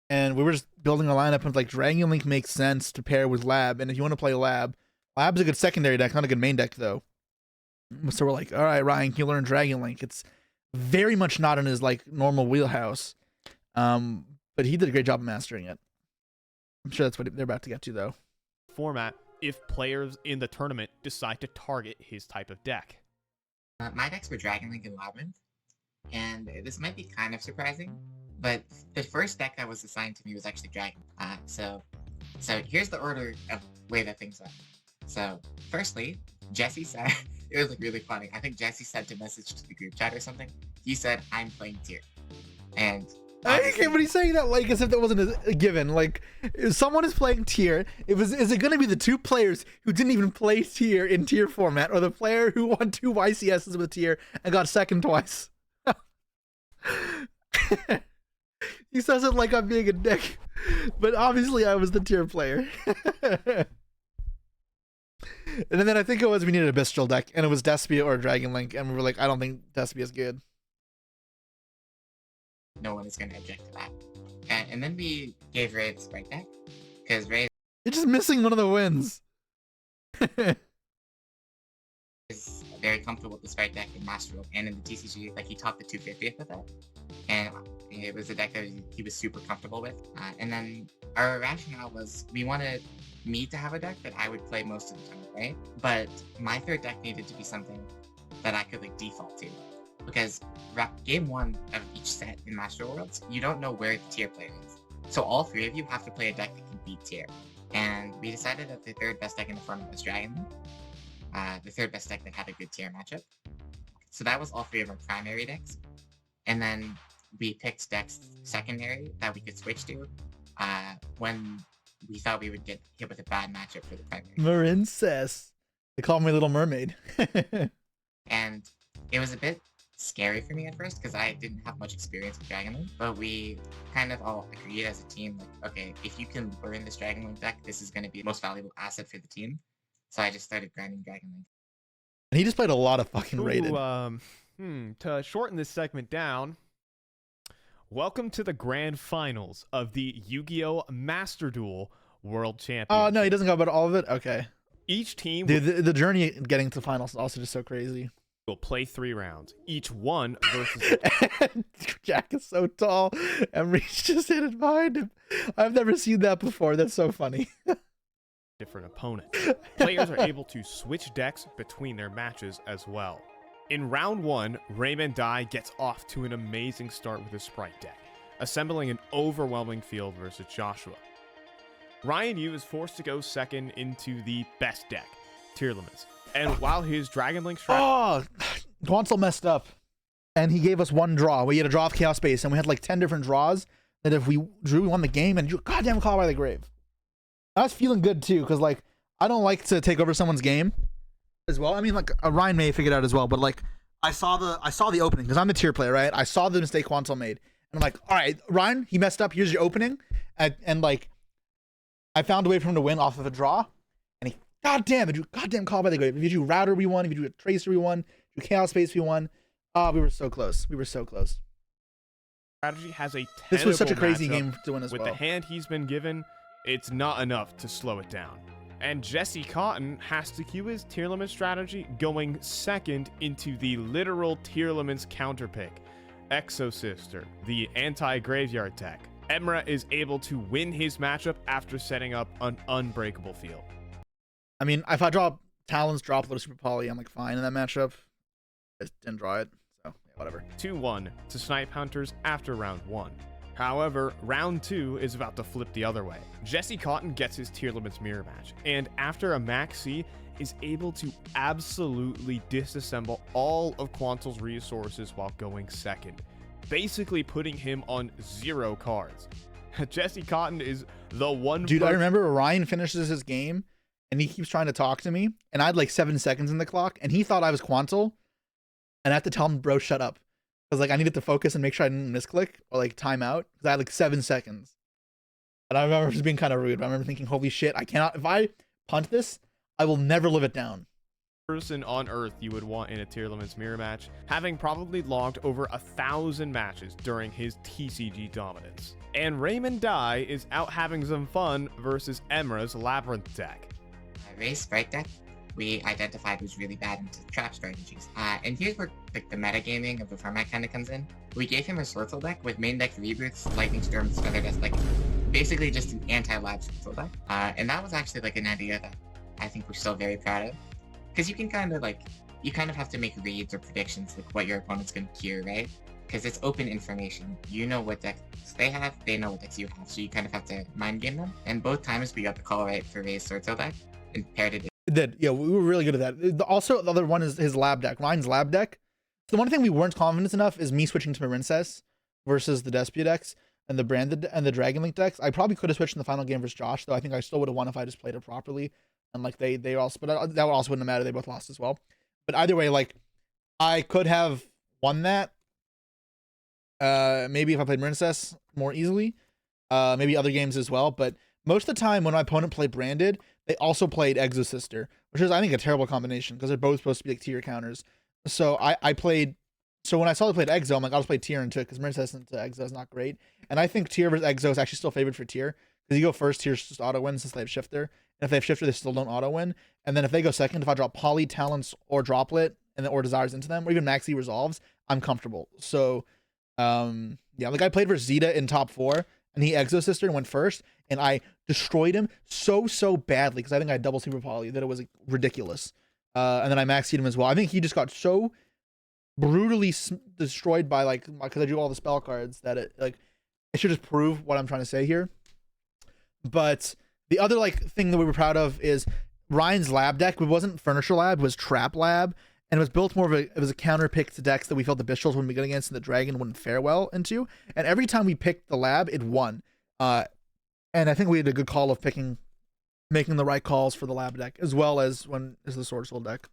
And we were just building a lineup, and like Dragon Link makes sense to pair with Lab, and if you want to play Lab's a good secondary deck, not a good main deck though. So we're like, all right, Ryan, can you learn Dragon Link? It's very much not in his like normal wheelhouse, but he did a great job of mastering it. I'm sure that's what they're about to get to though. Format if players in the tournament decide to target his type of deck. My decks were Dragon Link and Labyrinth, and this might be kind of surprising, but the first deck that was assigned to me was actually Dragon. So here's the order of way that things went. So firstly, Jesse said, it was like really funny. I think Jesse sent a message to the group chat or something. He said, "I'm playing tier," and okay, but he's saying that like as if that wasn't a given. Like, if someone is playing tier, is it going to be the 2 players who didn't even play tier in tier format, or the player who won 2 YCSs with tier and got second twice? He says it like I'm being a dick, but obviously I was the tier player. And then I think it was we needed a Bestial deck, and it was Despia or Dragon Link, and we were like, I don't think Despia is good. No one is going to object to that. And then we gave Ray the Sprite deck, because Ray You're just missing one of the wins. is very comfortable with the Sprite deck in Master Duel and in the TCG. Like, he topped the 250th with it, and it was a deck that he was super comfortable with. And then our rationale was we wanted me to have a deck that I would play most of the time, right? But my third deck needed to be something that I could like default to, because game 1 of each set in Master Worlds, you don't know where the tier player is. So all 3 of you have to play a deck that can beat tier. And we decided that the third best deck in the format was Dragon Link, the third best deck that had a good tier matchup. So that was all 3 of our primary decks. And then we picked decks secondary that we could switch to when we thought we would get hit with a bad matchup for the primary. Marincess. They call me Little Mermaid. And it was a bit scary for me at first because I didn't have much experience with Dragon Link, but we kind of all agreed as a team, like, okay, if you can learn this Dragon Link deck, this is going to be the most valuable asset for the team. So I just started grinding Dragon Link. And he just played a lot of fucking rated. To shorten this segment down, welcome to the grand finals of the Yu-Gi-Oh! Master Duel World Championship. Oh, no, he doesn't go about all of it? Okay. Each team... Dude, the journey getting to finals is also just so crazy. Will play 3 rounds, each one versus... Jack is so tall, and Reach just hit it behind him. I've never seen that before. That's so funny. different opponents. Players are able to switch decks between their matches as well. In round 1, Raymond Dai gets off to an amazing start with his Sprite deck, assembling an overwhelming field versus Joshua. Ryan Yu is forced to go second into the best deck, Tearlaments. And while his Dragon Link strategy... Oh, Guansel messed up. And he gave us one draw. We had a draw of Chaos Space, and we had like 10 different draws that if we drew, we won the game, and drew goddamn Call by the Grave. I was feeling good too, because like, I don't like to take over someone's game as well. I mean, like, Ryan may figure it out as well, but like, I saw the opening, because I'm the tier player, right? I saw the mistake Guansel made. And I'm like, all right, Ryan, he messed up. Here's your opening. And like, I found a way for him to win off of a draw. And he, goddamn Call by the Grave. If you do Router, we won. If you do Tracer, we won. If you do Chaos Space, we won. Oh, we were so close. We were so close. Strategy has a this was such a crazy game to win as well. With the hand he's been given, it's not enough to slow it down. And Jesse Kotton has to cue his Tearlaments strategy, going second into the literal Tearlaments counterpick. Exo Sister, the anti-graveyard deck. Emra is able to win his matchup after setting up an unbreakable field. I mean, if I draw Talon's Droplet or Super Poly, I'm like fine in that matchup. I just didn't draw it, so yeah, whatever. 2-1 to Snipe Hunters after round 1. However, round 2 is about to flip the other way. Jesse Kotton gets his Tearlaments mirror match, and after a maxi, is able to absolutely disassemble all of Quantel's resources while going second, basically putting him on 0 cards. Jesse Kotton is the one. Dude, I remember Ryan finishes his game, and he keeps trying to talk to me, and I had like 7 seconds in the clock, and he thought I was Quantel, and I have to tell him, bro, shut up. Because like I needed to focus and make sure I didn't misclick or like time out, because I had like 7 seconds. And I remember just being kind of rude. But I remember thinking, holy shit, I cannot, if I punt this, I will never live it down. Person on earth you would want in a Tearlaments mirror match, having probably logged over 1,000 matches during his TCG dominance. And Raymond Dai is out having some fun versus Emra's Labyrinth deck. Ray's Sprite deck, we identified was really bad into trap strategies. And here's where like the metagaming of the format kind of comes in. We gave him a Sorcel deck with main deck Rebirths, Lightning Storms, Feather Dust, like basically just an anti-lab Sorcel deck. And that was actually like an idea that I think we're still very proud of. Because you can kind of like, you kind of have to make reads or predictions like what your opponent's going to cure, right? Because it's open information. You know what decks they have, they know what decks you have, so you kind of have to mind game them. And both times we got the call right for Ray's Sorcel deck and paired it. It did. Yeah, we were really good at that. Also, the other one is his lab deck, Ryan's lab deck. The one thing we weren't confident enough is me switching to Marincess versus the Despia decks and the Branded and the Dragon Link decks. I probably could have switched in the final game versus Josh, though I think I still would have won if I just played it properly. And like they also, but that also wouldn't have mattered. They both lost as well. But either way, like I could have won that. Maybe if I played Marincess more easily. Maybe other games as well. But most of the time when my opponent played Branded, they also played Exo Sister, which is I think a terrible combination because they're both supposed to be like tier counters. So I played. So when I saw they played Exo, I'm like, I'll just play tier into it because Marincess into Exo is not great. And I think tier versus Exo is actually still favored for tier because you go first, tier's just auto win since they have shifter. And if they have shifter, they still don't auto win. And then if they go second, if I drop Poly, Talents, or Droplet, and then or Desires into them, or even Maxi Resolves, I'm comfortable. So yeah, like I played versus Zeta in top 4, and he Exo Sister and went first, and I destroyed him so badly because I think I had double Super Poly that it was like, ridiculous. And then I maxied him as well. I think he just got so brutally destroyed by like because I drew all the spell cards that it should just prove what I'm trying to say here. But the other like thing that we were proud of is Ryan's lab deck. It wasn't Furniture Lab, it was Trap Lab, and it was built more of it was a counter pick to decks that we felt the Bishals wouldn't be good against and the Dragon wouldn't fare well into. And every time we picked the lab, it won. And I think we had a good call of making the right calls for the lab deck as well as when is the Sword Soul deck.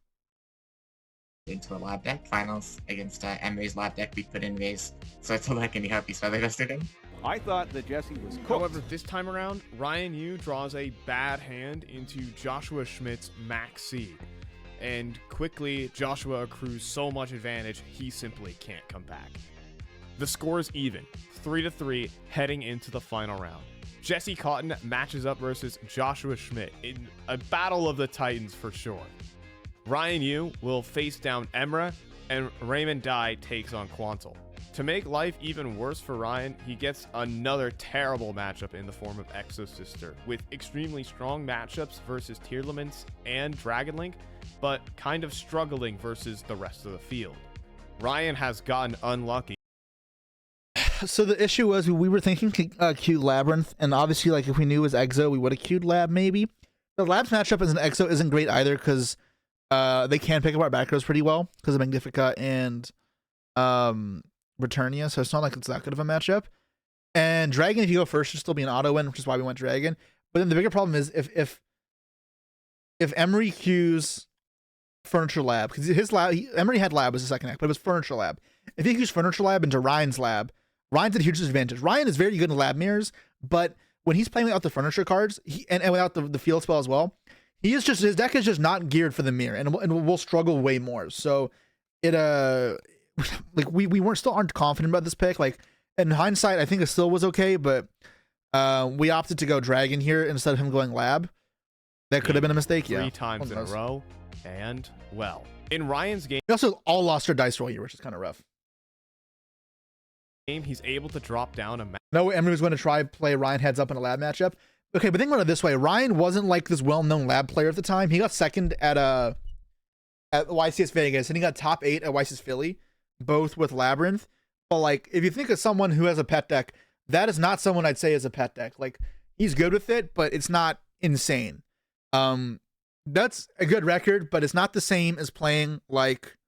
Into a lab deck finals against Emery's lab deck. We put in Ray's Sword Soul deck and he helped feather dusted him. I thought that Jesse was cooked. However, this time around, Ryan Yu draws a bad hand into Joshua Schmidt's Max Seed. And quickly, Joshua accrues so much advantage, he simply can't come back. The score is even, 3-3, heading into the final round. Jesse Kotton matches up versus Joshua Schmidt in a battle of the titans for sure. Ryan Yu will face down Emra, and Raymond Dai takes on Quantal. To make life even worse for Ryan, he gets another terrible matchup in the form of Exosister, with extremely strong matchups versus Tearlaments and Dragonlink, but kind of struggling versus the rest of the field. Ryan has gotten unlucky. So the issue was we were thinking queued Labyrinth, and obviously like if we knew it was Exo, we would have queued Lab maybe. The Lab's matchup as an Exo isn't great either because they can pick up our back rows pretty well because of Magnifica and Returnia, so it's not like it's that good of a matchup. And Dragon, if you go first, should still be an auto win, which is why we went Dragon. But then the bigger problem is if Emery queues Furniture Lab, because his lab, Emery had Lab as a second act, but it was Furniture Lab. If he queues Furniture Lab into Ryan's Lab, Ryan's at a huge disadvantage. Ryan is very good in lab mirrors, but when he's playing without the furniture cards and without the field spell as well, his deck is just not geared for the mirror, and we'll struggle way more. So it like we still aren't confident about this pick. Like in hindsight, I think it still was okay, but we opted to go Dragon here instead of him going Lab. That could have been a mistake. Three times in a row, and well, in Ryan's game, we also all lost our dice roll here, which is kind of rough. He's able to drop down a no, Emery was going to try play Ryan heads up in a lab matchup. Okay, but think about it this way: Ryan wasn't like this well-known lab player at the time. He got second at YCS Vegas, and he got top 8 at YCS Philly, both with Labyrinth. But like, if you think of someone who has a pet deck, that is not someone I'd say is a pet deck. Like, he's good with it, but it's not insane. That's a good record, but it's not the same as playing like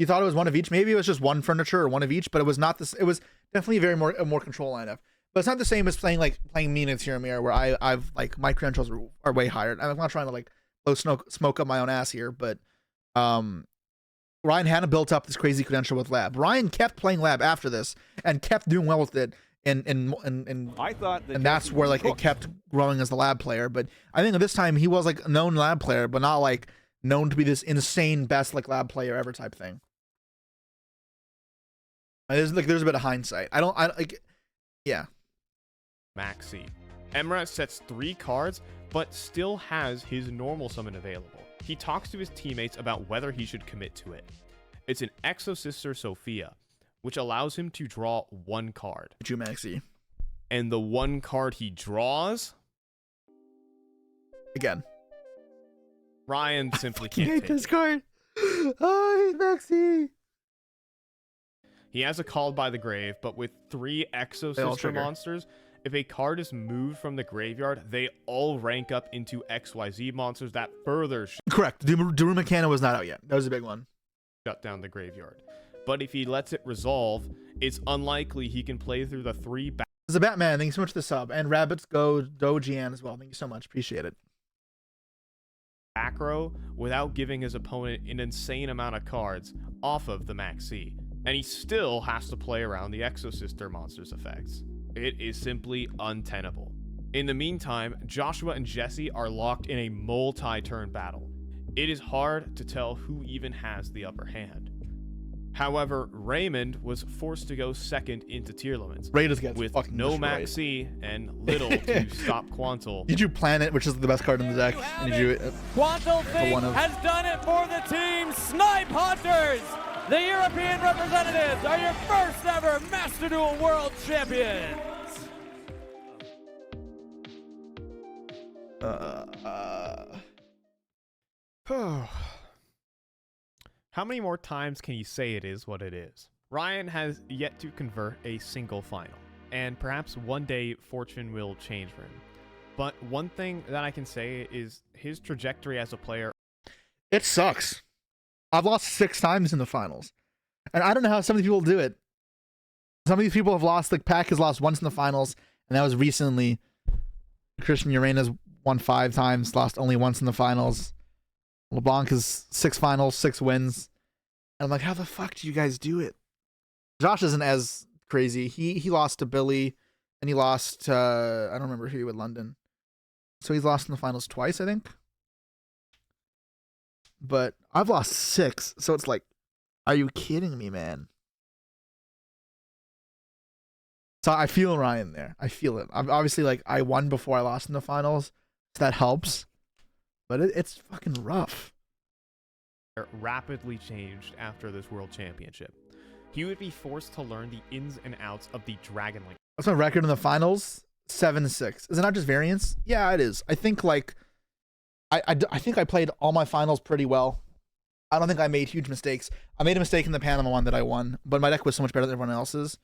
you thought it was one of each. Maybe it was just one furniture or one of each, but it was not this. It was definitely a more control lineup. But it's not the same as playing Mean and Tyramir, where I've like my credentials are way higher. I'm not trying to like blow smoke up my own ass here, but Ryan hadn't built up this crazy credential with Lab. Ryan kept playing Lab after this and kept doing well with it, and I thought and that's where like it kept growing as the Lab player. But I think at this time he was like a known Lab player, but not like known to be this insane best like lab player ever type thing. There's a bit of hindsight. I like, yeah. Maxi. Emra sets 3 cards, but still has his normal summon available. He talks to his teammates about whether he should commit to it. It's an Exosister Sophia, which allows him to draw 1 card. Maxi. And the 1 card he draws... Again. Ryan simply can't hate take this it. card. Oh, I hate Maxi. He has a Called by the Grave, but with 3 Exosister monsters, if a card is moved from the graveyard, they all rank up into XYZ monsters that further correct. Darumacana was not out yet. That was a big one. Shut down the graveyard. But if he lets it resolve, it's unlikely he can play through the 3 There's a Batman. Thank you so much for the sub. And Rabbits Go Dojian as well. Thank you so much. Appreciate it. back row without giving his opponent an insane amount of cards off of the Maxi. And he still has to play around the Exosister monster's effects. It is simply untenable. In the meantime, Joshua and Jesse are locked in a multi-turn battle. It is hard to tell who even has the upper hand. However, Raymond was forced to go second into tier limits with no Maxi and little to stop Quantal. Did you plan it, which is the best card in the deck? And did you, Quantal has done it for the team Snipe Hunters! The European representatives are your first ever Master Duel World Champions! How many more times can you say it is what it is? Ryan has yet to convert a single final, and perhaps one day fortune will change for him. But one thing that I can say is his trajectory as a player. It sucks. I've lost 6 times in the finals, and I don't know how some of these people do it. Some of these people have lost, like Pac has lost once in the finals, and that was recently. Christian Urena's won 5 times, lost only once in the finals. LeBlanc is 6 finals, 6 wins. And I'm like, how the fuck do you guys do it? Josh isn't as crazy. He lost to Billy, and he lost to, I don't remember who with London. So he's lost in the finals twice, I think. But I've lost 6, so it's like, are you kidding me, man? So I feel Ryan there. I feel it. I'm obviously, like, I won before I lost in the finals, so that helps. But it's fucking rough. rapidly changed after this World Championship. He would be forced to learn the ins and outs of the Dragon Link. What's my record in the finals? 7-6. Is it not just variance? Yeah, it is. I think like I think I played all my finals pretty well. I don't think I made huge mistakes. I made a mistake in the Panama one that I won, but my deck was so much better than everyone else's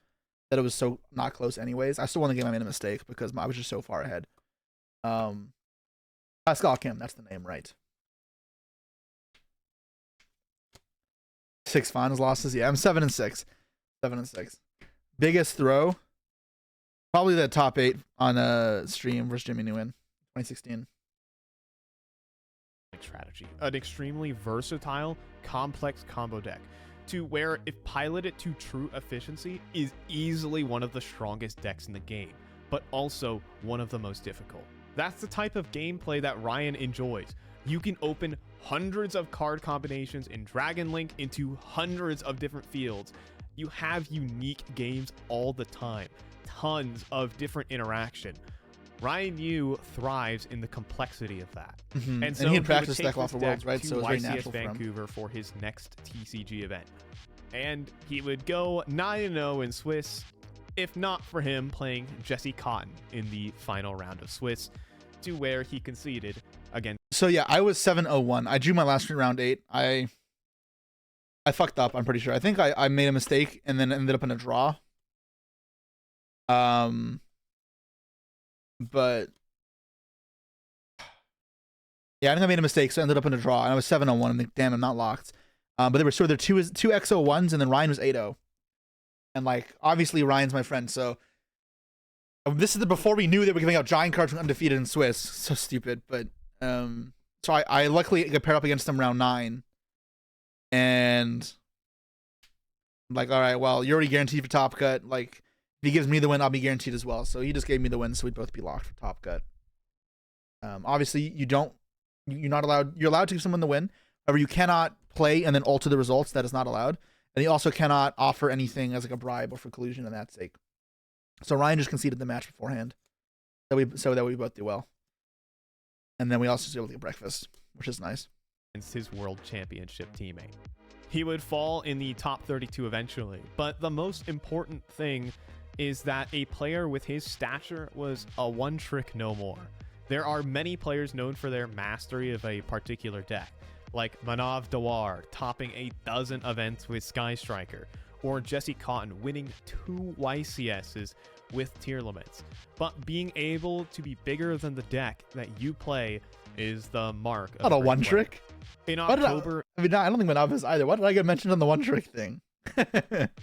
that it was so not close anyways. I still won the game. I made a mistake because I was just so far ahead. Pascal Kim, that's the name, right? 6 finals losses. Yeah, I'm 7-6. 7-6. Biggest throw, probably the top 8 on a stream versus Jimmy Nguyen, 2016. Strategy, an extremely versatile, complex combo deck, to where if piloted to true efficiency is easily one of the strongest decks in the game, but also one of the most difficult. That's the type of gameplay that Ryan enjoys. You can open hundreds of card combinations in Dragon Link into hundreds of different fields. You have unique games all the time, tons of different interaction. Ryan Yu thrives in the complexity of that. And so he had would practiced take deck off this the Worlds, deck right? to So it was very YCS natural for him. Vancouver for his next TCG event. And he would go 9-0 in Swiss, if not for him playing Jesse Kotton in the final round of Swiss, to where he conceded against. So yeah, I was 7-0-1. I drew my last round 8. I fucked up, I'm pretty sure. I think I made a mistake and then ended up in a draw. But yeah, I think I made a mistake, so I ended up in a draw, and I was 7-0-1. I'm like, damn, I'm not locked. But there were two XO1s, and then Ryan was 8-0. And like, obviously Ryan's my friend, so this is before we knew they were giving out giant cards from undefeated in Swiss. So stupid, but so I luckily got paired up against him round 9, and I'm like, all right, well, you're already guaranteed for top cut. Like, if he gives me the win, I'll be guaranteed as well. So he just gave me the win, so we'd both be locked for top cut. Obviously, you're allowed to give someone the win. However, you cannot play and then alter the results. That is not allowed. And you also cannot offer anything as like a bribe or for collusion in that sake. So Ryan just conceded the match beforehand, so that we both do well. And then we also was able to get breakfast, which is nice. Against his world championship teammate. He would fall in the top 32 eventually, but the most important thing is that a player with his stature was a one-trick no more. There are many players known for their mastery of a particular deck, like Manav Dawar topping a dozen events with Sky Striker, or Jesse Kotton winning 2 YCSs with tier limits. But being able to be bigger than the deck that you play is the mark of not a one-trick. In October, I don't think Manav is either. Why did I get mentioned on the one-trick thing?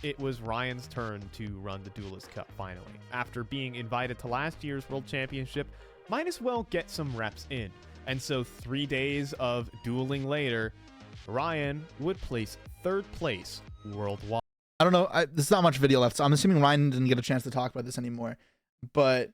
It was Ryan's turn to run the Duelist Cup finally. After being invited to last year's World Championship, might as well get some reps in. And so 3 days of dueling later, Ryan would place 3rd place worldwide. I don't know. There's not much video left, so I'm assuming Ryan didn't get a chance to talk about this anymore. But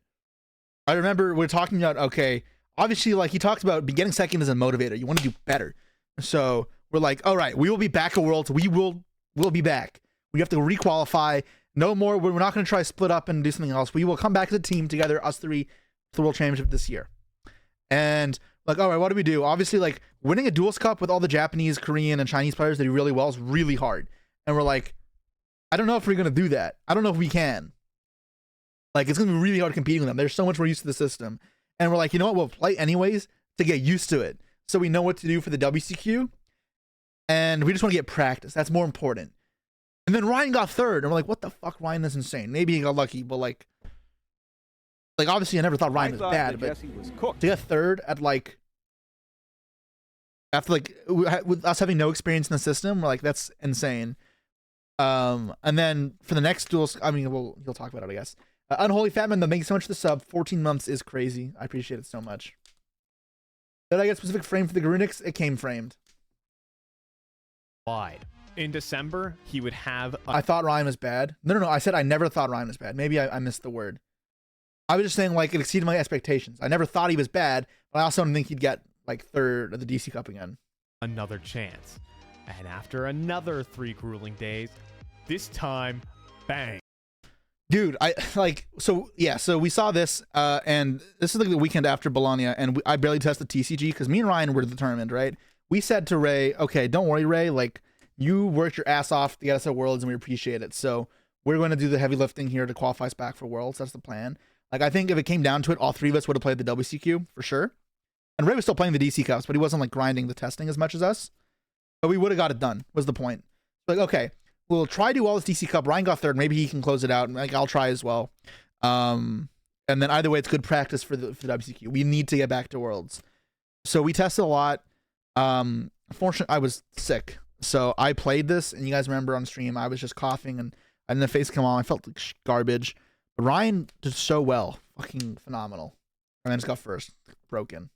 I remember we're talking about, okay, obviously, like, he talks about getting second is a motivator. You want to do better. So we're like, all right, we will be back at Worlds. We'll be back. We have to requalify. No more. We're not going to try to split up and do something else. We will come back as a team together, us 3, to the World Championship this year. And like, all right, what do we do? Obviously, like, winning a Duels Cup with all the Japanese, Korean, and Chinese players that do really well is really hard. And we're like, I don't know if we're going to do that. I don't know if we can. Like, it's going to be really hard competing with them. They're so much more used to the system. And we're like, you know what? We'll play anyways to get used to it. So we know what to do for the WCQ. And we just want to get practice. That's more important. And then Ryan got 3rd. And we're like, what the fuck? Ryan, that's insane. Maybe he got lucky, but like obviously I never thought Ryan was bad, but to get 3rd at like, after like, with us having no experience in the system, we're like, that's insane. And then for the next duels, I mean, he'll talk about it, I guess. Unholy Fatman, thank you so much for the sub. 14 months is crazy. I appreciate it so much. Did I get a specific frame for the Garunix? It came framed. Wide. In December, he would have... I thought Ryan was bad. No. I said I never thought Ryan was bad. Maybe I missed the word. I was just saying, like, it exceeded my expectations. I never thought he was bad, but I also didn't think he'd get, like, 3rd at the DC Cup again. Another chance. And after another 3 grueling days, this time, bang. Dude, so we saw this, and this is like the weekend after Bologna, and I barely tested TCG, because me and Ryan were at the tournament, right? we said to Ray, okay, don't worry, Ray. Like, you worked your ass off to get us at Worlds, and we appreciate it. So we're going to do the heavy lifting here to qualify us back for Worlds. That's the plan. Like, I think if it came down to it, all three of us would have played the WCQ for sure. And Ray was still playing the DC Cups, but he wasn't like grinding the testing as much as us. But we would have got it done, was the point. Like, okay, we'll try to do all this DC Cup. Ryan got third. Maybe he can close it out. And like, I'll try as well. And then either way, it's good practice for the WCQ. We need to get back to Worlds. So we tested a lot. Unfortunately, I was sick. So I played this, and you guys remember on stream, I was just coughing, and I didn't face come on. I felt like garbage. But Ryan did so well. Fucking phenomenal. And then just got first. Broken.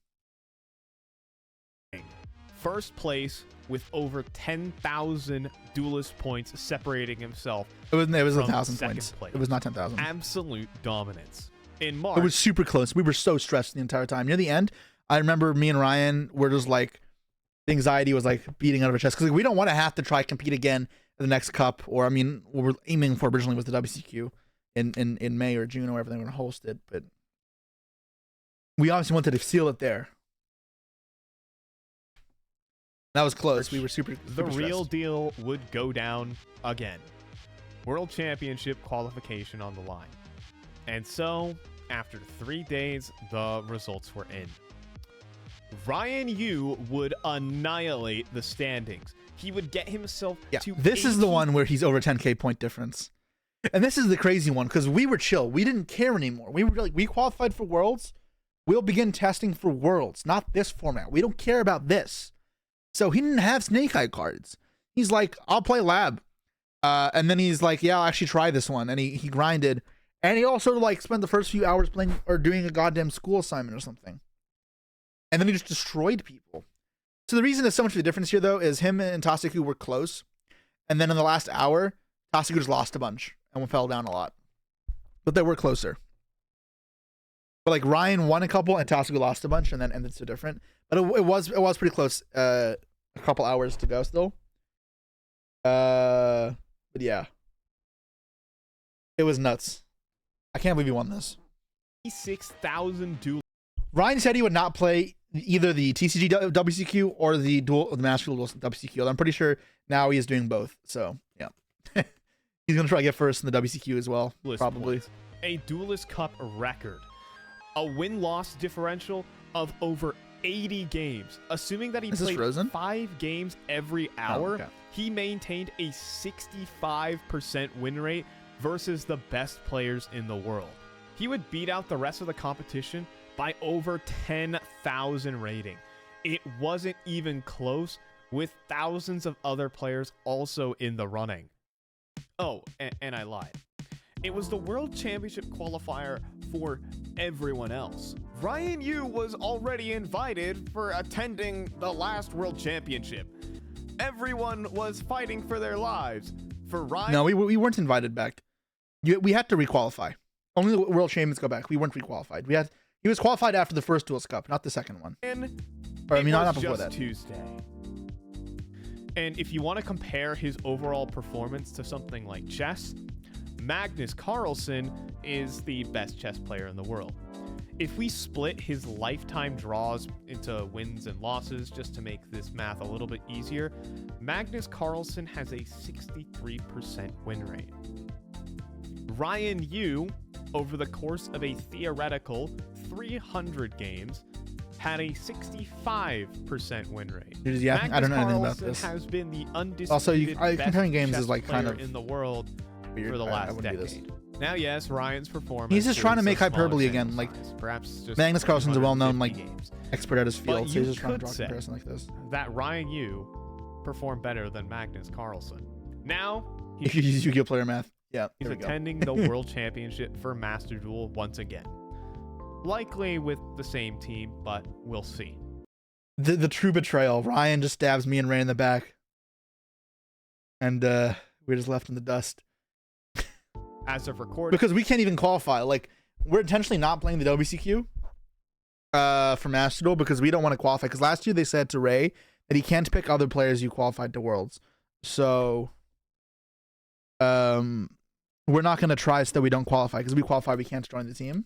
First place with over 10,000 duelist points separating himself. It was 1,000 second points. place. It was not 10,000. Absolute dominance. In March, it was super close. We were so stressed the entire time. Near the end, I remember me and Ryan were just like, the anxiety was like beating out of our chest. Because like, we don't want to have to try compete again in the next cup. Or, I mean, what we're aiming for originally was the WCQ in May or June or wherever they were going to host it. But we obviously wanted to seal it there. That was close. We were super The real stressed. deal would go down again. World Championship qualification on the line. And so, after 3 days, the results were in. Ryan Yu would annihilate the standings. He would get himself to this is the one where he's over 10k point difference. And this is the crazy one because we were chill. We didn't care anymore. We were like, we qualified for Worlds. We'll begin testing for Worlds, not this format. We don't care about this. So he didn't have Snake Eye cards. He's like, I'll play Lab. And then he's like, yeah, I'll actually try this one. And he grinded. And he also like spent the first few hours playing or doing a goddamn school assignment or something. And then he just destroyed people. So the reason there's so much of a difference here, though, is him and Tasuku were close. And then in the last hour, Tasuku just lost a bunch and fell down a lot. But they were closer. But like Ryan won a couple and Tasuku lost a bunch and then ended so different. But it was pretty close. A couple hours to go still. But yeah. It was nuts. I can't believe he won this. 6,000 duel. Ryan said he would not play either the TCG WCQ or the Master Duel WCQ. I'm pretty sure now he is doing both. So yeah, he's gonna try to get first in the WCQ as well, probably. A Duelist Cup record, a win-loss differential of over 80 games. Assuming that he played 5 games every hour, he maintained a 65% win rate versus the best players in the world. He would beat out the rest of the competition by over 10,000 rating. It wasn't even close, with thousands of other players also in the running. Oh, and I lied. It was the World Championship qualifier for everyone else. Ryan Yu was already invited for attending the last World Championship. Everyone was fighting for their lives. For Ryan... No, we weren't invited back. We had to requalify. Only the World Champions go back. We weren't requalified. He was qualified after the first Duelist Cup, not the second one. Or I mean, not before that. Tuesday. And if you want to compare his overall performance to something like chess, Magnus Carlsen is the best chess player in the world. If we split his lifetime draws into wins and losses, just to make this math a little bit easier, Magnus Carlsen has a 63% win rate. Ryan Yu, over the course of a theoretical 300 games, had a 65% win rate. Yeah, Magnus I don't know anything Carlsen about this. has been the undisputed Also, best comparing games chess is like kind player of in the world weird. for the I last wouldn't do this. decade. Now, yes, Ryan's performance. He's just trying to is make a smaller hyperbole again. sample Like size, perhaps just Magnus Carlsen's a well-known 150 like games. expert at his field, But so he's you just trying to could draw a say comparison like this. that Ryan Yu performed better than Magnus Carlsen. Now If you use Yu-Gi-Oh player math, yeah, he's there we go. attending the World Championship for Master Duel once again. Likely with the same team, but we'll see. The true betrayal. Ryan just stabs me and Ray in the back, and we're just left in the dust. As of recording, Because we can't even qualify. Like, we're intentionally not playing the WCQ for Master Duel because we don't want to qualify. Because last year they said to Ray that he can't pick other players you qualified to Worlds. So we're not going to try so that we don't qualify. Because if we qualify, we can't join the team.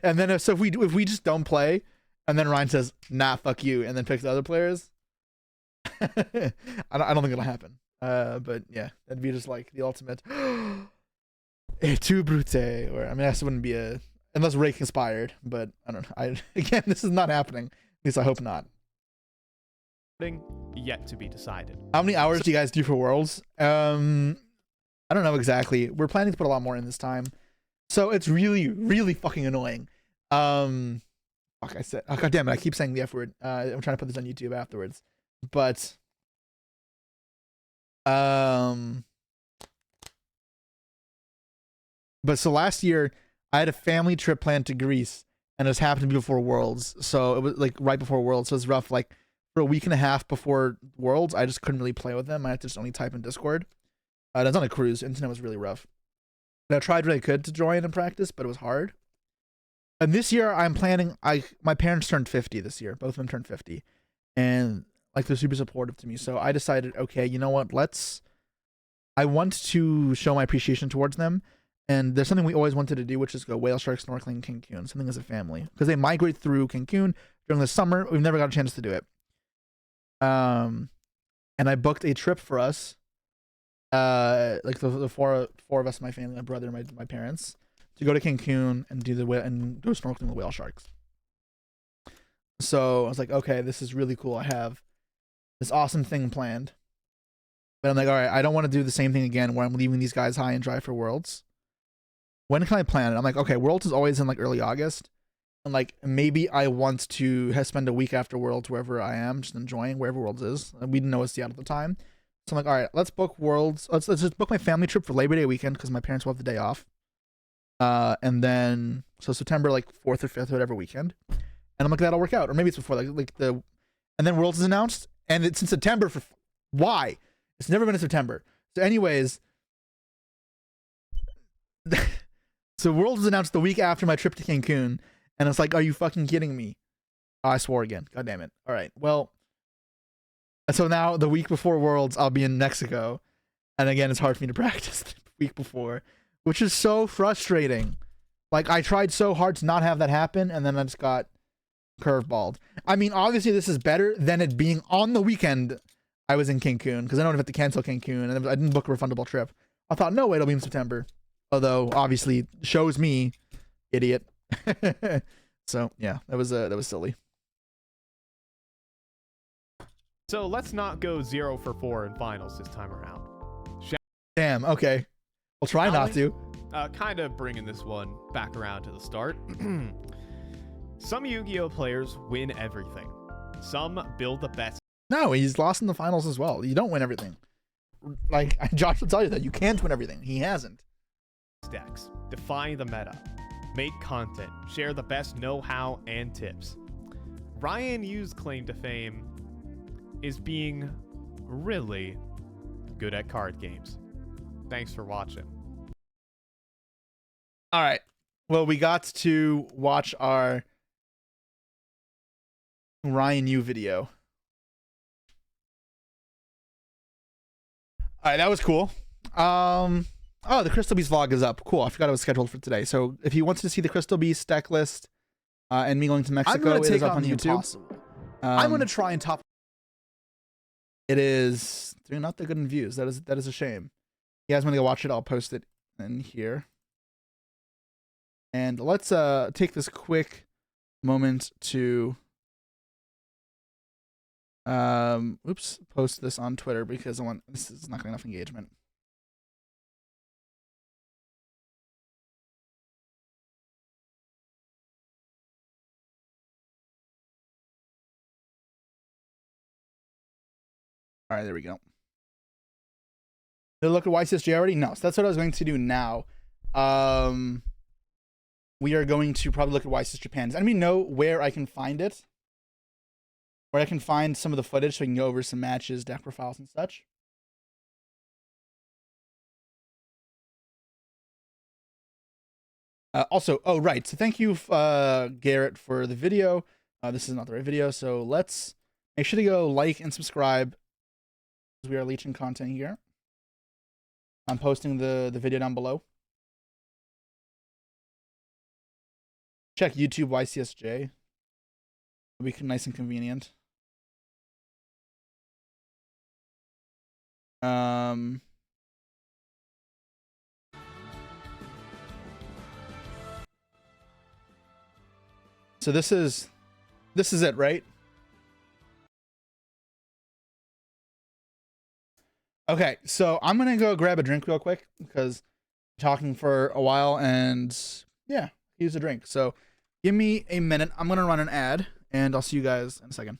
And then if we just don't play And then Ryan says, nah, fuck you, and then picks the other players. I don't think it'll happen. But yeah, that'd be just like the ultimate. Tu brute. Or I mean, that wouldn't be unless Ray conspired. But I don't know. Again, this is not happening. At least I hope not. Yet to be decided. How many hours do you guys do for Worlds? I don't know exactly. We're planning to put a lot more in this time, so it's really, really fucking annoying. Fuck, I said, oh, god damn it, I keep saying the F word. I'm trying to put this on YouTube afterwards. But so last year I had a family trip planned to Greece, and it just happened to be before Worlds. So it was like right before Worlds, so it was rough. Like for a week and a half before Worlds, I just couldn't really play with them. I had to just only type in Discord. I was on a cruise. Internet was really rough. And I tried really good to join and practice, but it was hard. And this year I'm planning, my parents turned 50 this year. Both of them turned 50. And like they're super supportive to me. So I decided, okay, you know what? I want to show my appreciation towards them. And there's something we always wanted to do, which is go whale shark snorkeling in Cancun, something as a family. Because they migrate through Cancun during the summer. We've never got a chance to do it. And I booked a trip for us. Like the four of us, my family, my brother, my parents, to go to Cancun and do and go snorkeling with whale sharks. So I was like, okay, this is really cool. I have this awesome thing planned. But I'm like, all right, I don't want to do the same thing again where I'm leaving these guys high and dry for Worlds. When can I plan it? I'm like, okay, Worlds is always in like early August. And like, maybe I want to spend a week after Worlds wherever I am, just enjoying wherever Worlds is. And we didn't know it's Seattle at the time. So I'm like, all right, let's book Worlds. Let's just book my family trip for Labor Day weekend because my parents will have the day off. And then, so September like 4th or 5th, whatever weekend. And I'm like, that'll work out. Or maybe it's before, and then Worlds is announced. And it's in September why? It's never been in September. So anyways, so Worlds was announced the week after my trip to Cancun. And it's like, are you fucking kidding me? Oh, I swore again. God damn it. All right. Well, so now the week before Worlds, I'll be in Mexico. And again, it's hard for me to practice the week before, which is so frustrating. Like, I tried so hard to not have that happen, and then I just got curveballed. I mean, obviously, this is better than it being on the weekend I was in Cancun, because I don't have to cancel Cancun, and I didn't book a refundable trip. I thought, no, it'll be in September. Although, obviously, shows me, idiot. So, yeah, that was silly. So let's not go 0 for 4 in finals this time around. Damn, okay. I'll try not to. Kind of bringing this one back around to the start. Some Yu-Gi-Oh players win everything. Some build the best. No, he's lost in the finals as well. You don't win everything. Like, Josh will tell you that. You can't win everything. He hasn't. Decks. Define the meta. Make content. Share the best know-how and tips. Ryan Yu's claim to fame is being really good at card games. Thanks for watching. All right. Well, we got to watch our Ryan Yu video. All right, that was cool. Oh, the Crystal Beast vlog is up. Cool. I forgot it was scheduled for today. So if you want to see the Crystal Beast deck list and me going to Mexico, it is up on YouTube. I'm going to try and top. It is not that good in views. That is a shame. You guys want to go watch it? I'll post it in here. And let's take this quick moment to post this on Twitter because this is not getting enough engagement. All right, there we go. Did I look at YCS already? No, so that's what I was going to do now. We are going to probably look at YCS Japan. Does anybody know where I can find it? Where I can find some of the footage so we can go over some matches, deck profiles, and such? Also, oh, right. So thank you, Garrett, for the video. This is not the right video, so let's make sure to go like and subscribe. We are leeching content here. I'm posting the video down below. Check YouTube YCSJ. It'll be nice and convenient. So this is it, right? Okay, so I'm gonna go grab a drink real quick because I'm talking for a while and yeah, use a drink. So give me a minute. I'm gonna run an ad and I'll see you guys in a second.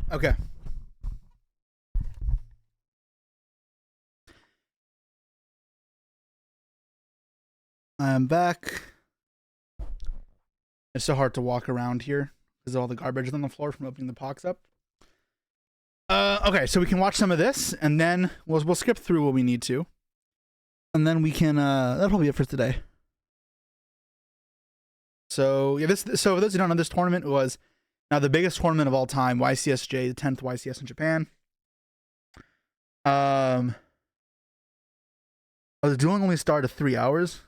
Okay. I'm back. It's so hard to walk around here because of all the garbage on the floor from opening the box up. Okay, so we can watch some of this and then we'll skip through what we need to. And then we can that'll probably be it for today. So yeah, so for those who don't know, this tournament was now the biggest tournament of all time, YCSJ, the 10th YCS in Japan. The dueling only started 3 hours.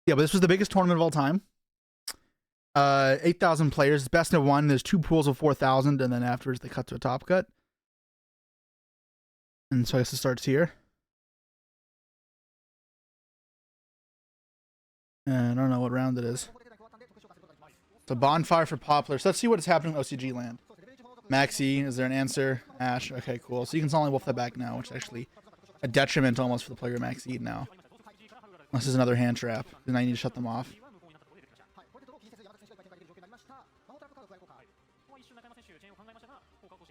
Yeah, but this was the biggest tournament of all time. 8,000 players, best of one. There's 2 pools of 4,000, and then afterwards they cut to a top cut. And so I guess it starts here. And I don't know what round it is. It's a bonfire for Poplar. So let's see what is happening in OCG land. Maxi, is there an answer? Ash, okay, cool. So you can only wolf that back now, which is actually a detriment almost for the player Maxi now. Unless there's another hand trap, then I need to shut them off.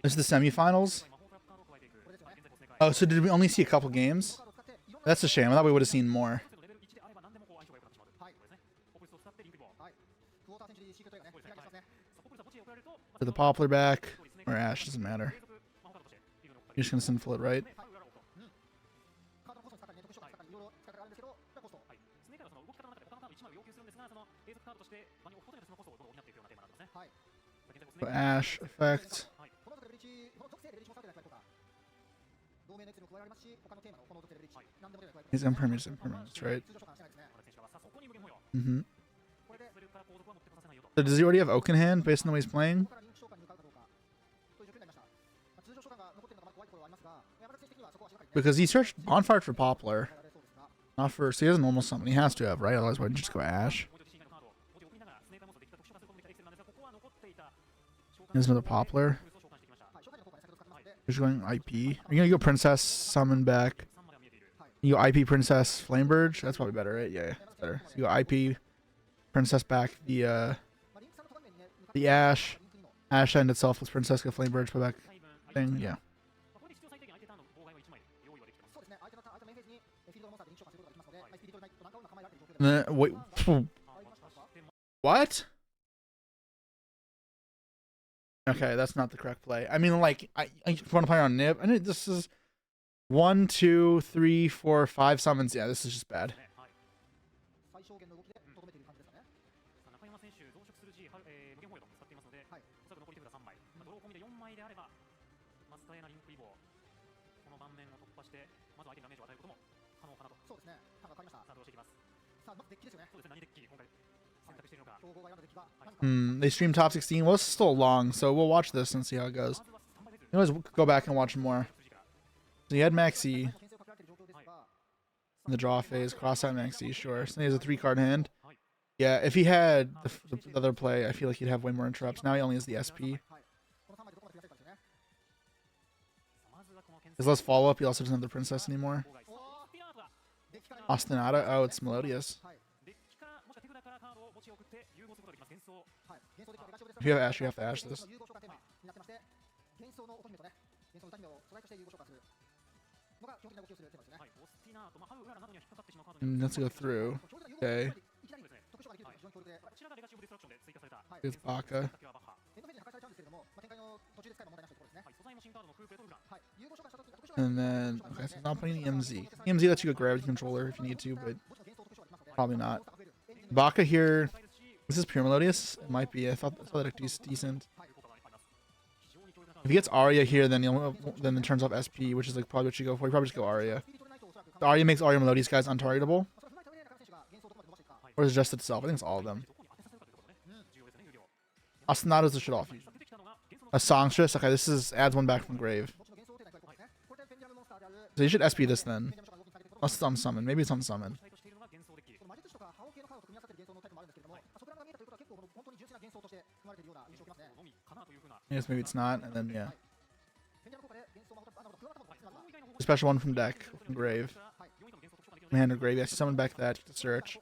This is the semifinals. Oh, so did we only see a couple games? That's a shame. I thought we would have seen more. For the Poplar back, or Ash, doesn't matter. You're just gonna send full it, right? Ash effect. He's impermanence, right? Mm-hmm. So does he already have Oak in hand based on the way he's playing? Because he searched Bonfire for Poplar. Not for, so he has a normal summon. He has to have, right? Otherwise, why didn't you just go Ash? Here's another Poplar. He's going IP. Are you gonna go Princess Summon back? You go IP Princess Flamebird? That's probably better, right? Yeah, that's better. So you go IP Princess back the Ash. Ash end itself with Princess, go Flamebird, put back thing, yeah. Wait. What? Okay, that's not the correct play. I mean, like, I want to play on Nib. I know this is 1, 2, 3, 4, 5 summons. Yeah, this is just bad. They stream top 16. Well, it's still long, so we'll watch this and see how it goes. Anyways, we'll go back and watch more. So he had Maxi in the draw phase, cross out Maxi, sure. So he has a 3-card hand. Yeah, if he had the other play, I feel like he'd have way more interrupts. Now he only has the SP. There's less follow-up. He also doesn't have the Princess anymore. Ostinata. Oh, it's Melodious. If you have Ash, you have to Ash this. And let's go through. Okay. It's Baka. And then, okay, so not playing the MZ. The MZ lets you go Gravity Controller if you need to, but probably not. Baka here. Is this pure Melodious? It might be. I thought that it's decent. If he gets Arya here, then it turns off SP, which is like probably what you go for. You probably just go Arya. The Arya makes all your Melodious guys untargetable. Or is it just itself? I think it's all of them. Ostinato's the shit off. A Songstress. Okay, this is adds one back from grave. So you should SP this then. Unless it's on summon. Maybe it's on summon. Yes, maybe it's not, and then yeah. A special one from deck, from grave. From hand or grave. Yes, summon back that to search.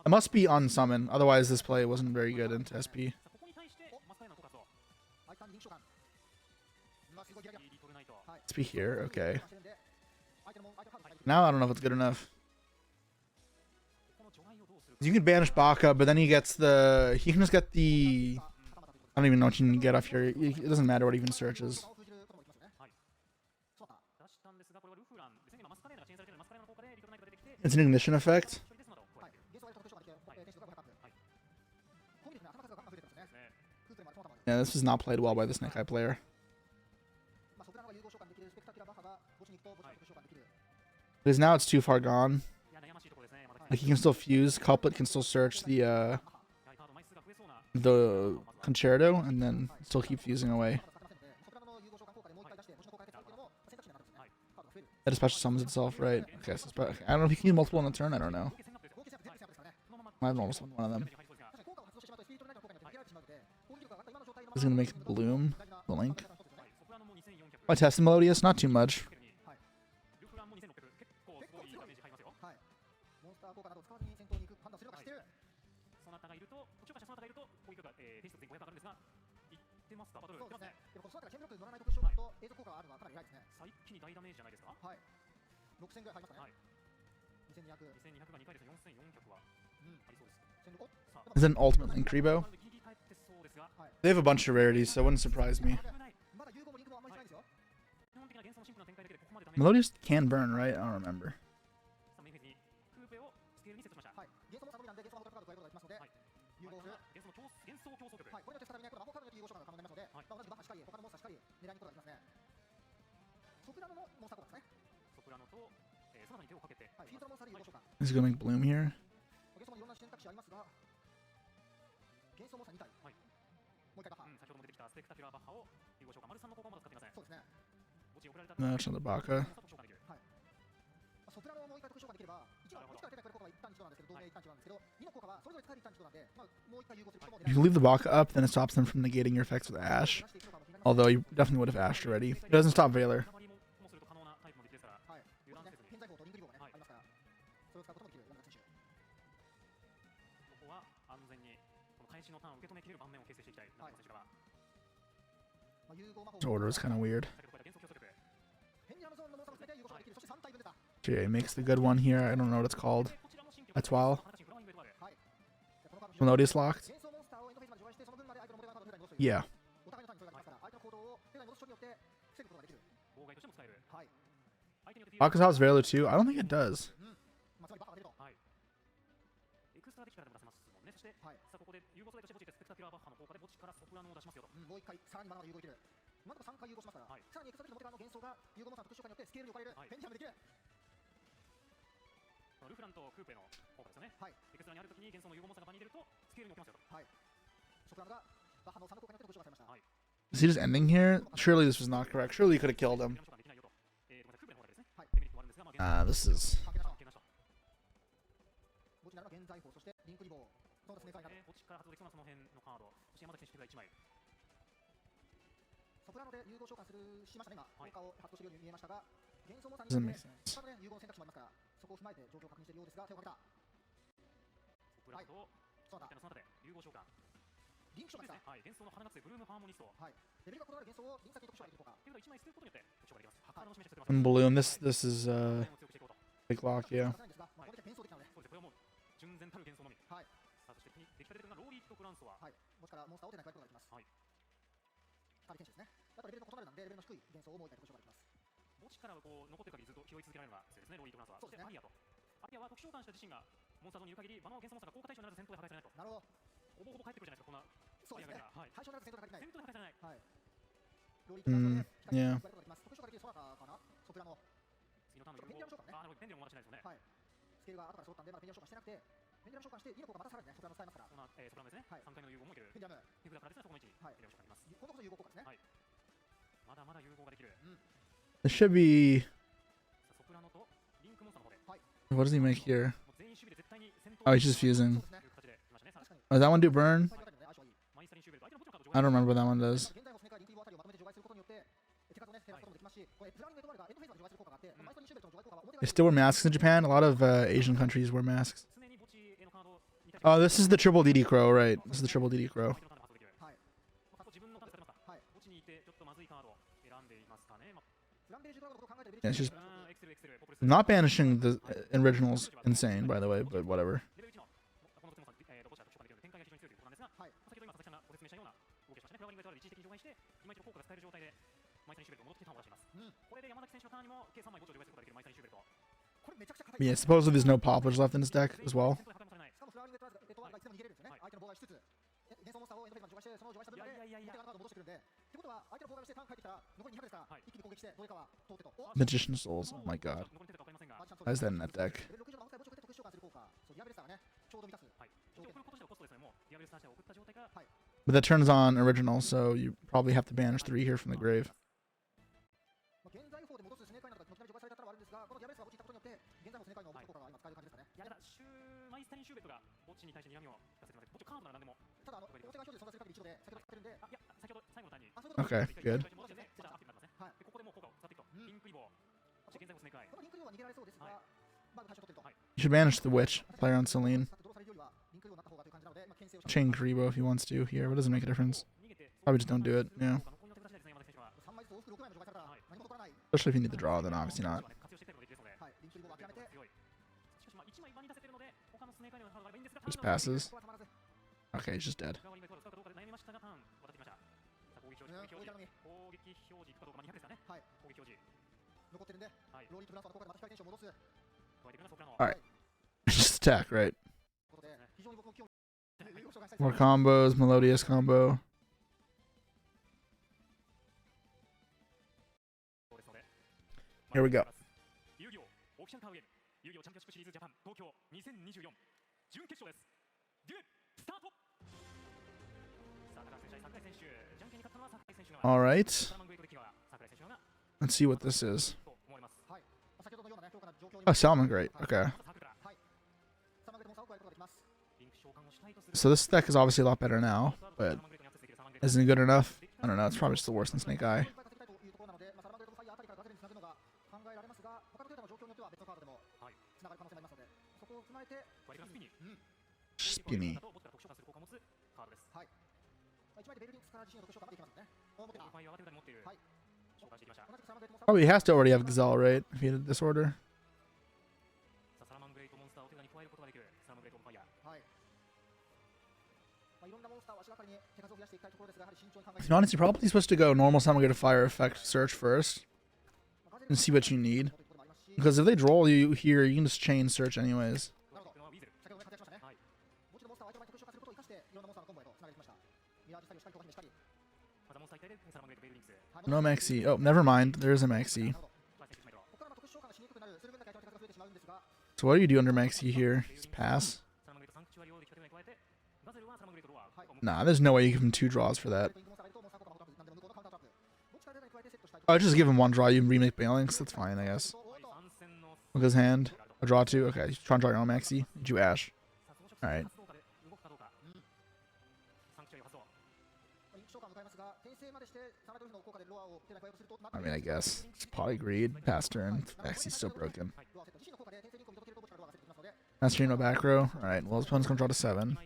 It must be on summon, otherwise this play wasn't very good into SP. SP here, okay. Now I don't know if it's good enough. You can banish Baka, but then he gets the... He can just get the... I don't even know what you can get off here. It doesn't matter what even searches. It's an ignition effect. Yeah, this was not played well by the Snake Eye player. Because now it's too far gone. Like he can still fuse, Couplet can still search the Concerto, and then still keep fusing away. That especially summons itself, right? Okay, so I don't know if you can use multiple on a turn, I don't know. I have almost one of them. This is gonna make Bloom, the link. I tested Melodious, not too much. Is it an ultimate link Rebo? They have a bunch of rarities, so it wouldn't surprise me. Melodious can burn, right? I don't remember. Is he gonna make Bloom here? No, that's another Baka. If you leave the Baka up, then it stops them from negating your effects with Ash. Although you definitely would have Ashed already. It doesn't stop Valor. This order is kind of weird. Jay makes the good one here. I don't know what it's called. That's Wow. Melodious locked. Yeah. Akazawa's Valor too? I don't think it does. Is he just ending here? Surely this was not correct. Surely you could have killed him. This is... Doesn't make sense. And Balloon, this is big lock, yeah. Yeah. This should be... What does he make here? Oh, he's just fusing. Oh, does that one do burn? I don't remember what that one does. They still wear masks in Japan. A lot of Asian countries wear masks. Oh, this is the triple DD Crow, right? This is the triple DD Crow. Yeah, it's just not banishing the originals. Insane, by the way, but whatever. Yeah, supposedly there's no poplars left in his deck as well. Magician Souls, oh my god. Why is that in that deck? But that turns on original, so you probably have to banish 3 here from the grave. Okay, good. You should banish the witch, player on Celine. Chain Karibo if he wants to here, but it doesn't make a difference. Probably just don't do it, yeah. Especially if you need the draw, then obviously not. Just passes. Okay, he's just dead. Alright. Just attack, right? More combos, melodious combo. Here we go. All right. Let's see what this is. Oh, Salmon, great. Okay. So this deck is obviously a lot better now, but isn't it good enough? I don't know. It's probably still worse than Snake Eye. Spinny. Probably he has to already have Gazelle, right? If he did this order. To be honest, you're probably supposed to go normal summon, to fire effect search first and see what you need. Because if they draw you here, you can just chain search anyways. No Maxi. Oh, never mind. There is a Maxi. So what do you do under Maxi here? Just pass? Nah, there's no way you give him 2 draws for that. Oh, just give him 1 draw. You remake Balinks. That's fine, I guess. Look at his hand. A draw 2. Okay, he's trying to draw your own Maxi. Did you Ash? Alright. I mean, I guess. It's probably greed. Pass turn. Maxi's still broken. Master no back row. Alright, well, his opponent's gonna draw to 7.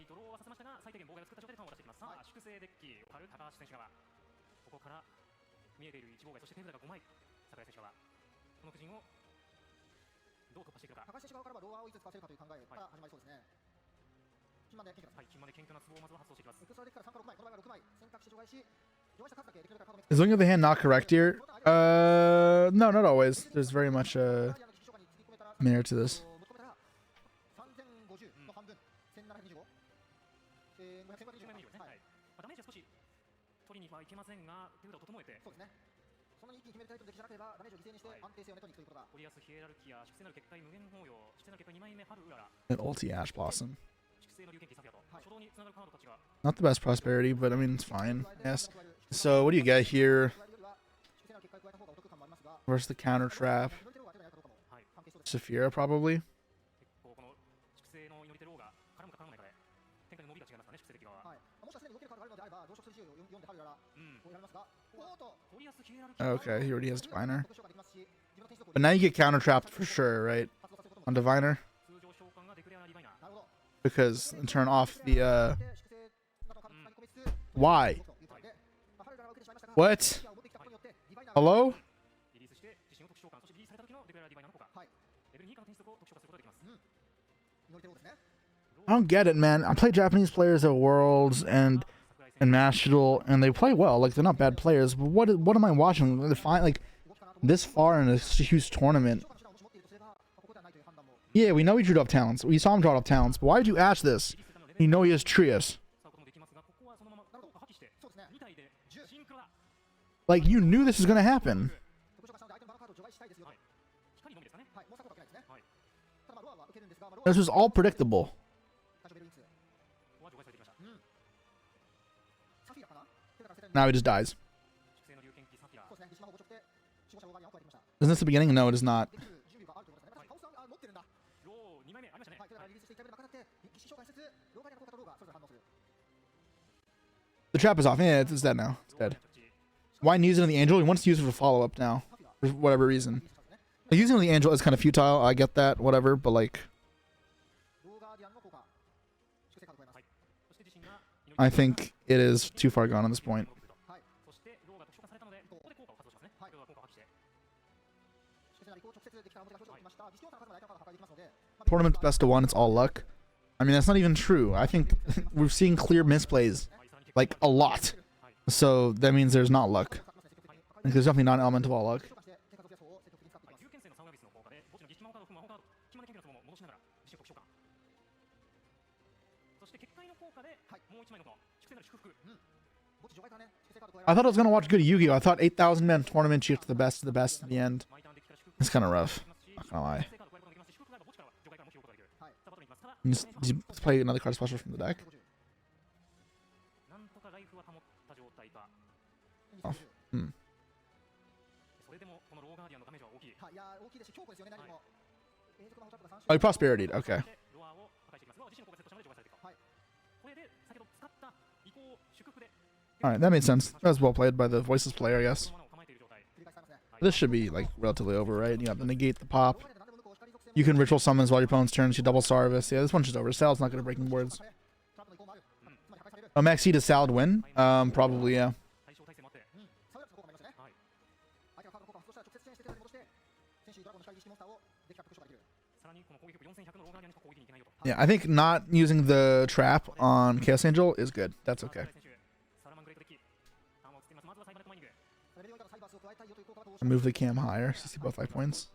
Is looking at the hand not correct here? No, not always. There's very much a merit to this. An ulti Ash Blossom. Not the best prosperity, but I mean, it's fine. Yes. So, what do you get here? Where's the counter trap? Saphira, probably. Okay, he already has Diviner. But now you get counter trapped for sure, right? On Diviner. Because turn off the why? What? Hello? I don't get it, man. I play Japanese players at Worlds and Master Duel, and they play well. Like, they're not bad players. But what am I watching? They're fine, like this far in a huge tournament. Yeah, we know he drew up talents. We saw him draw up talents. But why would you ask this? You know he has Trias. Like, you knew this was going to happen. This was all predictable. Now he just dies. Isn't this the beginning? No, it is not. The trap is off. Yeah, it's dead now. It's dead. Why use it on the Angel? He wants to use it for follow-up now. For whatever reason. Like, using it on the Angel is kind of futile. I get that. Whatever. But, like, I think it is too far gone at this point. Tournament's best of 1. It's all luck. I mean, that's not even true. I think we're seeing clear misplays. Like, a lot. So, that means there's not luck. Like, there's definitely not an element of all luck. I thought I was gonna watch good Yu-Gi-Oh! I thought 8,000 man tournament cheated the best of the best in the end. It's kind of rough. Not gonna lie. Let's play another card special from the deck. Oh. Oh, he prosperity. Okay. Alright, that made sense. That was well played by the voices player, I guess. This should be like relatively over, right? You got the negate, the pop. You can ritual summons while your opponent's turns. You double Sarvis. Yeah, this one's just over. Sal's not good at breaking boards. Oh, Max Heat, does Salad win? Probably, yeah. Yeah, I think not using the trap on Chaos Angel is good. That's okay. Move the cam higher to see both life points.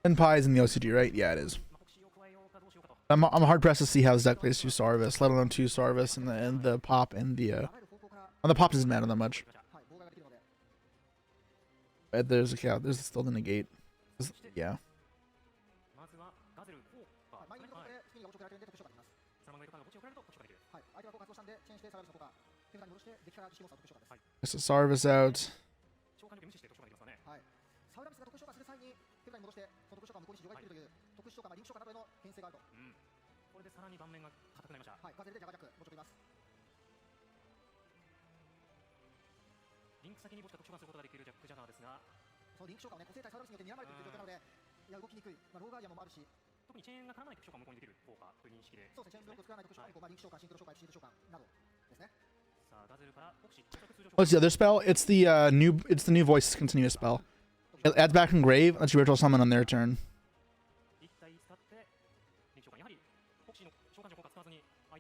And Pie's in the OCG, right? Yeah, it is. I'm hard pressed to see how this deck plays 2 Sarvis, let alone 2 Sarvis and the pop and the the pop doesn't matter that much. But there's still the negate. Yeah. There's a Sarvis out. What's the other spell? It's the new voice continuous spell. It adds back from grave, lets you ritual summon on their turn.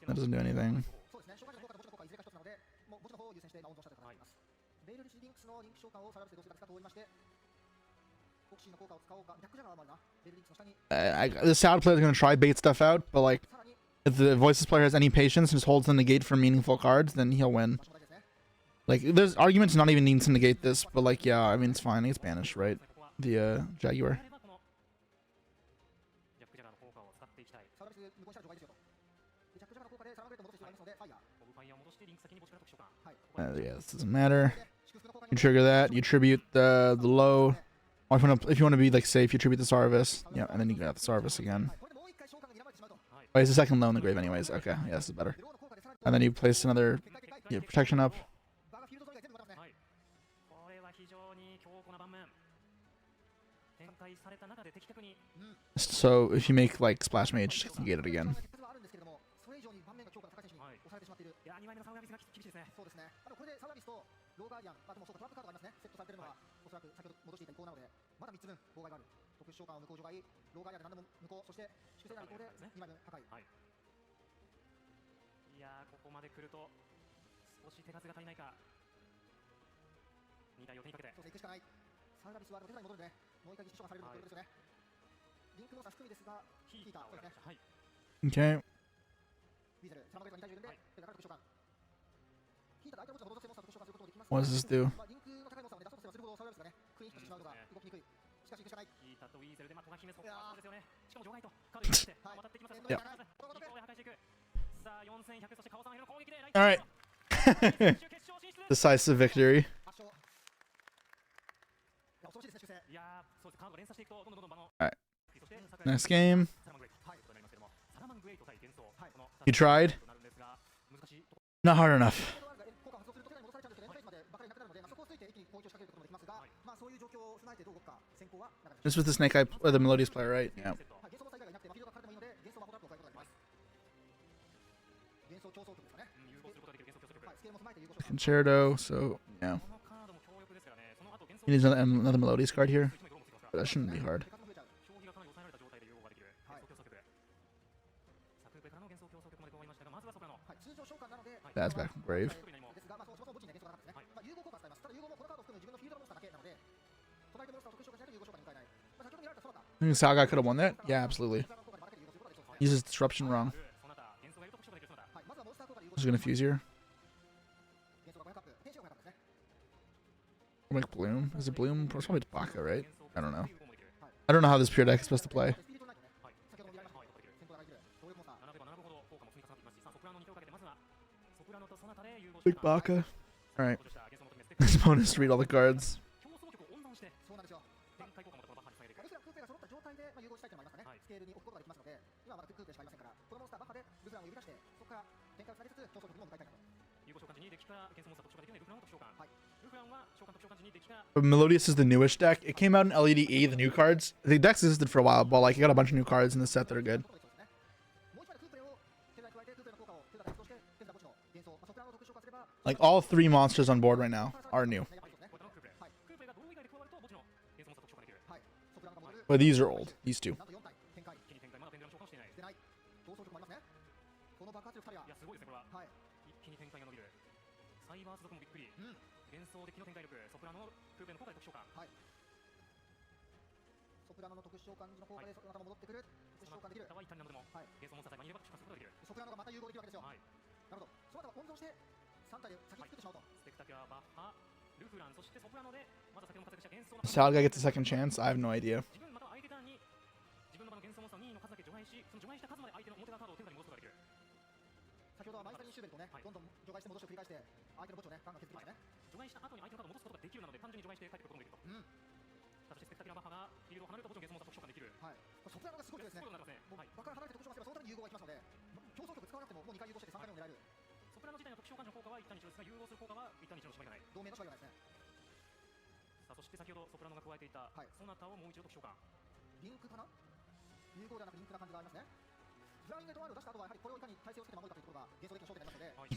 That doesn't do anything. The Salad player is going to try bait stuff out, but like, if the voices player has any patience and just holds the negate for meaningful cards, then he'll win. Like, there's arguments not even needing to negate this, but like, yeah, I mean, it's fine. It's banished, right? The Jaguar. Yeah, this doesn't matter. You trigger that. You tribute the low. Or if you want to be like safe, you tribute the Sarvis. Yeah, and then you got the Sarvis again. Oh, it's the second low in the grave, anyways. Okay, yeah, this is better. And then you place another protection up. So if you make like Splash Mage, you can get it again. Okay. What does this do? Yeah. All right. Decisive victory. Alright. Next game. You tried? Not hard enough. Just with the Snake Eye, or the Melodious player, right? Yeah. Concerto, so yeah. He needs another Melodious card here. But that shouldn't be hard. That's back from grave. I think Saga could have won that. Yeah, absolutely. Uses disruption wrong. Just gonna fuse here. Or make Bloom. Is it Bloom? It's probably Baka, right? I don't know. I don't know how this pure deck is supposed to play. Big Baka. Alright. This bonus to read all the cards. Melodious is the newest deck. It came out in LEDE, the new cards. The decks existed for a while, but like you got a bunch of new cards in the set that are good. Like all 3 monsters on board right now are new. But these are old. These 2. Salga gets a second chance? I have no idea.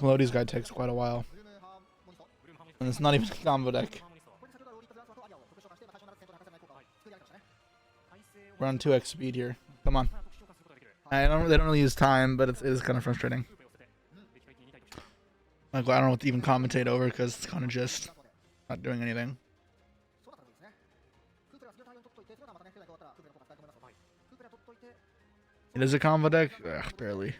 Melodious guy takes quite a while. And it's not even a combo deck. We're on 2x speed here. Come on. They don't really use time, but it is kind of frustrating. Like, I don't know what to even commentate over because it's kind of just not doing anything. It is a combo deck? Ugh, barely.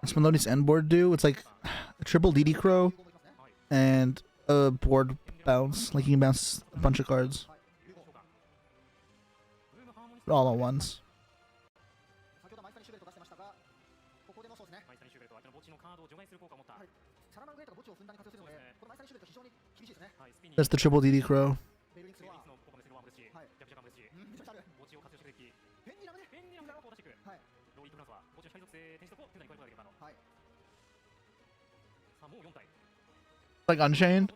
What's Melodious end board do? It's like a triple DD Crow and a board bounce. Like you can bounce a bunch of cards. All at once. That's the triple DD Crow. Like Unchained?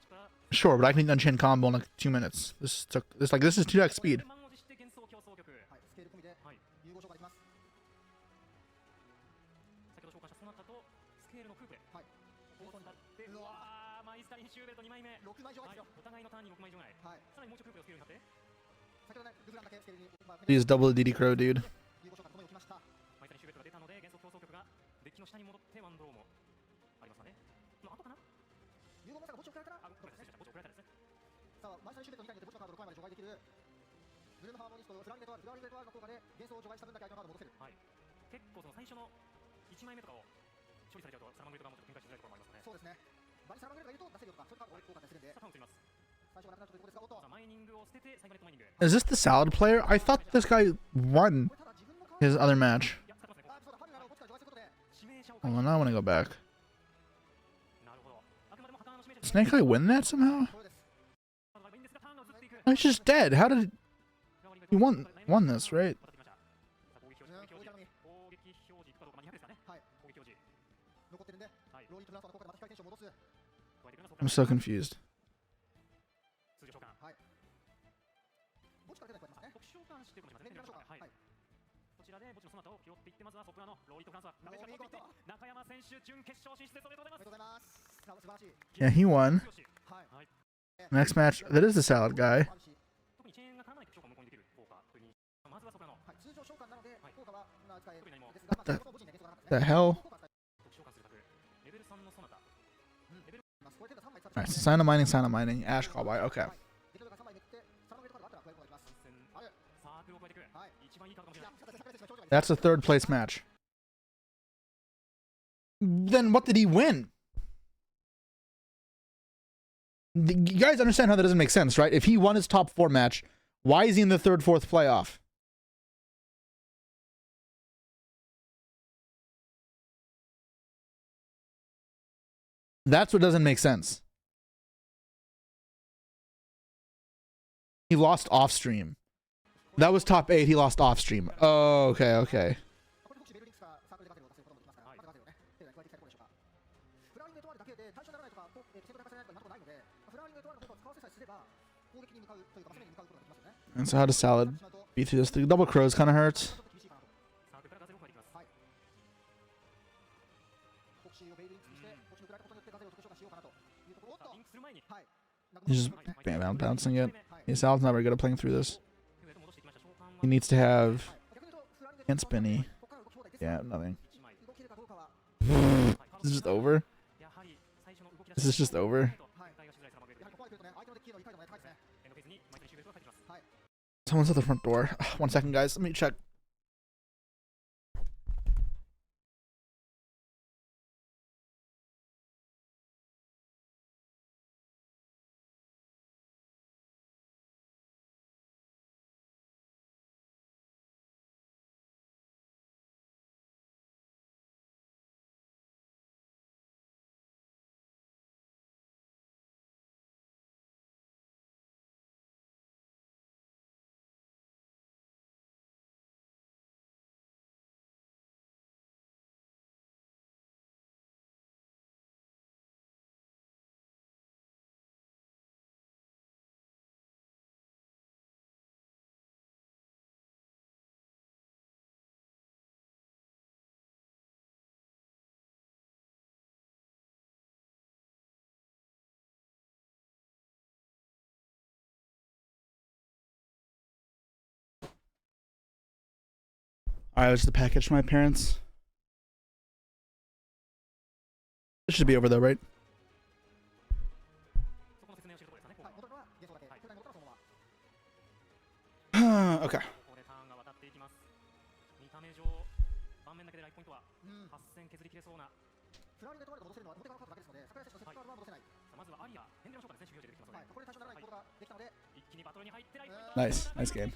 Sure, but I can Unchained combo in like 2 minutes. This is 2x speed. He's double the DD Crow, dude. Is this the salad player? I thought this guy won his other match. Hold on, I want to go back. Did Snake Eye win that somehow? He's just dead. How did he won this, right? I'm so confused. Yeah, he won. Next match, that is the salad guy. What the hell? Alright, so sign of mining. Ash call by. Okay. That's a third place match. Then what did he win? You guys understand how that doesn't make sense, right? If he won his top 4 match, why is he in the 3rd, 4th playoff? That's what doesn't make sense. He lost off stream. That was top 8. He lost off stream. Oh, okay. And so how does Salad beat through this? The double crows kind of hurts. He's just bouncing it. Yeah, Salad's not very good at playing through this. He needs to have... And spinny. Yeah, nothing. This is just over? This is just over? Someone's at the front door. 1 second, guys. Let me check. Alright, there's the package from my parents. It should be over though, right? Okay. Nice game.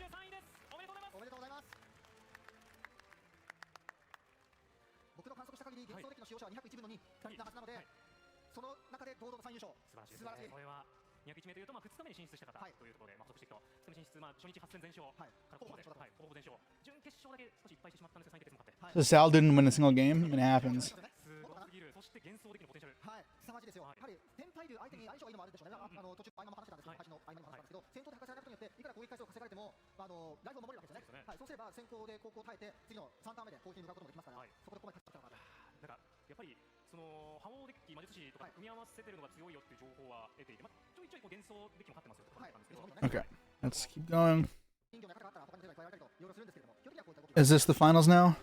So Sal didn't win a single game. It happens. Okay, let's keep going. Is this the finals now?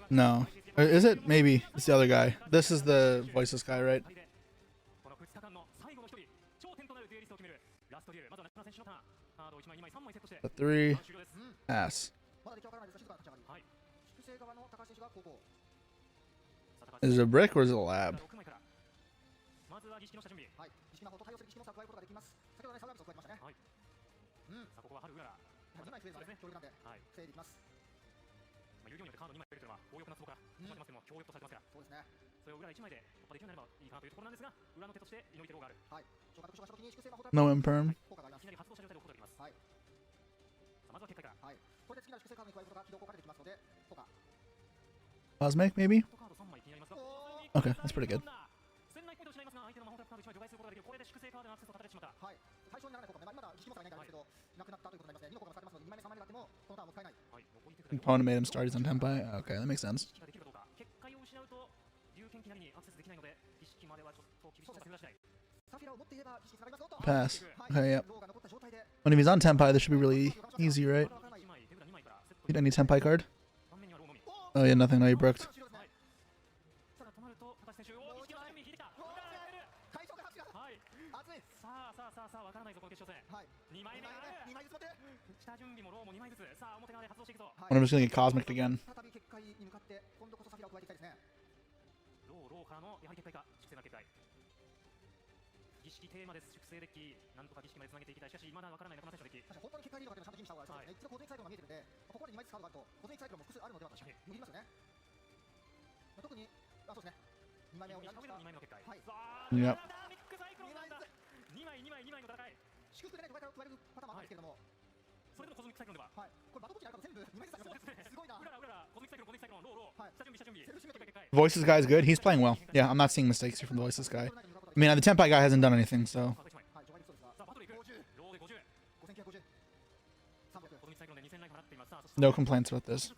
No. Is it? Maybe. It's the other guy. This is the voiceless guy, right? The 3. Ass. Is it a brick or is it a lab? No imperm. Cosmic, maybe? Okay, that's pretty good. Opponent made him start his own tempai. Okay, that makes sense. Pass. Okay, yep. When if he's on Tenpai, this should be really easy, right? Need any Tenpai card? Oh yeah, nothing. No, you broke. I'm just gonna get cosmic again. Yep. Voices guy's good. He's playing well. Yeah, I'm not seeing mistakes here from the Voices guy. I mean, the Tenpai guy hasn't done anything, so. No complaints about this.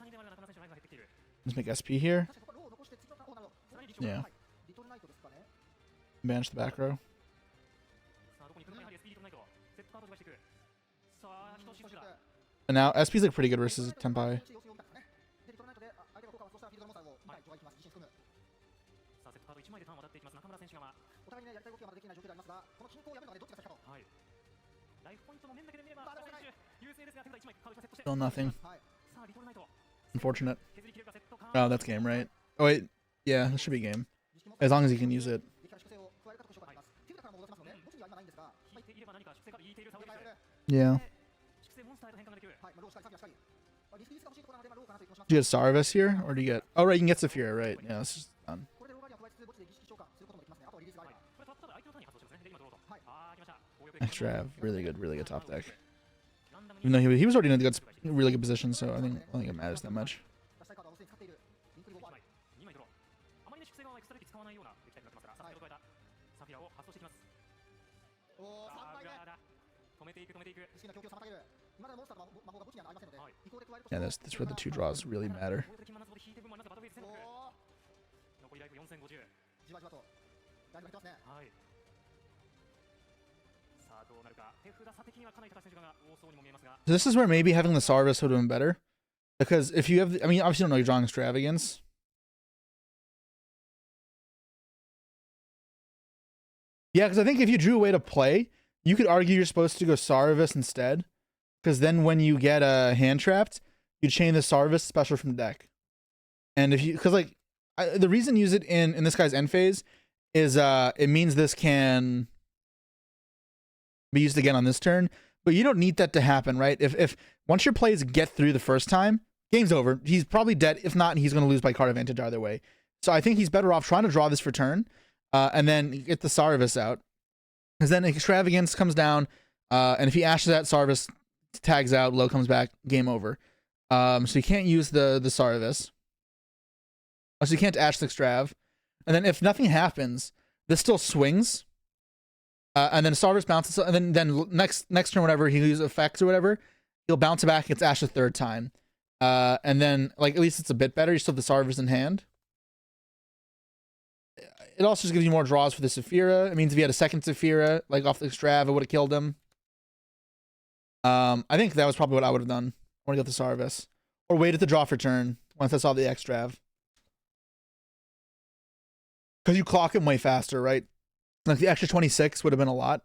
Let's make SP here. Yeah. Banish the back row. And now SP's like pretty good versus Tenpai. Still nothing. Unfortunate. Oh, that's game, right? Oh wait, yeah, this should be game. As long as he can use it. Yeah. Do you get Sarvis here, or do you get? Oh right, you can get Saphira, right? Yeah, this is done. Extra, really good top deck. Even though he was already in a really good position, so I don't think it matters that much. Yeah, that's where the 2 draws really matter. So this is where maybe having the Sarvis would have been better. Because if you have, I mean, obviously you don't know you're drawing Extravagance. Yeah, because I think if you drew a way to play, you could argue you're supposed to go Sarvis instead. Because then when you get a hand trapped, you chain the Sarvis special from deck. And if you, because like, the reason use it in this guy's end phase is it means this can be used again on this turn. But you don't need that to happen, right? If once your plays get through the first time, game's over. He's probably dead. If not, he's going to lose by card advantage either way. So I think he's better off trying to draw this for turn. And then get the Sarvis out. Because then Extravagance comes down, and if he ashes that, Sarvis tags out, low comes back, game over. So you can't use the Sarvis. So you can't ash the Extrav. And then if nothing happens, this still swings. And then Sarvis bounces, and then next turn, whatever, he uses effects or whatever, he'll bounce it back, gets ashed a 3rd time. And then, like, at least it's a bit better. You still have the Sarvis in hand. It also just gives you more draws for the Saphira. It means if you had a second Saphira, like off the Extrav, it would have killed him. I think that was probably what I would have done. I want to get the Sarvis. Or waited to draw for turn once I saw the Extrav. Because you clock him way faster, right? Like the extra 26 would have been a lot.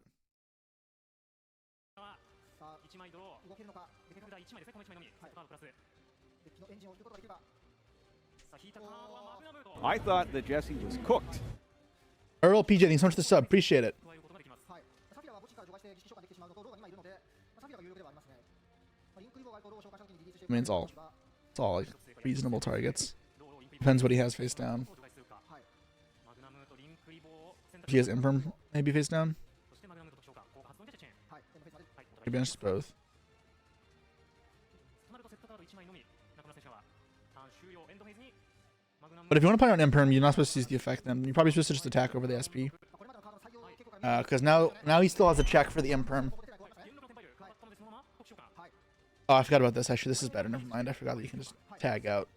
I thought that Jesse was cooked. Earl PJ, thanks so much for the sub. Appreciate it. I mean, it's all like reasonable targets. Depends what he has face down. If he has Imperm, maybe face down. He banishes both. But if you want to play on Imperm, you're not supposed to use the effect then. You're probably supposed to just attack over the SP. Because now he still has a check for the Imperm. Oh, I forgot about this. Actually, this is better. Never mind. I forgot that you can just tag out.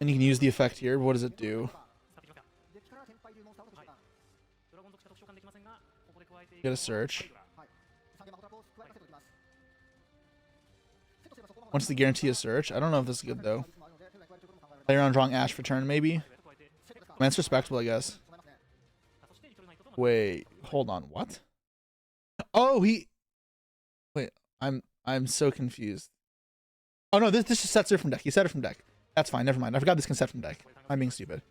And you can use the effect here. What does it do? Get a search. What's the guarantee of search? I don't know if this is good though. Play around drawing Ash for turn, maybe? I mean, it's respectable, I guess. Wait, hold on, what? Oh, he... Wait, I'm so confused. Oh no, this just sets it from deck. He set it from deck. That's fine, never mind. I forgot this can set from deck. I'm being stupid.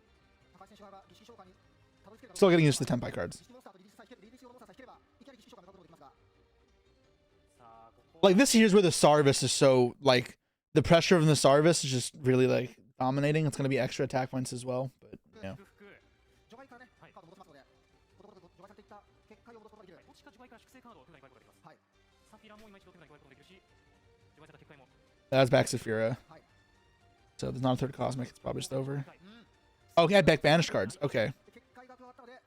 Still getting used to the Tenpai cards. Like, this here's where the Sarvis is so, like, the pressure of the Sarvis is just really, like, dominating. It's going to be extra attack points as well, but, yeah. That's back Saphira. So there's not a third Cosmic. It's probably just over. Oh, he had back banished cards. Okay.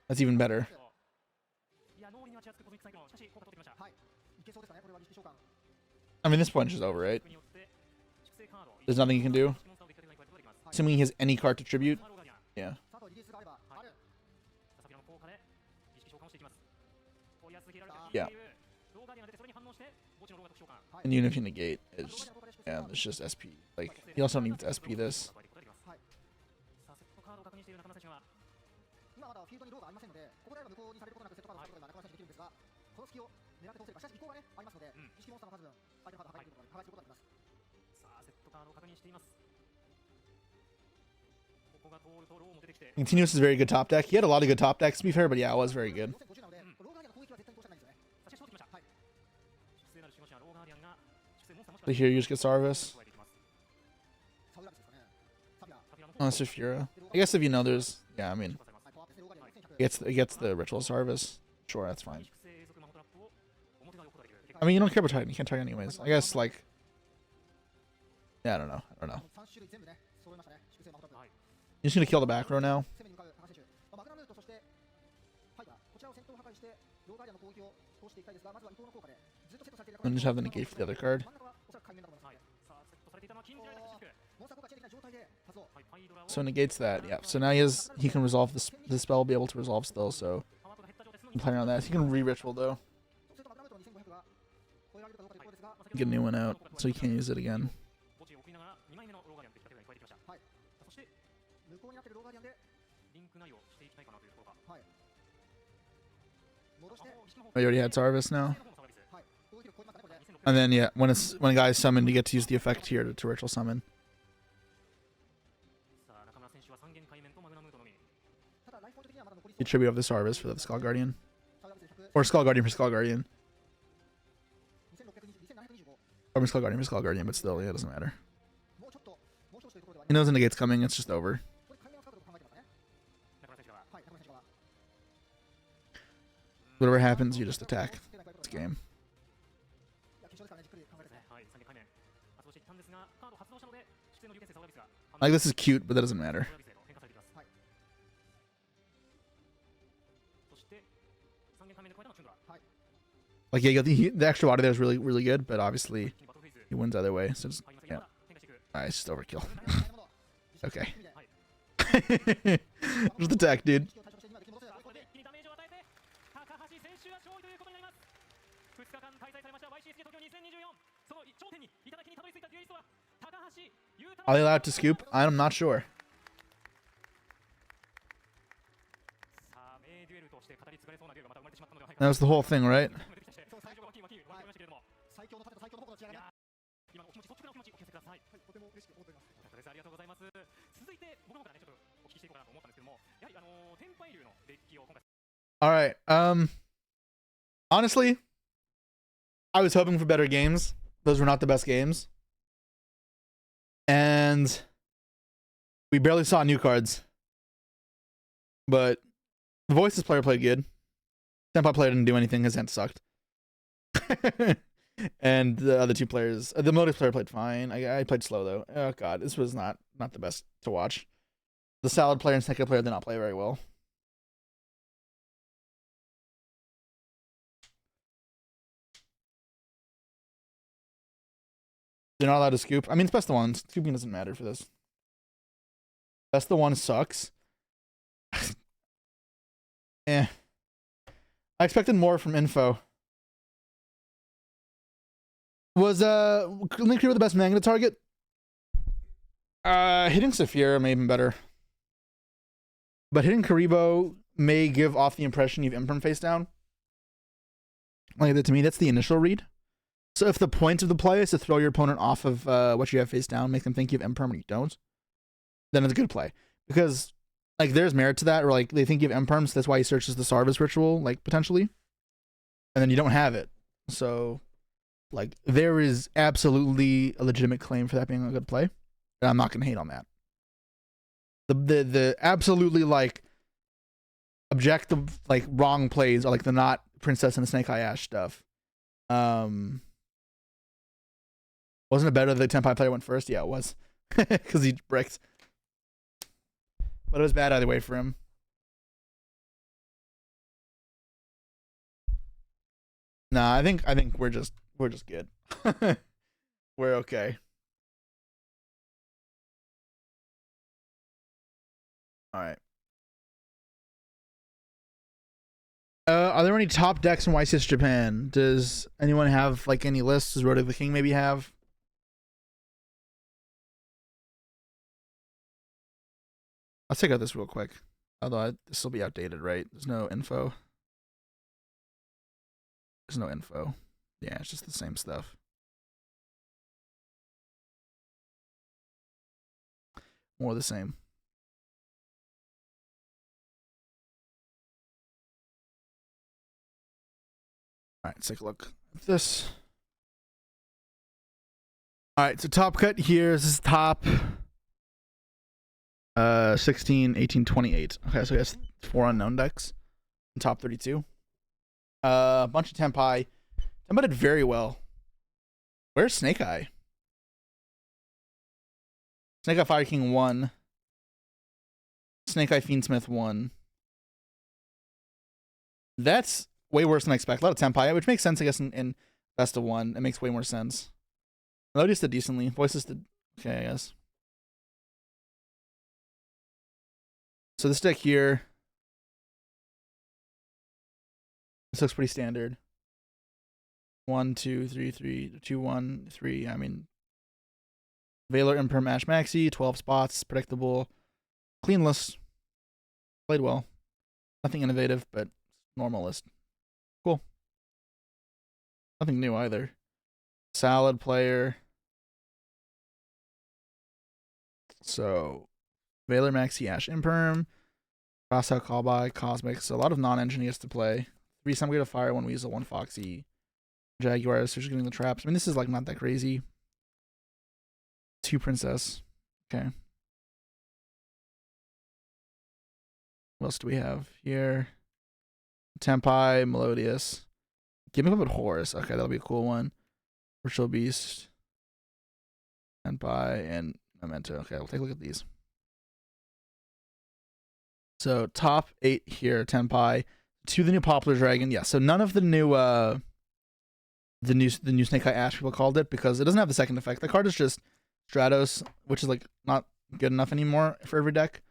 That's even better. I mean, this point is just over, right? There's nothing you can do. Assuming he has any card to tribute. Yeah. Yeah. And even if you negate, it's just, yeah, it's just SP. Like, he also needs to SP this. Continuous is very good top deck. He had a lot of good top decks, to be fair, but yeah, it was very good. So here you just get Sarvis. Oh, Saphira. I guess if you know there's... Yeah, I mean... It gets the Ritual Sarvis. Sure, that's fine. I mean, you don't care about Titan. You can't Titan anyways. I guess, like... Yeah, I don't know. You're just gonna kill the back row now. And just have the negate for the other card. So negates that, yeah. So now he can resolve the spell, be able to resolve still, so I'm playing around that. He can re-ritual though. Get a new one out, so he can't use it again. Oh, you already had Sarvis now? And then yeah, when a guy is summoned, you get to use the effect here to ritual summon. You tribute of the Sarvis for the Skull Guardian. Or Skull Guardian for Skull Guardian. Or Skull Guardian for Skull Guardian, but still, yeah, it doesn't matter. He knows the negate's coming, it's just over. Whatever happens, you just attack. It's game. Like, this is cute, but that doesn't matter. Like, yeah, the extra body there is really, really good, but obviously he wins either way. So just, yeah. Alright, it's just overkill. Okay. Just attack, dude. Are they allowed to scoop? I'm not sure. That was the whole thing, right? All right. Honestly, I was hoping for better games. Those were not the best games. And we barely saw new cards. But the Voices player played good. Senpai player didn't do anything. His hand sucked. And the other two players, the Motives player played fine. I played slow though. Oh god, this was not the best to watch. The Salad player and Snake player did not play very well. They're not allowed to scoop. I mean, it's best of one. Scooping doesn't matter for this. Best of one sucks. Eh. I expected more from Info. Was Link Creeper the best manga to target? Hitting Saphira may have been better. But hitting Karibo may give off the impression you've imperm face down. Like that, to me, that's the initial read. So if the point of the play is to throw your opponent off of what you have face down, make them think you have imperm and you don't, then it's a good play. Because like there's merit to that, or like they think you have imperm, so that's why he searches the Sarvis ritual, like potentially. And then you don't have it. So like there is absolutely a legitimate claim for that being a good play. And I'm not gonna hate on that. The absolutely like objective like wrong plays are like the not Princess and the Snake Eye Ash stuff. Wasn't it better that the Tenpai player went first? Yeah, it was. Because he bricked. But it was bad either way for him. Nah, I think we're just good. We're okay. All right. Are there any top decks in YCS Japan? Does anyone have like any lists? Does Road of the King maybe have? Let's check out this real quick. Although this will be outdated, right? There's no info. There's no info. Yeah, it's just the same stuff. More of the same. All right, let's take a look at this. All right, so top cut here. This is top 16, 18, 28. Okay, so we have 4 unknown decks in top 32. A bunch of Tenpai. Tenpai did very well. Where's Snake Eye? Snake Eye Fire King 1. Snake Eye Fiendsmith 1. That's way worse than I expect. A lot of Tenpai, which makes sense, I guess, in best of one. It makes way more sense. Melodious did decently. Voices did okay, I guess. So this deck here, this looks pretty standard. 1, 2, 3, 3, 2, 1, 3. I mean, Valor, Imperm, Ash Maxi, 12 spots, predictable, clean list. Played well. Nothing innovative, but normal list. Cool. Nothing new either. Salad player. So, Valor, Maxi, Ash, Imperm, Crossout, Callby, Cosmics. A lot of non-engineers to play. 3 Sunblade of Fire, 1 Weasel, 1 Foxy. Jaguars, so just getting the traps. I mean, this is like not that crazy. 2 Princess. Okay. What else do we have here? Tenpai, Melodious. Give me a little bit Horus. Okay, that'll be a cool one. Virtual Beast. Tenpai and Memento. Okay, we'll take a look at these. So top 8 here, Tenpai. 2 the new Popular Dragon. Yeah, so none of the new the new Snake Eye Ash people called it because it doesn't have the second effect. The card is just Stratos, which is like not good enough anymore for every deck.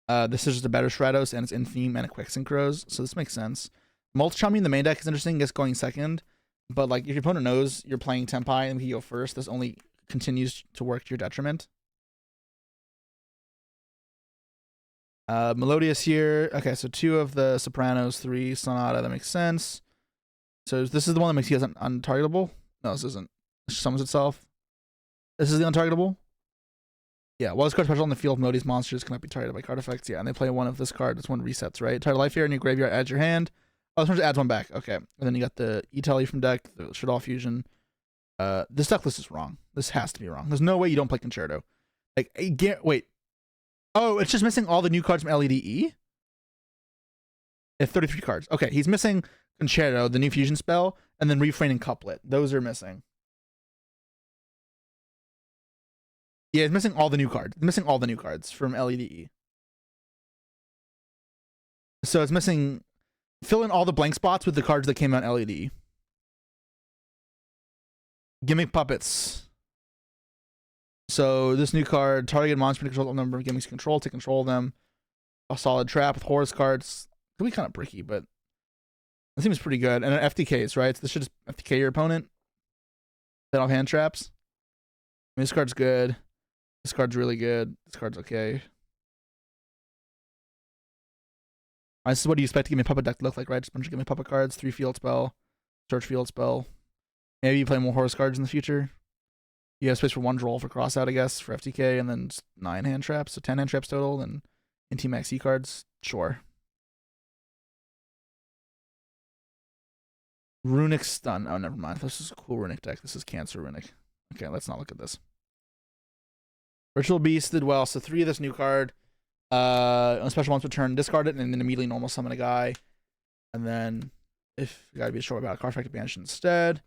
This is just a better Stratos and it's in theme and it quick synchros, so this makes sense. Multi-Chami in the main deck is interesting, gets going second, but like if your opponent knows you're playing Tenpai and he go first, this only continues to work to your detriment. Melodious here. Okay, so 2 of the Sopranos, 3 Sonata, that makes sense. So this is the one that makes he untargetable? No, this isn't. It summons itself. This is the untargetable? Yeah, while this card special on the field, Melodious monsters cannot be targeted by card effects. Yeah, and they play 1 of this card. This one resets, right? Target life here in your graveyard, adds your hand. Oh, this one just adds 1 back. Okay. And then you got the E-Telly from deck, the Shadal Fusion. This deck list is wrong. This has to be wrong. There's no way you don't play Concerto. Like, wait. Oh, it's just missing all the new cards from LEDE? It's 33 cards. Okay, he's missing Concerto, the new fusion spell, and then Refrain and Couplet. Those are missing. Yeah, he's missing all the new cards. He's missing all the new cards from LEDE. So it's missing... Fill in all the blank spots with the cards that came out in LEDE. Gimmick Puppets. So this new card, target monster control the number of gimmicks control to control them. A solid trap with horse cards. Could be kind of bricky, but it seems pretty good. And an FTKs, right? So this should just FTK your opponent. Then off hand traps. I mean, this card's good. This card's really good. This card's okay. This is what you expect to give me a puppet deck to look like, right? Just a bunch of give me puppet cards, 3 field spell, search field spell. Maybe you play more horse cards in the future. You have space for 1 draw for cross out, I guess, for FTK, and then 9 hand traps, so 10 hand traps total, then in Team Max E cards. Sure. Runic Stun. Oh, never mind. This is a cool Runic deck. This is Cancer Runic. Okay, let's not look at this. Ritual Beast did well. So 3 of this new card. On special ones return, discard it, and then immediately normal summon a guy. And then, if you gotta be short about a card effect, banish instead.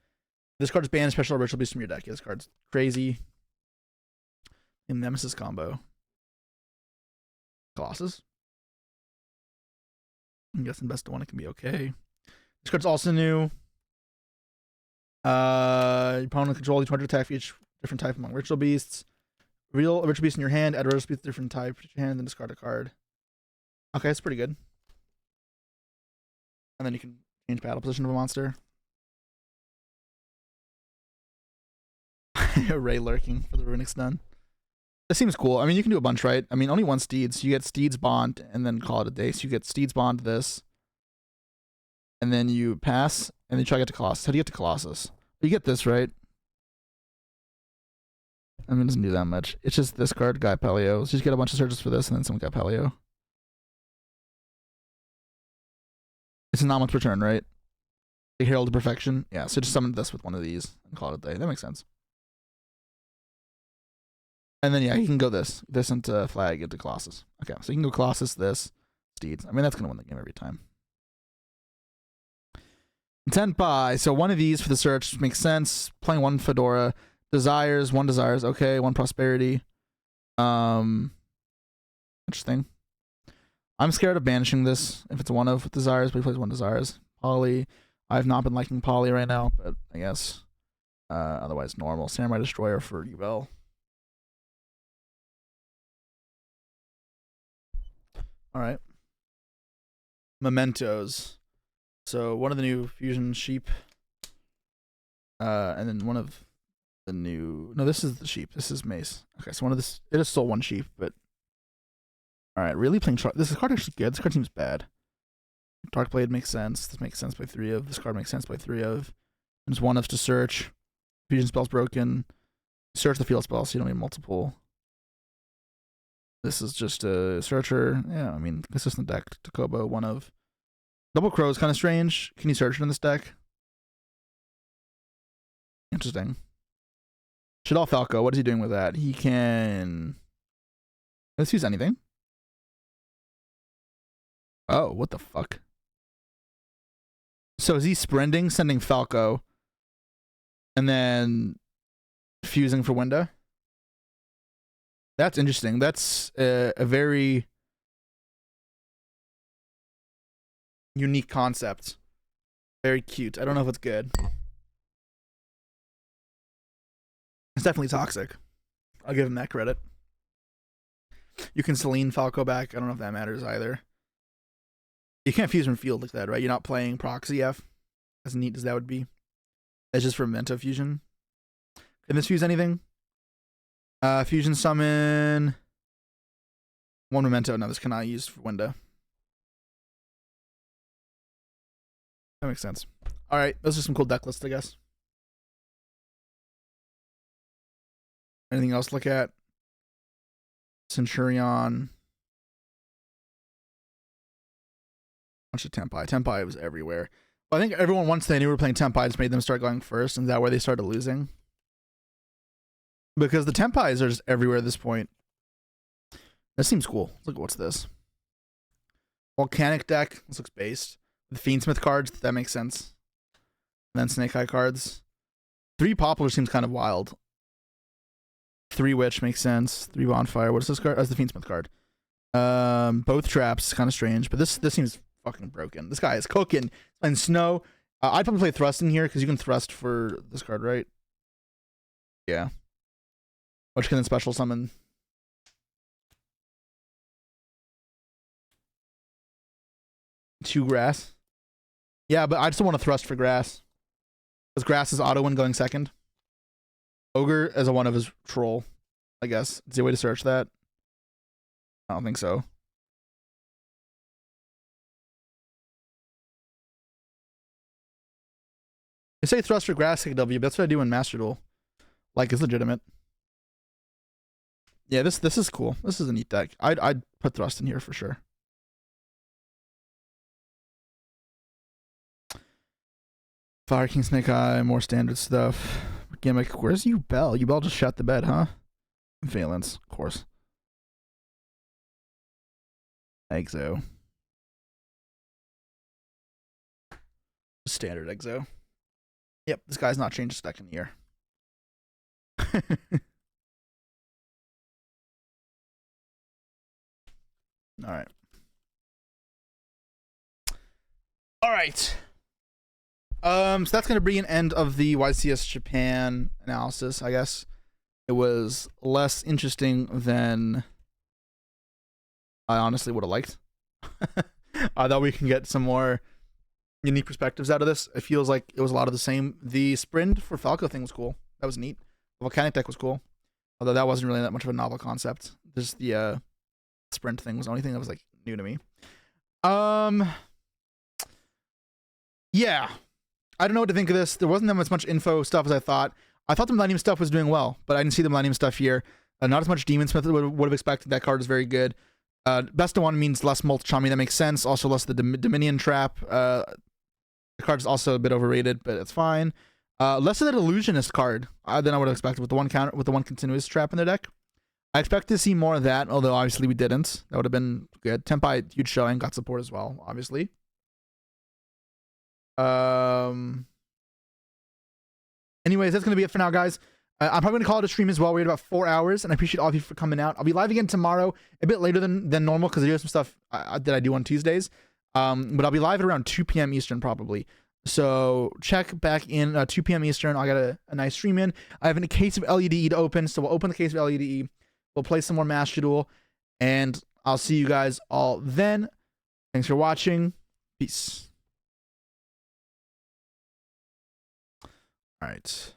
This card's banned special Ritual Beast from your deck. Yeah, this card's crazy. In Nemesis combo. Colossus. I'm guessing best of one, it can be okay. This card's also new. Your opponent control each 100 attack for each different type among Ritual Beasts. Real Ritual Beast in your hand, add a Ritual Beast different type to your hand, then discard a card. Okay, that's pretty good. And then you can change battle position of a monster. Ray lurking for the Runic Stun. This seems cool. I mean, you can do a bunch, right? I mean, only 1 Steeds. You get Steeds Bond and then call it a day. So you get Steeds Bond this. And then you pass, and then you try to get to Colossus. How do you get to Colossus? You get this, right? I mean, it doesn't do that much. It's just this card, Guy Paleo. So you just get a bunch of searches for this, and then some Guy Paleo. It's a non-much return, right? The Herald of Perfection. Yeah, so just summon this with one of these and call it a day. That makes sense. And then, yeah, you can go this into flag, into Colossus. Okay, so you can go Colossus, this, Steeds. I mean, that's going to win the game every time. Tenpai. So one of these for the search makes sense. Playing 1 Fedora. Desires, 1 Desires. Okay, 1 Prosperity. Interesting. I'm scared of banishing this if it's a 1 of Desires, but he plays 1 Desires. Poly. I've not been liking Poly right now, but I guess otherwise normal. Samurai Destroyer for Ubel. Alright. Mementos. So one of the new fusion sheep. And then one of the new... No, this is the sheep. This is Mace. Okay, so one of this... It is still 1 sheep, but... Alright, really playing... This card actually good. This card seems bad. Darkblade makes sense. This makes sense by 3 of. This card makes sense by 3 of. There's 1 of to search. Fusion spell's broken. Search the field spell so you don't need multiple. This is just a searcher. Yeah, I mean, consistent deck. Takobo, 1 of. Double Crow is kind of strange. Can you search it in this deck? Interesting. Shadal Falco, what is he doing with that? He can... Let's use anything. Oh, what the fuck? So is he sprinting, sending Falco, and then fusing for Winda? That's interesting. That's a very unique concept. Very cute. I don't know if it's good. It's definitely toxic. I'll give him that credit. You can Celine Falco back. I don't know if that matters either. You can't fuse from field like that, right? You're not playing Proxy F. As neat as that would be. That's just for Memento Fusion. Can this fuse anything? Fusion summon. 1 Memento. No, this cannot use for Winda. That makes sense. Alright, those are some cool deck lists, I guess. Anything else to look at? Centurion. Bunch of Tenpai. Tenpai was everywhere. But I think everyone, once they knew we were playing Tenpai, just made them start going first, and is that where they started losing? Because the Tenpais are just everywhere at this point. This seems cool. Look at what's this. Volcanic deck. This looks based. The Fiendsmith cards, that makes sense. And then Snake Eye cards. 3 Poplar seems kind of wild. 3 Witch makes sense. 3 Bonfire. What is this card? That's the Fiendsmith card. Both Traps, kind of strange, but this seems fucking broken. This guy is cooking. And Snow. I'd probably play Thrust in here because you can Thrust for this card, right? Yeah. Which can then special summon. Two grass. Yeah, but I just want to thrust for grass. Because grass is auto win going second. Ogre as a one of his troll, I guess. Is there a way to search that? I don't think so. I say thrust for grass W, but that's what I do in Master Duel. Like, it's legitimate. Yeah, this is cool. This is a neat deck. I'd put thrust in here for sure. Fire King, Snake Eye, more standard stuff. Gimmick. Where's Yubel? Yubel just shut the bed, huh? Valence, of course. Exo. Standard Exo. Yep, this guy's not changed his deck in a year. All right. All right. So that's going to be an end of the YCS Japan analysis, I guess. It was less interesting than I honestly would have liked. I thought we can get some more unique perspectives out of this. It feels like it was a lot of the same. The sprint for Falco thing was cool. That was neat. The volcanic deck was cool. Although that wasn't really that much of a novel concept. Just the sprint thing was the only thing that was like new to me. Yeah. I don't know what to think of this. There wasn't that much info stuff as I thought. I thought the Millennium stuff was doing well, but I didn't see the Millennium stuff here. Not as much Demon Smith would have expected. That card is very good. Best of one means less Multi-Chami. That makes sense. Also less the Dominion Trap. The card is also a bit overrated, but it's fine. Less of that Illusionist card than I would have expected with the one counter, with the one continuous trap in their deck. I expect to see more of that, although obviously we didn't. That would have been good. Tenpai, huge showing, got support as well, obviously. Anyways, that's gonna be it for now, guys. I'm probably gonna call it a stream as well. We're at about 4 hours, and I appreciate all of you for coming out. I'll be live again tomorrow, a bit later than normal because I do have some stuff that I do on Tuesdays. But I'll be live at around 2 p.m. Eastern probably. So check back in 2 p.m. Eastern. I'll get a nice stream in. I have a case of LEDE to open, so we'll open the case of LEDE. We'll play some more Master Duel, and I'll see you guys all then. Thanks for watching. Peace. All right.